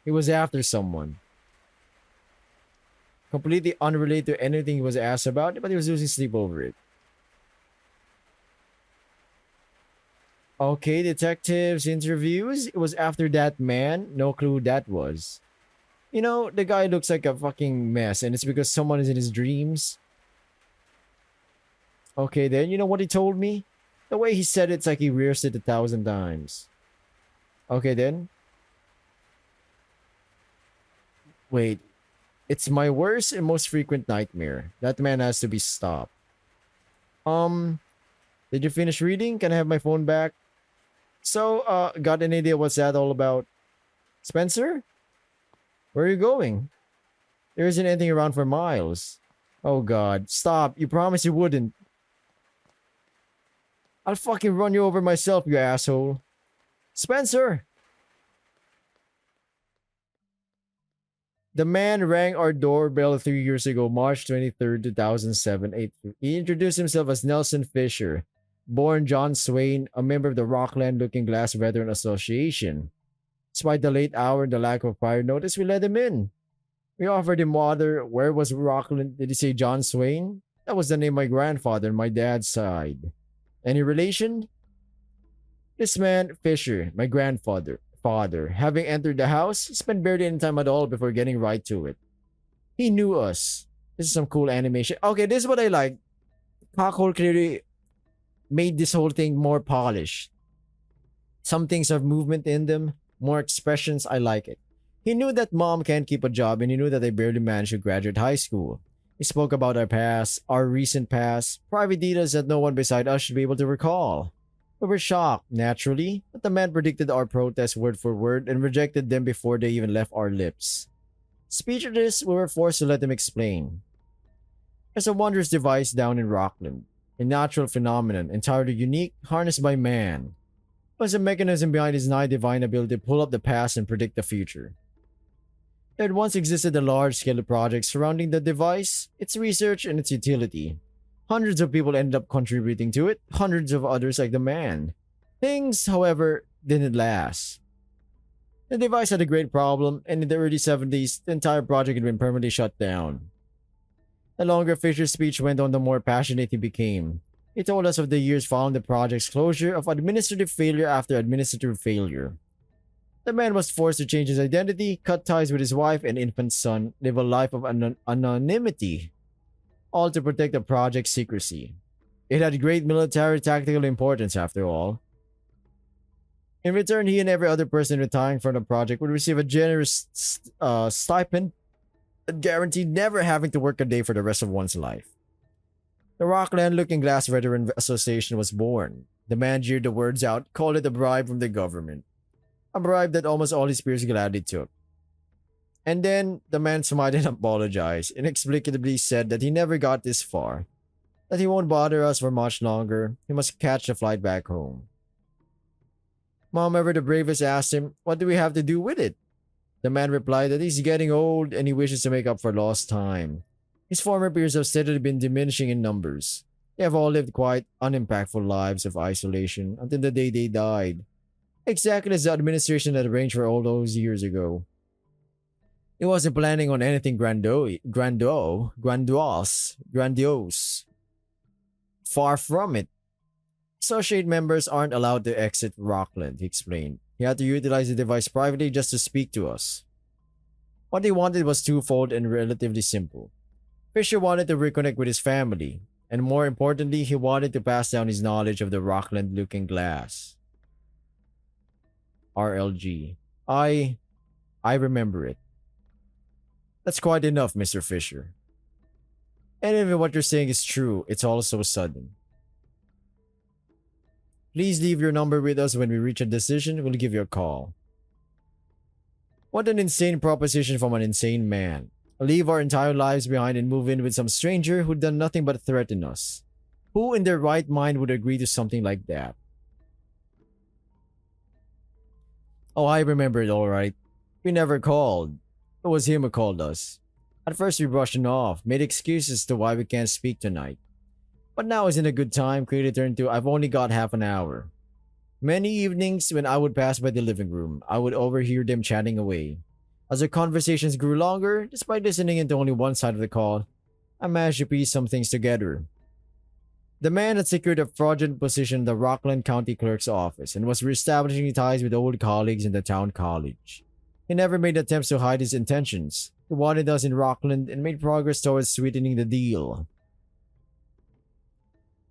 He was after someone. Completely unrelated to anything he was asked about, but he was losing sleep over it. Okay, detectives interviews. It was after that man. No clue who that was. You know, the guy looks like a fucking mess, and it's because someone is in his dreams. Okay, then, you know what he told me? The way he said it's like he rehearsed it 1,000 times. Okay, then. Wait, it's my worst and most frequent nightmare. That man has to be stopped. Um, did you finish reading? Can I have my phone back? So, got an idea what's that all about? Spencer? Where are you going? There isn't anything around for miles. Oh god, stop. You promised you wouldn't. I'll fucking run you over myself, you asshole. Spencer! The man rang our doorbell 3 years ago, March 23rd, 2007. He introduced himself as Nelson Fisher, born John Swain, a member of the Rockland Looking Glass Veteran Association. Despite the late hour and the lack of prior notice, we let him in. We offered him water. Where was Rockland? Did he say John Swain? That was the name of my grandfather on my dad's side. Any relation? This man, Fisher, my father, having entered the house, spent barely any time at all before getting right to it. He knew us. This is some cool animation. Okay, this is what I like. Cockhole clearly made this whole thing more polished. Some things have movement in them, more expressions. I like it. He knew that mom can't keep a job, and he knew that I barely managed to graduate high school. He spoke about our past, our recent past, private details that no one beside us should be able to recall. We were shocked, naturally, but the man predicted our protests word for word and rejected them before they even left our lips. Speechless, we were forced to let him explain. There's a wondrous device down in Rockland, a natural phenomenon entirely unique, harnessed by man. Was a mechanism behind his nigh divine ability to pull up the past and predict the future. There had once existed a large-scale project surrounding the device, its research, and its utility. Hundreds of people ended up contributing to it, hundreds of others like the man. Things, however, didn't last. The device had a great problem, and in the early 70s, the entire project had been permanently shut down. The longer Fisher's speech went on, the more passionate he became. He told us of the years following the project's closure, of administrative failure after administrative failure. The man was forced to change his identity, cut ties with his wife and infant son, live a life of anonymity, all to protect the project's secrecy. It had great military tactical importance, after all. In return, he and every other person retiring from the project would receive a generous stipend that guaranteed never having to work a day for the rest of one's life. The Rockland Looking Glass Veteran Association was born. The man jeered the words out, called it a bribe from the government. A bribe that almost all his peers gladly took. And then, the man smiled and apologized, inexplicably said that he never got this far, that he won't bother us for much longer, he must catch the flight back home. Mom, ever the bravest, asked him, what do we have to do with it? The man replied that he's getting old and he wishes to make up for lost time. His former peers have steadily been diminishing in numbers. They have all lived quite unimpactful lives of isolation until the day they died. Exactly as the administration had arranged for all those years ago. It wasn't planning on anything grandiose. Far from it. Associate members aren't allowed to exit Rockland, he explained. He had to utilize the device privately just to speak to us. What he wanted was twofold and relatively simple. Fisher wanted to reconnect with his family, and more importantly, he wanted to pass down his knowledge of the Rockland Looking Glass. RLG. I remember it. That's quite enough, Mr. Fisher. And if what you're saying is true, it's all so sudden. Please leave your number with us. When we reach a decision, we'll give you a call. What an insane proposition from an insane man. Leave our entire lives behind and move in with some stranger who'd done nothing but threaten us. Who in their right mind would agree to something like that? Oh, I remember it all right. We never called. It was him who called us. At first, we brushed him off, made excuses to why we can't speak tonight. But now isn't a good time, quickly turned to, I've only got half an hour. Many evenings, when I would pass by the living room, I would overhear them chatting away. As the conversations grew longer, despite listening into only one side of the call, I managed to piece some things together. The man had secured a fraudulent position in the Rockland County Clerk's office and was reestablishing ties with old colleagues in the town college. He never made attempts to hide his intentions. He wanted us in Rockland and made progress towards sweetening the deal.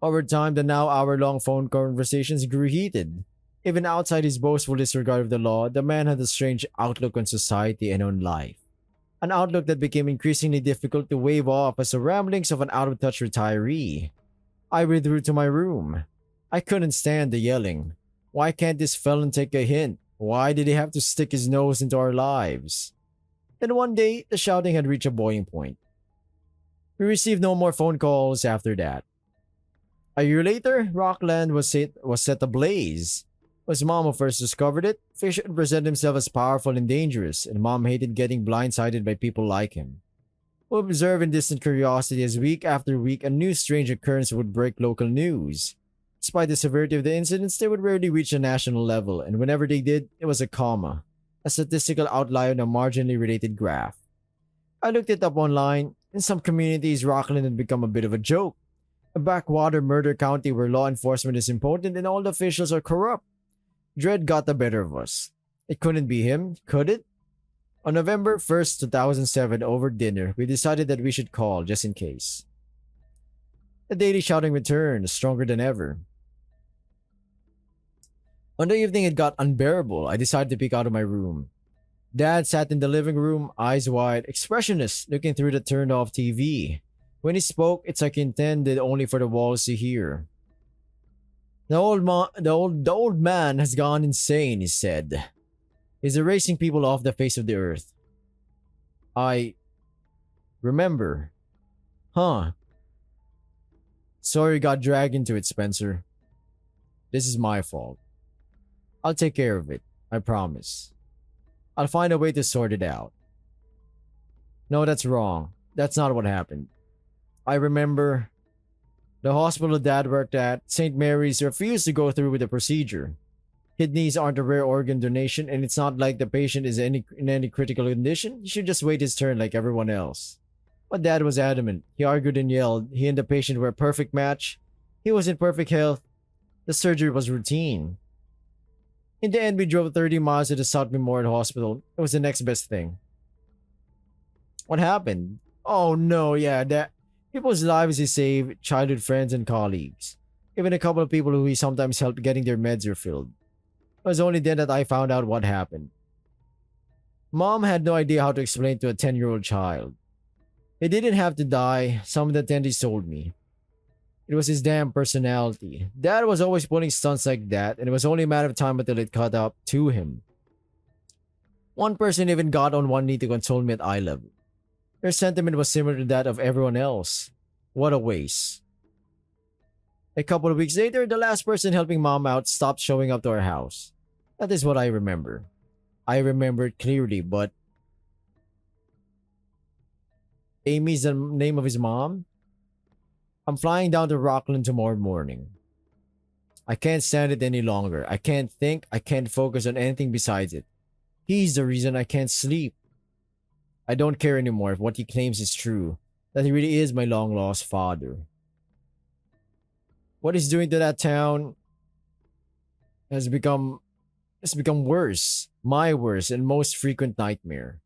Over time, the now hour-long phone conversations grew heated. Even outside his boastful disregard of the law, the man had a strange outlook on society and on life. An outlook that became increasingly difficult to wave off as the ramblings of an out-of-touch retiree. I withdrew to my room. I couldn't stand the yelling. Why can't this felon take a hint? Why did he have to stick his nose into our lives? Then one day, the shouting had reached a boiling point. We received no more phone calls after that. A year later, Rockland was set ablaze. It was Mom who first discovered it. Fisher presented himself as powerful and dangerous, and Mom hated getting blindsided by people like him. We observed in distant curiosity as week after week a new strange occurrence would break local news. Despite the severity of the incidents, they would rarely reach a national level, and whenever they did, it was a comma, a statistical outlier on a marginally related graph. I looked it up online. In some communities, Rockland had become a bit of a joke. A backwater murder county where law enforcement is impotent and all the officials are corrupt. Dread got the better of us. It couldn't be him, could it? On November 1st, 2007, over dinner, we decided that we should call just in case. The daily shouting returned, stronger than ever. On the evening it got unbearable, I decided to peek out of my room. Dad sat in the living room, eyes wide, expressionless, looking through the turned-off TV. When he spoke, it's like intended only for the walls to hear. The old man has gone insane, he said. He's erasing people off the face of the earth. I remember. Huh. Sorry you got dragged into it, Spencer. This is my fault. I'll take care of it, I promise. I'll find a way to sort it out. No, that's wrong. That's not what happened. I remember the hospital Dad worked at, St. Mary's, refused to go through with the procedure. Kidneys aren't a rare organ donation, and it's not like the patient is in any critical condition. He should just wait his turn like everyone else. But Dad was adamant. He argued and yelled. He and the patient were a perfect match. He was in perfect health. The surgery was routine. In the end, we drove 30 miles to the South Memorial Hospital. It was the next best thing. What happened? Oh no, yeah, that people's lives he saved, childhood friends and colleagues. Even a couple of people who he sometimes helped getting their meds refilled. It was only then that I found out what happened. Mom had no idea how to explain to a 10-year-old child. He didn't have to die, some of the attendees told me. It was his damn personality. Dad was always pulling stunts like that, and it was only a matter of time until it caught up to him. One person even got on one knee to console me at eye level. Their sentiment was similar to that of everyone else. What a waste. A couple of weeks later, the last person helping Mom out stopped showing up to our house. That is what I remember. I remember it clearly, but Amy's the name of his mom? I'm flying down to Rockland tomorrow morning. I can't stand it any longer. I can't think. I can't focus on anything besides it. He's the reason I can't sleep. I don't care anymore if what he claims is true, that he really is my long-lost father. What he's doing to that town has become worse. My worst and most frequent nightmare.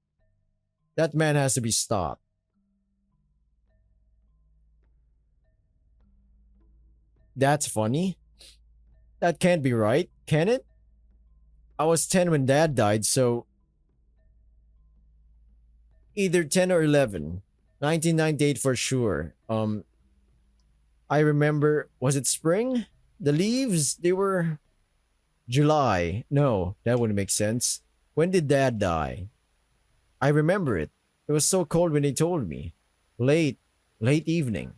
That man has to be stopped. That's funny. That can't be right, can it? I was 10 when Dad died, so either 10 or 11. 1998 for sure. I remember, was it spring? The leaves, they were July. No, that wouldn't make sense. When did Dad die? I remember it. It was so cold when they told me. Late evening.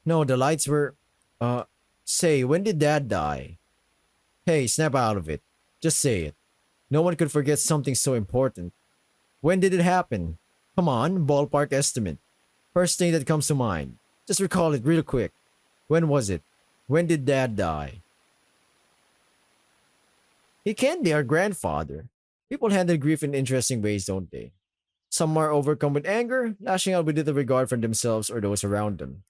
No, the lights were, say, when did Dad die? Hey, snap out of it. Just say it. No one could forget something so important. When did it happen? Come on, ballpark estimate. First thing that comes to mind. Just recall it real quick. When was it? When did Dad die? He can be our grandfather. People handle grief in interesting ways, don't they? Some are overcome with anger, lashing out with little regard for themselves or those around them.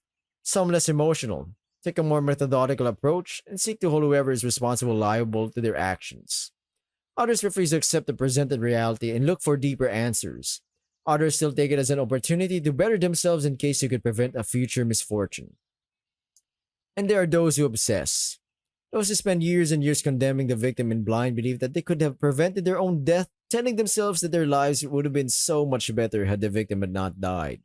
Some less emotional, take a more methodical approach and seek to hold whoever is responsible liable to their actions. Others refuse to accept the presented reality and look for deeper answers. Others still take it as an opportunity to better themselves in case you could prevent a future misfortune. And there are those who obsess. Those who spend years and years condemning the victim in blind belief that they could have prevented their own death, telling themselves that their lives would have been so much better had the victim had not died.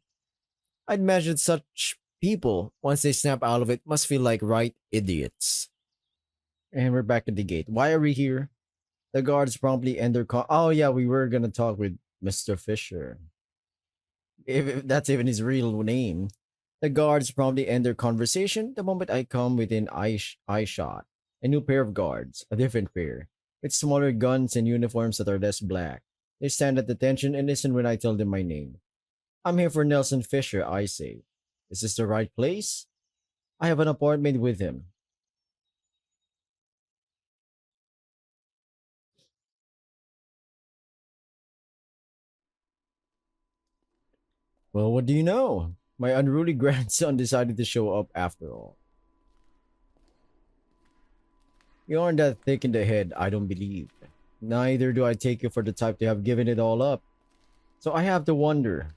I'd imagine such people, once they snap out of it, must feel like right idiots. And we're back at the gate. Why are we here? The guards promptly end their call. Oh yeah, we were gonna talk with Mr. Fisher. If that's even his real name. The guards promptly end their conversation the moment I come within eye shot. A new pair of guards, a different pair, with smaller guns and uniforms that are less black. They stand at attention and listen when I tell them my name. I'm here for Nelson Fisher, I say. Is this the right place? I have an appointment with him. Well, what do you know? My unruly grandson decided to show up after all. You aren't that thick in the head, I don't believe. Neither do I take you for the type to have given it all up. So I have to wonder,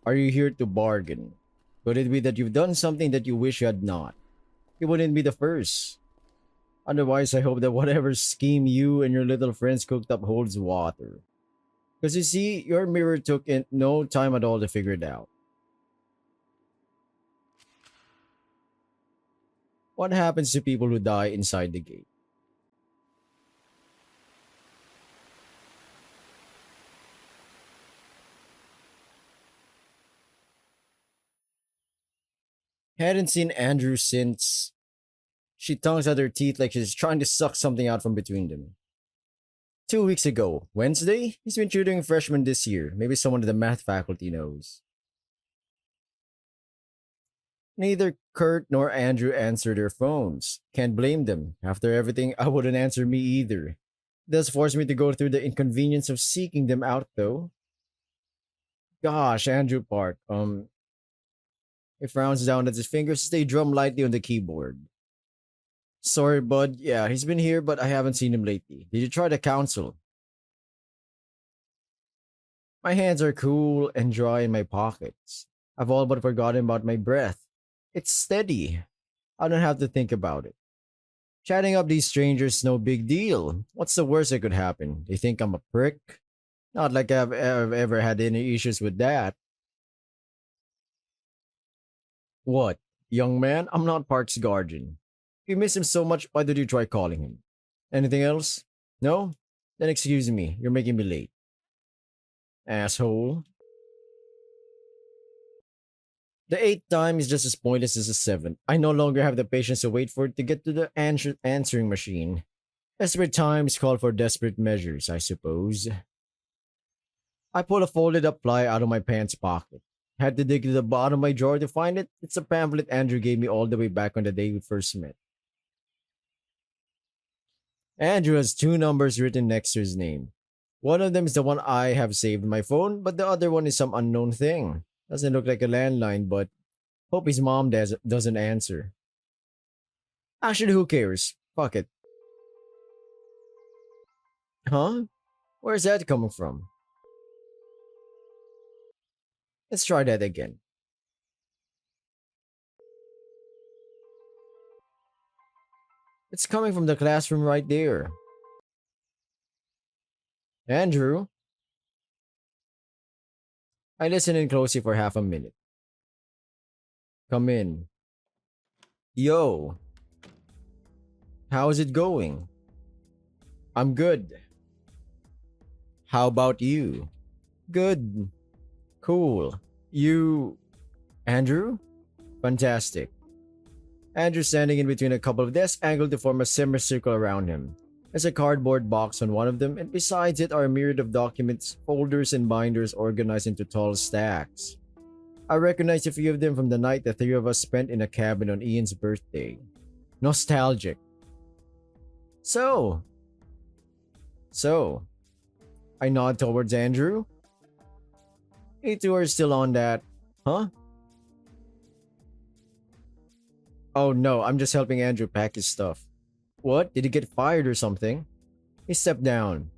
are you here to bargain? Could it be that you've done something that you wish you had not? It wouldn't be the first. Otherwise, I hope that whatever scheme you and your little friends cooked up holds water. Because you see, your mirror took in no time at all to figure it out. What happens to people who die inside the gate? Hadn't seen Andrew since. She tongues at her teeth like she's trying to suck something out from between them. 2 weeks ago, Wednesday, he's been tutoring freshmen this year. Maybe someone in the math faculty knows. Neither Kurt nor Andrew answer their phones. Can't blame them. After everything, I wouldn't answer me either. It does force me to go through the inconvenience of seeking them out, though. Gosh, Andrew Park. He frowns down at his fingers as they drum lightly on the keyboard. Sorry, bud. Yeah, he's been here, but I haven't seen him lately. Did you try the council? My hands are cool and dry in my pockets. I've all but forgotten about my breath. It's steady. I don't have to think about it. Chatting up these strangers is no big deal. What's the worst that could happen? They think I'm a prick? Not like I've ever had any issues with that. What? Young man, I'm not Park's guardian. You miss him so much, why did you try calling him? Anything else? No? Then excuse me, you're making me late. Asshole. The eighth time is just as pointless as the seventh. I no longer have the patience to wait for it to get to the answering machine. Desperate times call for desperate measures, I suppose. I pull a folded up fly out of my pants pocket. Had to dig to the bottom of my drawer to find it. It's a pamphlet Andrew gave me all the way back on the day we first met. Andrew has two numbers written next to his name. One of them is the one I have saved in my phone, but the other one is some unknown thing. Doesn't look like a landline, but hope his mom doesn't answer. Actually, who cares? Fuck it. Huh? Where's that coming from? Let's try that again. It's coming from the classroom right there. Andrew, I listened in closely for half a minute. Come in. Yo, how's it going? I'm good. How about you? Good. Cool. You. Andrew? Fantastic. Andrew standing in between a couple of desks angled to form a semicircle around him. There's a cardboard box on one of them, and besides it are a myriad of documents, folders, and binders organized into tall stacks. I recognize a few of them from the night the three of us spent in a cabin on Ian's birthday. Nostalgic. So, so, I nod towards Andrew. You two are still on that, huh? Oh no, I'm just helping Andrew pack his stuff. What? Did he get fired or something? He stepped down.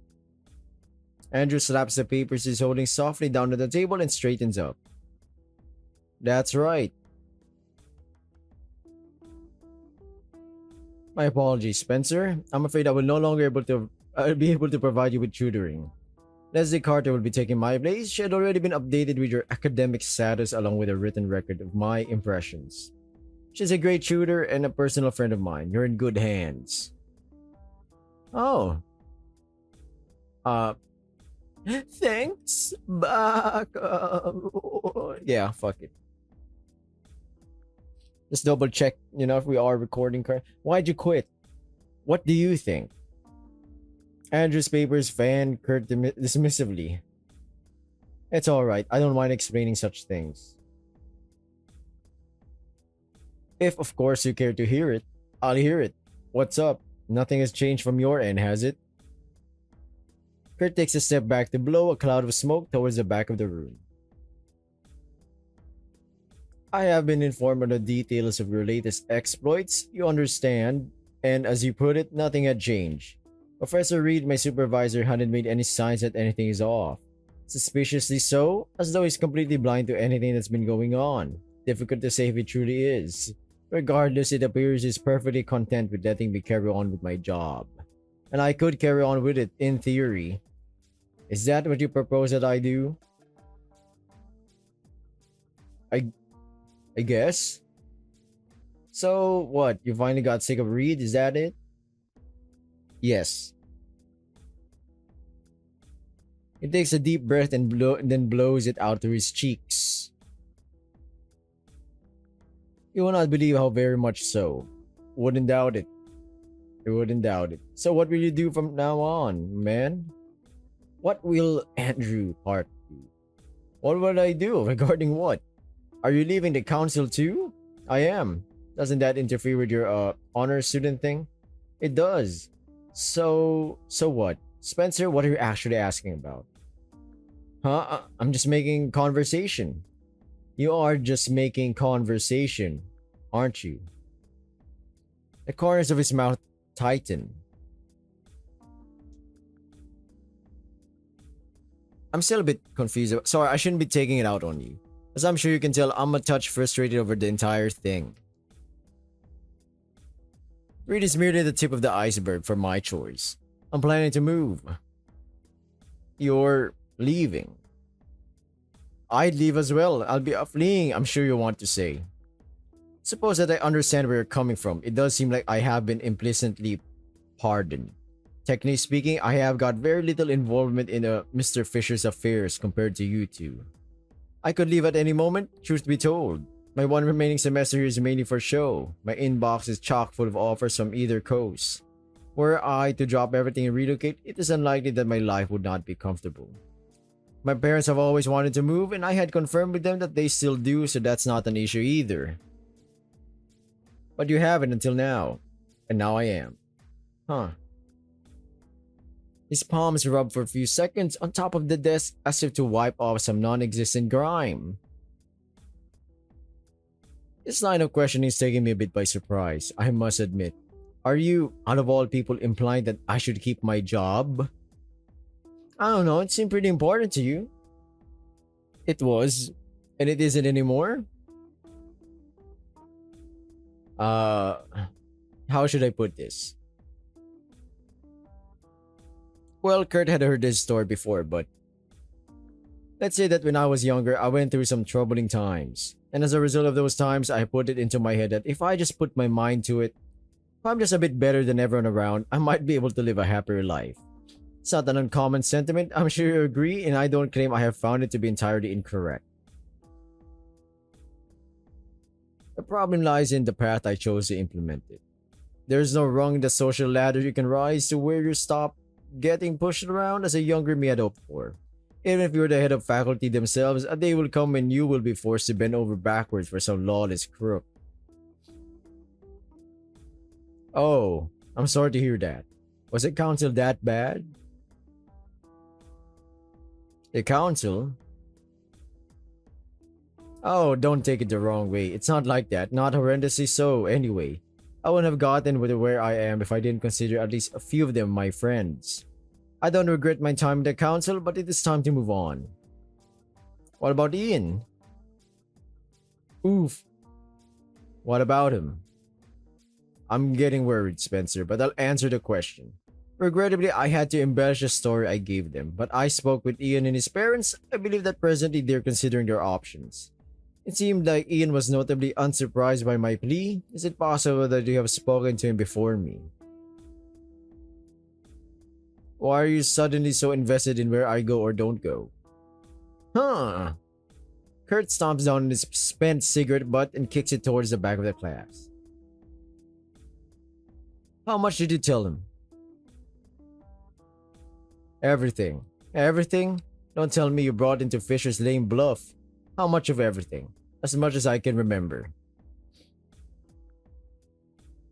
Andrew slaps the papers he's holding softly down on the table and straightens up. That's right. My apologies, Spencer. I'm afraid I will no longer be able to provide you with tutoring. Leslie Carter will be taking my place. She had already been updated with your academic status along with a written record of my impressions. She's a great tutor and a personal friend of mine. You're in good hands. Oh. Thanks. Back. Yeah, fuck it. Just double check, if we are recording correct. Why'd you quit? What do you think? Andrew's papers fanned Kurt dismissively. It's alright. I don't mind explaining such things. If, of course, you care to hear it, I'll hear it. What's up? Nothing has changed from your end, has it? Kurt takes a step back to blow a cloud of smoke towards the back of the room. I have been informed of the details of your latest exploits, you understand, and as you put it, nothing had changed. Professor Reed, my supervisor, hadn't made any signs that anything is off. Suspiciously so, as though he's completely blind to anything that's been going on. Difficult to say if he truly is. Regardless, it appears he's perfectly content with letting me carry on with my job. And I could carry on with it, in theory. Is that what you propose that I do? I guess? So, what? You finally got sick of Reed? Is that it? Yes. He takes a deep breath and then blows it out through his cheeks. You will not believe how very much so. Wouldn't doubt it. You wouldn't doubt it. So what will you do from now on, man? What will Andrew Park do? What will I do? Regarding what? Are you leaving the council too? I am. Doesn't that interfere with your honor student thing? It does. So what? Spencer, what are you actually asking about? Huh? I'm just making conversation. You are just making conversation, aren't you? The corners of his mouth tighten. I'm still a bit confused. Sorry, I shouldn't be taking it out on you. As I'm sure you can tell, I'm a touch frustrated over the entire thing. Reed is merely the tip of the iceberg for my choice. I'm planning to move. You're leaving. I'd leave as well. I'll be fleeing, I'm sure you want to say. Suppose that I understand where you're coming from. It does seem like I have been implicitly pardoned. Technically speaking, I have got very little involvement in Mr. Fisher's affairs compared to you two. I could leave at any moment, truth be told. My one remaining semester here is mainly for show. My inbox is chock full of offers from either coast. Were I to drop everything and relocate, it is unlikely that my life would not be comfortable. My parents have always wanted to move, and I had confirmed with them that they still do, so that's not an issue either. But you haven't until now. And now I am. Huh. His palms rub for a few seconds on top of the desk as if to wipe off some non-existent grime. This line of questioning is taking me a bit by surprise, I must admit. Are you, out of all people, implying that I should keep my job? I don't know, it seemed pretty important to you. It was, and it isn't anymore? How should I put this? Well, Kurt had heard this story before, but let's say that when I was younger, I went through some troubling times. And as a result of those times, I put it into my head that if I just put my mind to it, if I'm just a bit better than everyone around, I might be able to live a happier life. It's not an uncommon sentiment, I'm sure you agree, and I don't claim I have found it to be entirely incorrect. The problem lies in the path I chose to implement it. There's no rung in the social ladder you can rise to where you stop getting pushed around as a younger me had hoped for. Even if you're the head of faculty themselves, a day will come when you will be forced to bend over backwards for some lawless crook. Oh, I'm sorry to hear that. Was the council that bad? The council? Oh, don't take it the wrong way. It's not like that. Not horrendously so, anyway. I wouldn't have gotten with where I am if I didn't consider at least a few of them my friends. I don't regret my time in the council, but it is time to move on. What about Ian? Oof. What about him? I'm getting worried, Spencer, but I'll answer the question. Regrettably, I had to embellish the story I gave them, but I spoke with Ian and his parents. I believe that presently they're considering their options. It seemed like Ian was notably unsurprised by my plea. Is it possible that you have spoken to him before me? Why are you suddenly so invested in where I go or don't go? Huh. Kurt stomps down on his spent cigarette butt and kicks it towards the back of the class. How much did you tell him? Everything. Everything? Don't tell me you brought into Fisher's lame bluff. How much of everything? As much as I can remember.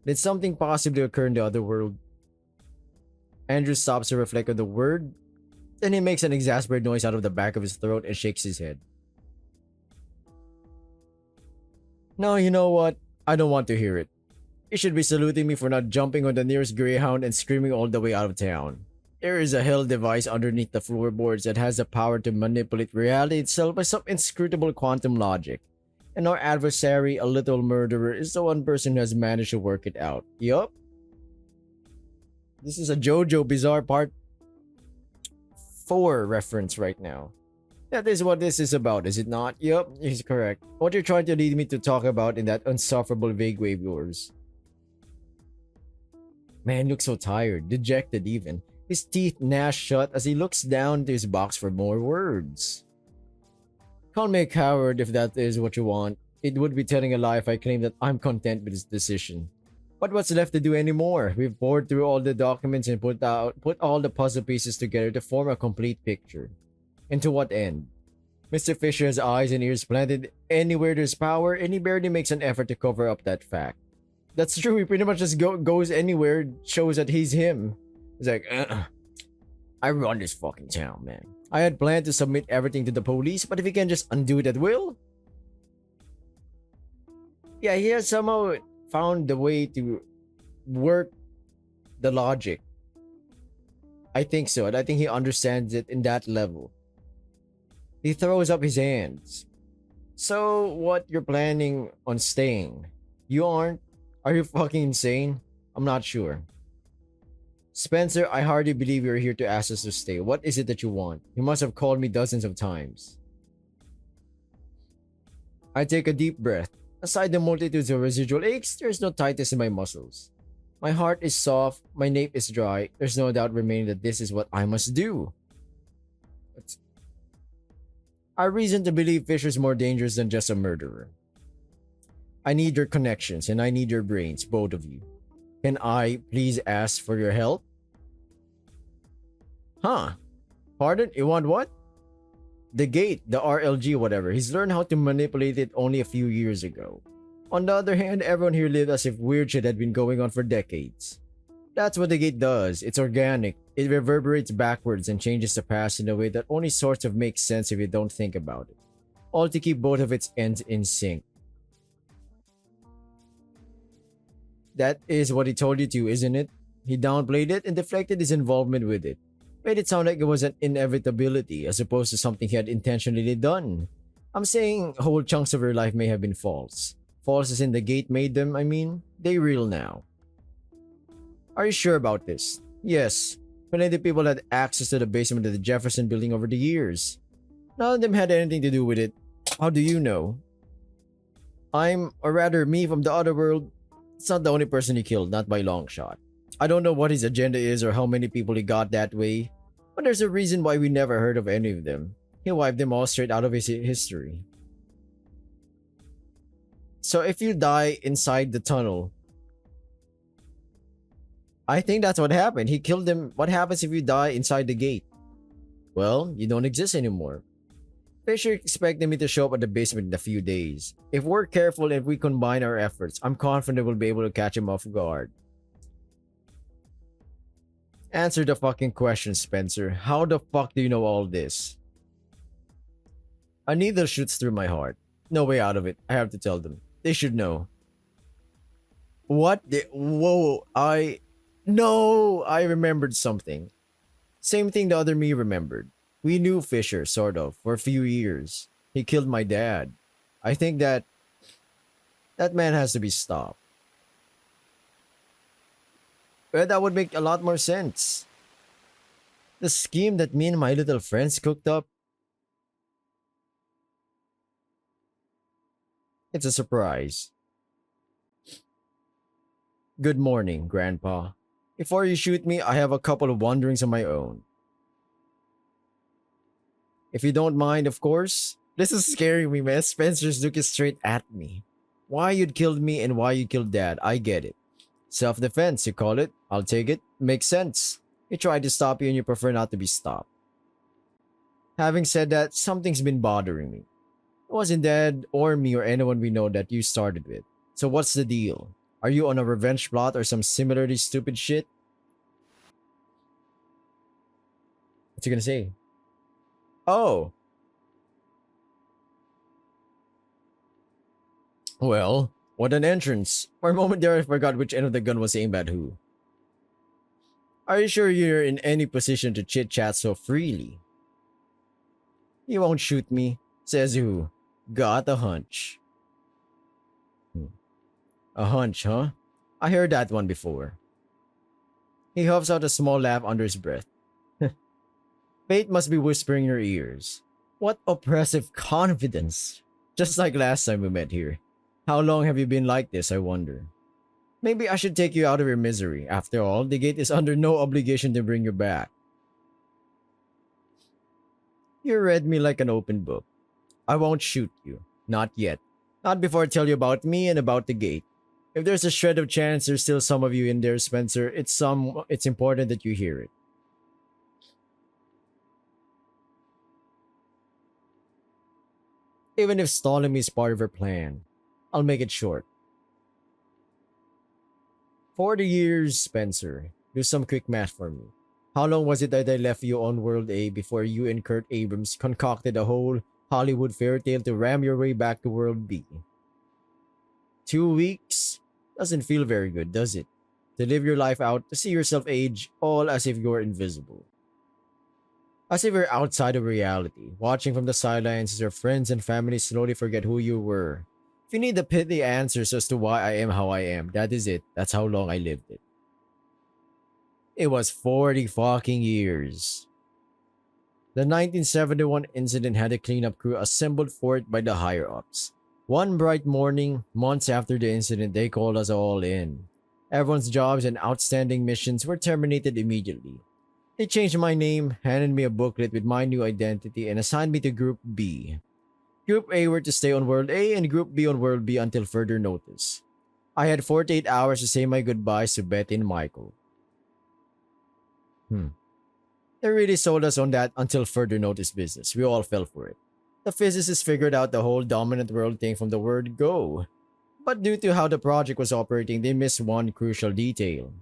Did something possibly occur in the other world? Andrew stops to reflect on the word. Then he makes an exasperated noise out of the back of his throat and shakes his head. No, you know what? I don't want to hear it. You should be saluting me for not jumping on the nearest greyhound and screaming all the way out of town. There is a hell device underneath the floorboards that has the power to manipulate reality itself by some inscrutable quantum logic. And our adversary, a little murderer, is the one person who has managed to work it out. Yup. This is a JoJo Bizarre Part 4 reference right now. That is what this is about, is it not? Yup, he's correct. What you're trying to lead me to talk about in that unsufferable vague way of yours. Man looks so tired, dejected even. His teeth gnash shut as he looks down to his box for more words. Call me a coward if that is what you want. It would be telling a lie if I claim that I'm content with this decision. But what's left to do anymore? We've poured through all the documents and put all the puzzle pieces together to form a complete picture. And to what end? Mr. Fisher has eyes and ears planted anywhere there's power, and he barely makes an effort to cover up that fact. That's true, he pretty much just goes anywhere, shows that he's him. He's like, I run this fucking town, man. I had planned to submit everything to the police, but if he can just undo it at will? Yeah, he has somehow found the way to work the logic. I think so, and I think he understands it in that level. He throws up his hands. So, what you're planning on staying? You aren't? Are you fucking insane? I'm not sure. Spencer, I hardly believe you're here to ask us to stay. What is it that you want? You must have called me dozens of times. I take a deep breath. Aside the multitudes of residual aches, there's no tightness in my muscles. My heart is soft, my nape is dry. There's no doubt remaining that this is what I must do. I reason to believe Fisher's more dangerous than just a murderer. I need your connections and I need your brains, both of you. Can I please ask for your help? Huh? Pardon? You want what? The gate, the RLG, whatever. He's learned how to manipulate it only a few years ago. On the other hand, everyone here lived as if weird shit had been going on for decades. That's what the gate does. It's organic. It reverberates backwards and changes the past in a way that only sort of makes sense if you don't think about it. All to keep both of its ends in sync. That is what he told you to, isn't it? He downplayed it and deflected his involvement with it. Made it sound like it was an inevitability as opposed to something he had intentionally done. I'm saying whole chunks of your life may have been false. False as in the gate made them, I mean. They real now. Are you sure about this? Yes. Plenty of people had access to the basement of the Jefferson building over the years. None of them had anything to do with it. How do you know? Or rather me from the other world, it's not the only person he killed, not by long shot. I don't know what his agenda is or how many people he got that way, but there's a reason why we never heard of any of them. He wiped them all straight out of his history. So if you die inside the tunnel, I think that's what happened. He killed them. What happens if you die inside the gate? Well, you don't exist anymore. Fisher expected me to show up at the basement in a few days. If we're careful and if we combine our efforts, I'm confident we'll be able to catch him off guard. Answer the fucking question, Spencer. How the fuck do you know all this? A needle shoots through my heart. No way out of it. I have to tell them. They should know. What? Whoa, No! I remembered something. Same thing the other me remembered. We knew Fisher, sort of, for a few years. He killed my dad. I think that man has to be stopped. Well, that would make a lot more sense. The scheme that me and my little friends cooked up, it's a surprise. Good morning, Grandpa. Before you shoot me, I have a couple of wonderings of my own. If you don't mind, of course. This is scaring me, man. Spencer's looking straight at me. Why you'd killed me and why you killed Dad, I get it. Self-defense, you call it. I'll take it. Makes sense. He tried to stop you and you prefer not to be stopped. Having said that, something's been bothering me. It wasn't Dad or me or anyone we know that you started with. So what's the deal? Are you on a revenge plot or some similarly stupid shit? What's he gonna say? Oh. Well, what an entrance. For a moment there I forgot which end of the gun was aimed at who. Are you sure you're in any position to chit-chat so freely? You won't shoot me, says who. Got a hunch. A hunch, huh? I heard that one before. He huffs out a small laugh under his breath. Fate must be whispering in your ears. What oppressive confidence. Just like last time we met here. How long have you been like this, I wonder? Maybe I should take you out of your misery. After all, the gate is under no obligation to bring you back. You read me like an open book. I won't shoot you. Not yet. Not before I tell you about me and about the gate. If there's a shred of chance there's still some of you in there, Spencer, it's important that you hear it. Even if stalling me is part of her plan, I'll make it short. 40 years, Spencer. Do some quick math for me. How long was it that I left you on World A before you and Kurt Abrams concocted a whole Hollywood fairy tale to ram your way back to World B? 2 weeks? Doesn't feel very good, does it? To live your life out, to see yourself age, all as if you're invisible. As if you're outside of reality, watching from the sidelines as your friends and family slowly forget who you were. If you need the pithy answers as to why I am how I am, that is it. That's how long I lived it. It was 40 fucking years. The 1971 incident had a cleanup crew assembled for it by the higher-ups. One bright morning, months after the incident, they called us all in. Everyone's jobs and outstanding missions were terminated immediately. They changed my name, handed me a booklet with my new identity, and assigned me to Group B. Group A were to stay on World A and Group B on World B until further notice. I had 48 hours to say my goodbyes to Betty and Michael. They really sold us on that until further notice business. We all fell for it. The physicists figured out the whole dominant world thing from the word go. But due to how the project was operating, they missed one crucial detail.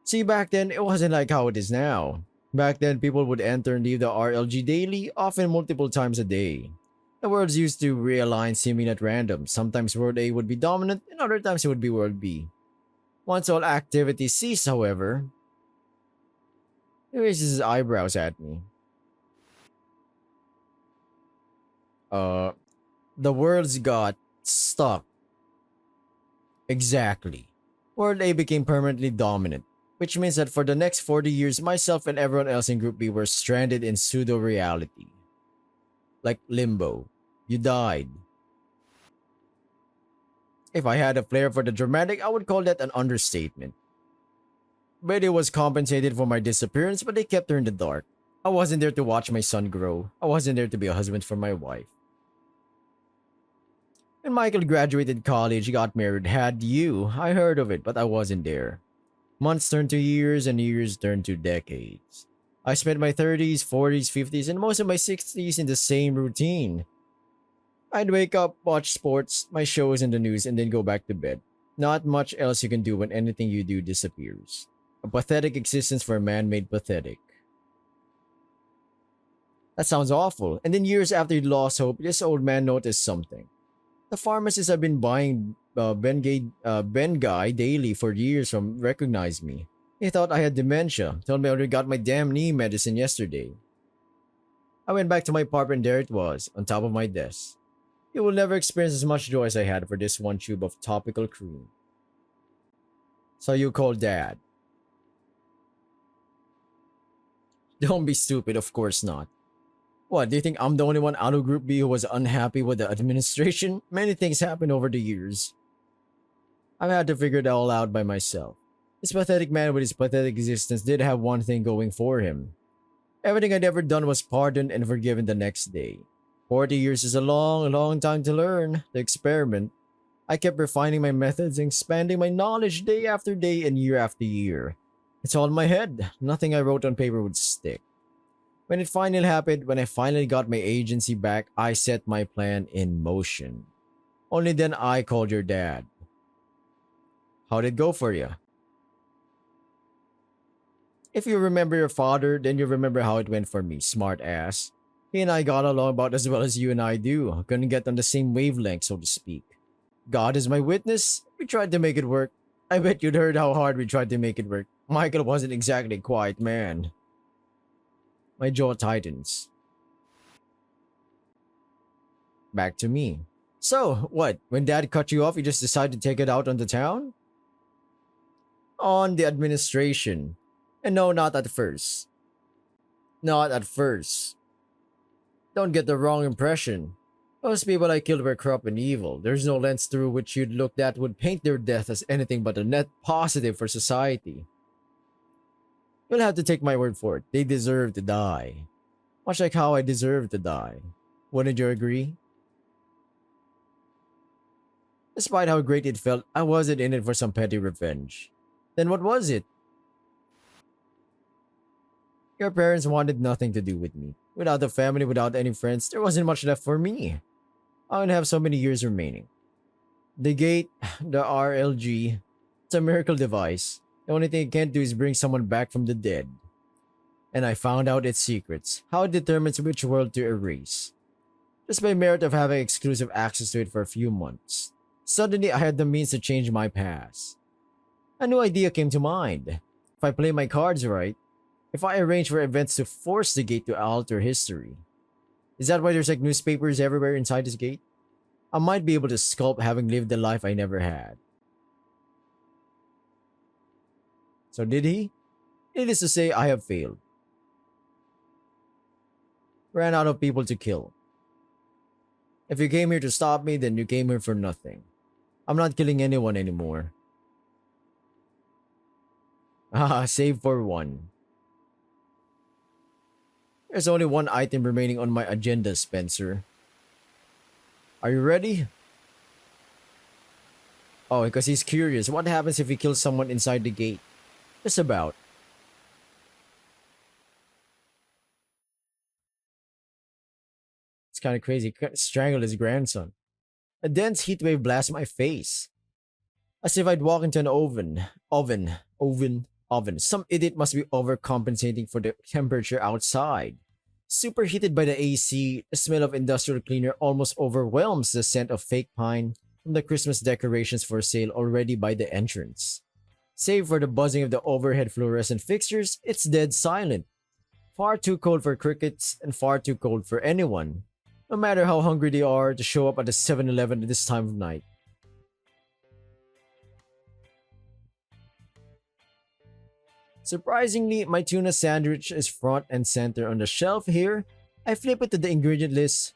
See, back then, it wasn't like how it is now. Back then, people would enter and leave the RLG daily, often multiple times a day. The worlds used to realign seeming at random. Sometimes World A would be dominant, and other times it would be World B. Once all activity ceased, however, he raises his eyebrows at me. The worlds got stuck. Exactly. World A became permanently dominant, which means that for the next 40 years, myself and everyone else in Group B were stranded in pseudo-reality. Like limbo. You died. If I had a flair for the dramatic, I would call that an understatement. Betty was compensated for my disappearance, but they kept her in the dark. I wasn't there to watch my son grow. I wasn't there to be a husband for my wife. When Michael graduated college, got married, had you. I heard of it, but I wasn't there. Months turned to years, and years turned to decades. I spent my 30s, 40s, 50s, and most of my 60s in the same routine. I'd wake up, watch sports, my shows and the news, and then go back to bed. Not much else you can do when anything you do disappears. A pathetic existence for a man made pathetic. That sounds awful. And then years after he lost hope, this old man noticed something. The pharmacists I've been buying Ben Guy daily for years from recognized me. He thought I had dementia, told me I already got my damn knee medicine yesterday. I went back to my apartment and there it was, on top of my desk. You will never experience as much joy as I had for this one tube of topical cream. So you call Dad. Don't be stupid, of course not. What, do you think I'm the only one out of Group B who was unhappy with the administration? Many things happened over the years. I've had to figure it all out by myself. This pathetic man with his pathetic existence did have one thing going for him. Everything I'd ever done was pardoned and forgiven the next day. 40 years is a long, long time to learn, to experiment. I kept refining my methods and expanding my knowledge day after day and year after year. It's all in my head. Nothing I wrote on paper would stick. When it finally happened, when I finally got my agency back, I set my plan in motion. Only then I called your dad. How'd it go for you? If you remember your father, then you remember how it went for me, smart ass. He and I got along about as well as you and I do. Couldn't get on the same wavelength, so to speak. God is my witness. We tried to make it work. I bet you'd heard how hard we tried to make it work. Michael wasn't exactly a quiet man. My jaw tightens. Back to me. So, what? When Dad cut you off, you just decided to take it out on the town? On the administration. And no, not at first. Not at first. Don't get the wrong impression. Those people I killed were corrupt and evil. There's no lens through which you'd look that would paint their death as anything but a net positive for society. You'll have to take my word for it. They deserve to die. Much like how I deserve to die. Wouldn't you agree? Despite how great it felt, I wasn't in it for some petty revenge. Then what was it? Your parents wanted nothing to do with me. Without a family, without any friends, there wasn't much left for me. I only have so many years remaining. The gate, the RLG, it's a miracle device. The only thing it can't do is bring someone back from the dead. And I found out its secrets, how it determines which world to erase. Just by merit of having exclusive access to it for a few months. Suddenly, I had the means to change my past. A new idea came to mind. If I play my cards right, if I arrange for events to force the gate to alter history. Is that why there's like newspapers everywhere inside this gate? I might be able to sculpt having lived the life I never had. So did he? Needless to say, I have failed. Ran out of people to kill. If you came here to stop me, then you came here for nothing. I'm not killing anyone anymore. Save for one. There's only one item remaining on my agenda, Spencer. Are you ready? Oh, because he's curious. What happens if he kills someone inside the gate? Just about. It's kind of crazy. Strangle his grandson. A dense heat wave blasts my face. As if I'd walk into an oven. Some idiot must be overcompensating for the temperature outside. Superheated by the AC, the smell of industrial cleaner almost overwhelms the scent of fake pine from the Christmas decorations for sale already by the entrance. Save for the buzzing of the overhead fluorescent fixtures, it's dead silent. Far too cold for crickets and far too cold for anyone, no matter how hungry they are, to show up at the 7-Eleven at this time of night. Surprisingly, my tuna sandwich is front and center on the shelf here. I flip it to the ingredient list.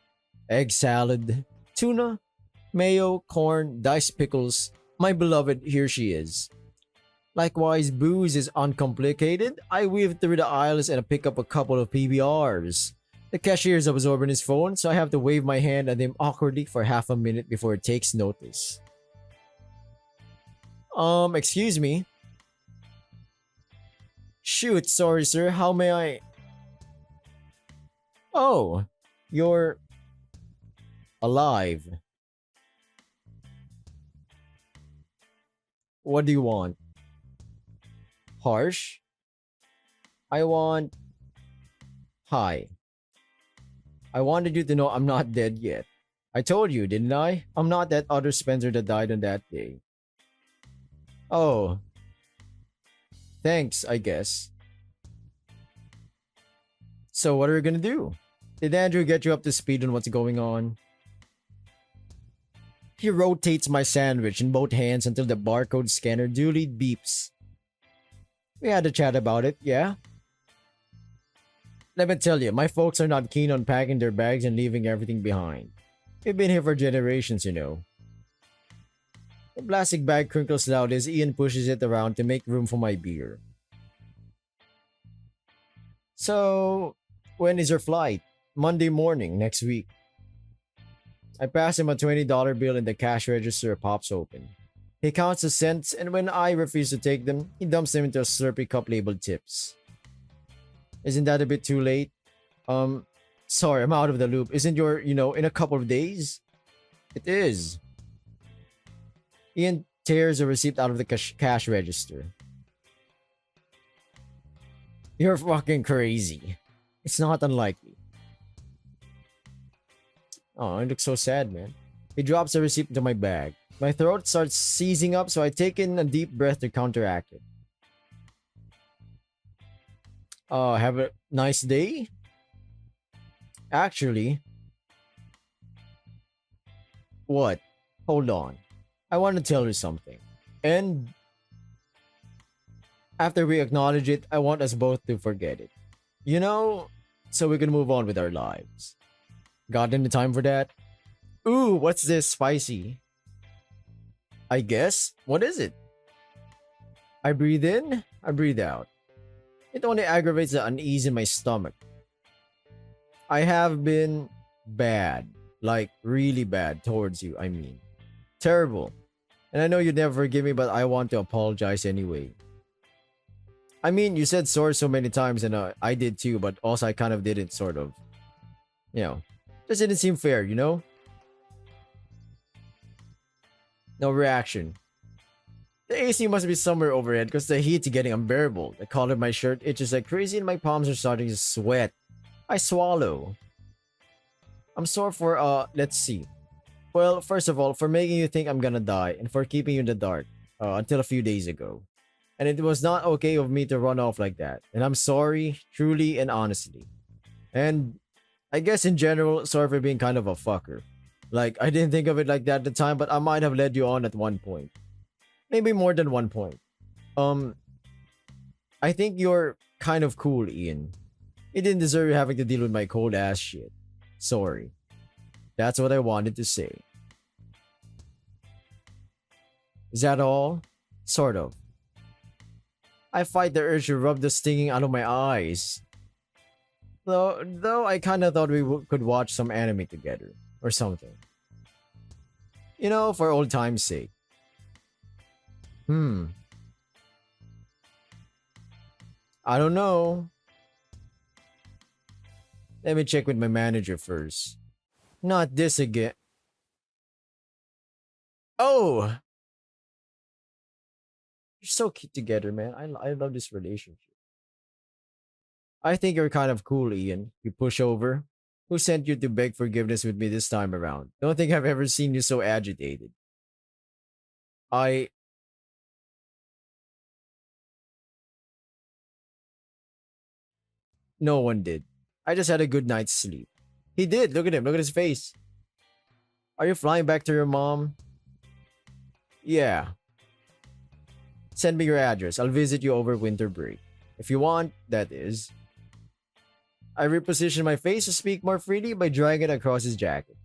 Egg salad, tuna, mayo, corn, diced pickles. My beloved, here she is. Likewise, booze is uncomplicated. I weave through the aisles and pick up a couple of PBRs. The cashier is absorbed in his phone, so I have to wave my hand at him awkwardly for half a minute before it takes notice. Excuse me. Shoot, sorry sir, how may I? Oh, you're alive. What do you want? Harsh? I want. Hi. I wanted you to know I'm not dead yet. I told you, didn't I? I'm not that other Spencer that died on that day. Oh, thanks, I guess. So, what are we gonna do? Did Andrew get you up to speed on what's going on? He rotates my sandwich in both hands until the barcode scanner duly beeps. We had a chat about it, yeah? Let me tell you, my folks are not keen on packing their bags and leaving everything behind. We've been here for generations, you know. The plastic bag crinkles loud as Ian pushes it around to make room for my beer. So, when is your flight? Monday morning, next week. I pass him a $20 bill and the cash register pops open. He counts the cents, and when I refuse to take them, he dumps them into a Slurpee cup labeled tips. Isn't that a bit too late? Sorry, I'm out of the loop. Isn't your, in a couple of days? It is. Ian tears a receipt out of the cash register. You're fucking crazy. It's not unlikely. Oh, I look so sad, man. He drops the receipt into my bag. My throat starts seizing up, so I take in a deep breath to counteract it. Have a nice day? Actually, what? Hold on. I want to tell you something. And after we acknowledge it, I want us both to forget it. You know, so we can move on with our lives. Got any time for that? Ooh, what's this spicy? I guess. What is it? I breathe in, I breathe out. It only aggravates the unease in my stomach. I have been bad. Like, really bad towards you, I mean. Terrible. And I know you'd never forgive me, but I want to apologize anyway. I mean, you said sorry so many times, and I did too, but also I kind of didn't, sort of. You know, just didn't seem fair, you know? No reaction. The AC must be somewhere overhead because the heat's getting unbearable. The collar of my shirt itches like crazy and my palms are starting to sweat. I swallow. I'm sore for, let's see. Well, first of all, for making you think I'm gonna die and for keeping you in the dark until a few days ago. And it was not okay of me to run off like that. And I'm sorry, truly and honestly. And I guess in general, sorry for being kind of a fucker. Like, I didn't think of it like that at the time, but I might have led you on at one point. Maybe more than one point. Um, I think you're kind of cool, Ian. You didn't deserve having to deal with my cold ass shit. Sorry. That's what I wanted to say. Is that all? Sort of. I fight the urge to rub the stinging out of my eyes. Though I kinda thought we could watch some anime together. Or something. You know, for old time's sake. I don't know. Let me check with my manager first. Not this again. Oh! You're so cute together, man. I love this relationship. I think you're kind of cool, Ian. You push over. Who sent you to beg forgiveness with me this time around? Don't think I've ever seen you so agitated. I. No one did. I just had a good night's sleep. He did. Look at him. Look at his face. Are you flying back to your mom? Yeah. Send me your address. I'll visit you over winter break. If you want, that is. I reposition my face to speak more freely by drawing it across his jacket.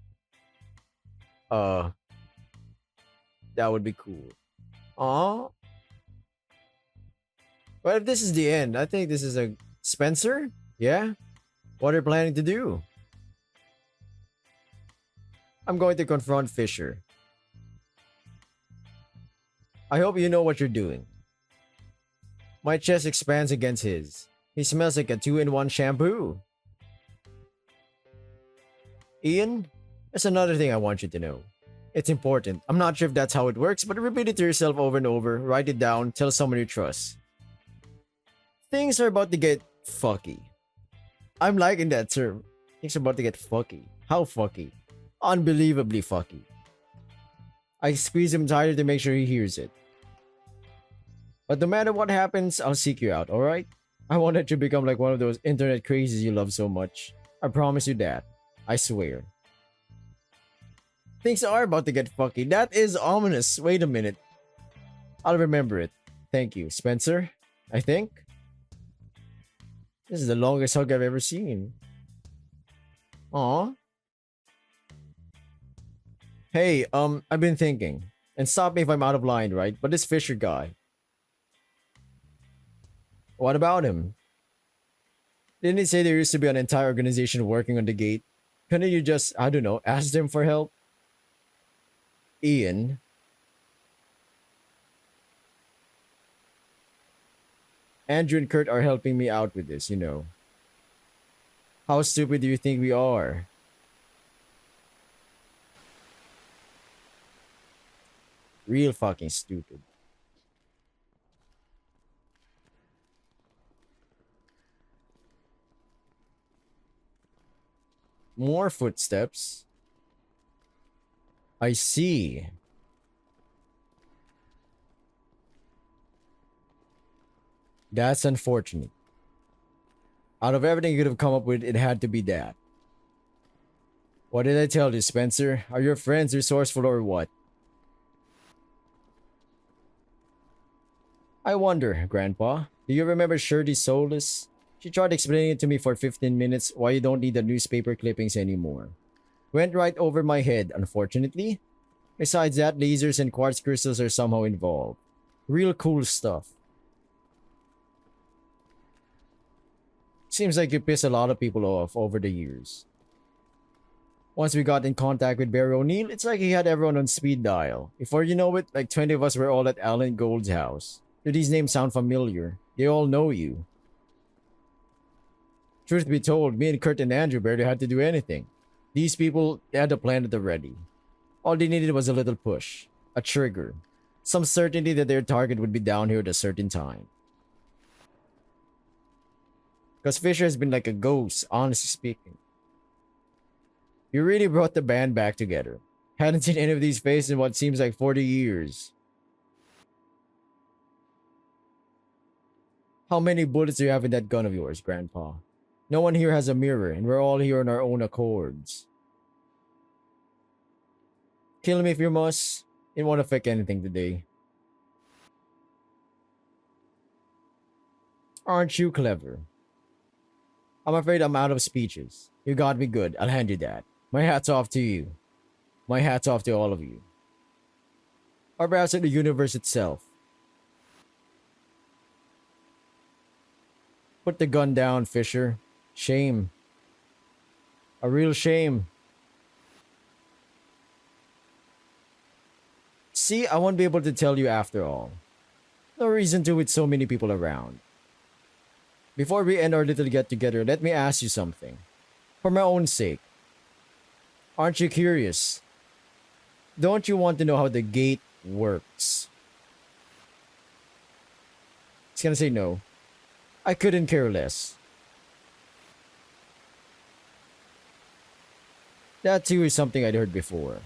Uh, that would be cool. Aw. Well, if this is the end, I think this is a Spencer? Yeah? What are you planning to do? I'm going to confront Fisher. I hope you know what you're doing. My chest expands against his. He smells like a 2-in-1 shampoo. Ian, there's another thing I want you to know. It's important. I'm not sure if that's how it works, but repeat it to yourself over and over. Write it down. Tell someone you trust. Things are about to get fucky. I'm liking that term. Things are about to get fucky. How fucky? Unbelievably fucky. I squeeze him tighter to make sure he hears it. But no matter what happens, I'll seek you out, alright? I want that you become like one of those internet crazies you love so much. I promise you that. I swear. Things are about to get fucky. That is ominous. Wait a minute. I'll remember it. Thank you, Spencer. I think. This is the longest hug I've ever seen. Aw. Hey, I've been thinking. And stop me if I'm out of line, right? But this Fisher guy. What about him? Didn't he say there used to be an entire organization working on the gate? Couldn't you just, I don't know, ask them for help? Ian. Andrew and Kurt are helping me out with this, you know. How stupid do you think we are? Real fucking stupid. More footsteps. I see. That's unfortunate. Out of everything you could have come up with, it had to be that. What did I tell you, Spencer? Are your friends resourceful or what? I wonder, Grandpa. Do you remember Shirley Solis? She tried explaining it to me for 15 minutes why you don't need the newspaper clippings anymore. Went right over my head, unfortunately. Besides that, lasers and quartz crystals are somehow involved. Real cool stuff. Seems like you pissed a lot of people off over the years. Once we got in contact with Barry O'Neill, it's like he had everyone on speed dial. Before you know it, like 20 of us were all at Alan Gold's house. Do these names sound familiar? They all know you. Truth be told, me and Kurt and Andrew barely had to do anything. These people, they had the plan at the ready. All they needed was a little push. A trigger. Some certainty that their target would be down here at a certain time. Because Fisher has been like a ghost, honestly speaking. You really brought the band back together. Hadn't seen any of these faces in what seems like 40 years. How many bullets do you have in that gun of yours, Grandpa? No one here has a mirror, and we're all here on our own accords. Kill me if you must. It won't affect anything today. Aren't you clever? I'm afraid I'm out of speeches. You got me good. I'll hand you that. My hat's off to you. My hat's off to all of you. Or perhaps to the universe itself. Put the gun down, Fisher. Shame. A real shame. See, I won't be able to tell you after all. No reason to with so many people around. Before we end our little get-together, let me ask you something. For my own sake. Aren't you curious? Don't you want to know how the gate works? He's gonna say no. I couldn't care less. That too is something I'd heard before.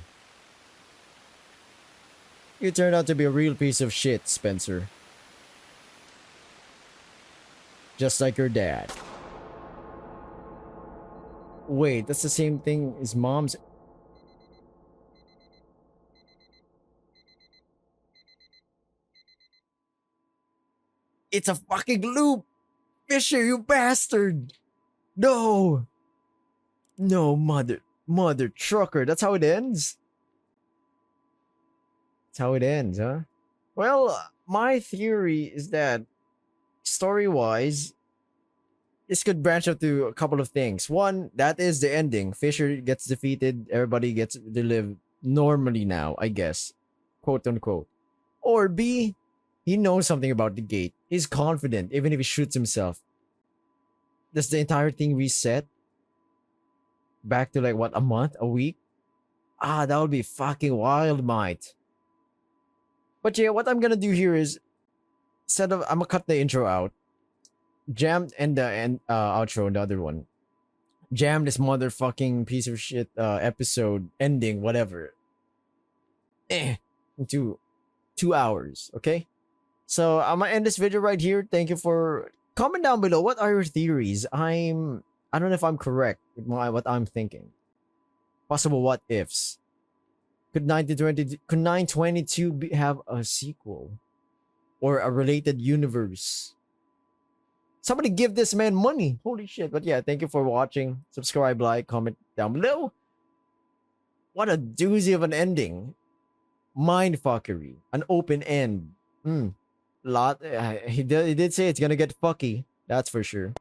You turned out to be a real piece of shit, Spencer. Just like your dad. Wait, that's the same thing as Mom's. It's a fucking loop! Fisher, you bastard! No! No, mother trucker. That's how it ends? That's how it ends, huh? Well, my theory is that story-wise, this could branch out to a couple of things. One, that is the ending. Fisher gets defeated. Everybody gets to live normally now, I guess, quote unquote. Or B, he knows something about the gate. He's confident, even if he shoots himself. Does the entire thing reset back to like what, a month, a week? Ah, that would be fucking wild, mate. But yeah, what I'm gonna do here is instead of I'm gonna cut the intro out, jam and the outro and the other one. Jam this motherfucking piece of shit episode ending, whatever. Into 2 hours, okay? So I'm gonna end this video right here. Thank you for comment down below. What are your theories? I don't know if I'm correct with what I'm thinking. Possible what ifs. Could 922 have a sequel or a related universe? Somebody give this man money. Holy shit. But yeah, thank you for watching. Subscribe, like, comment down below. What a doozy of an ending. Mindfuckery. An open end. He did say it's gonna get fucky. That's for sure.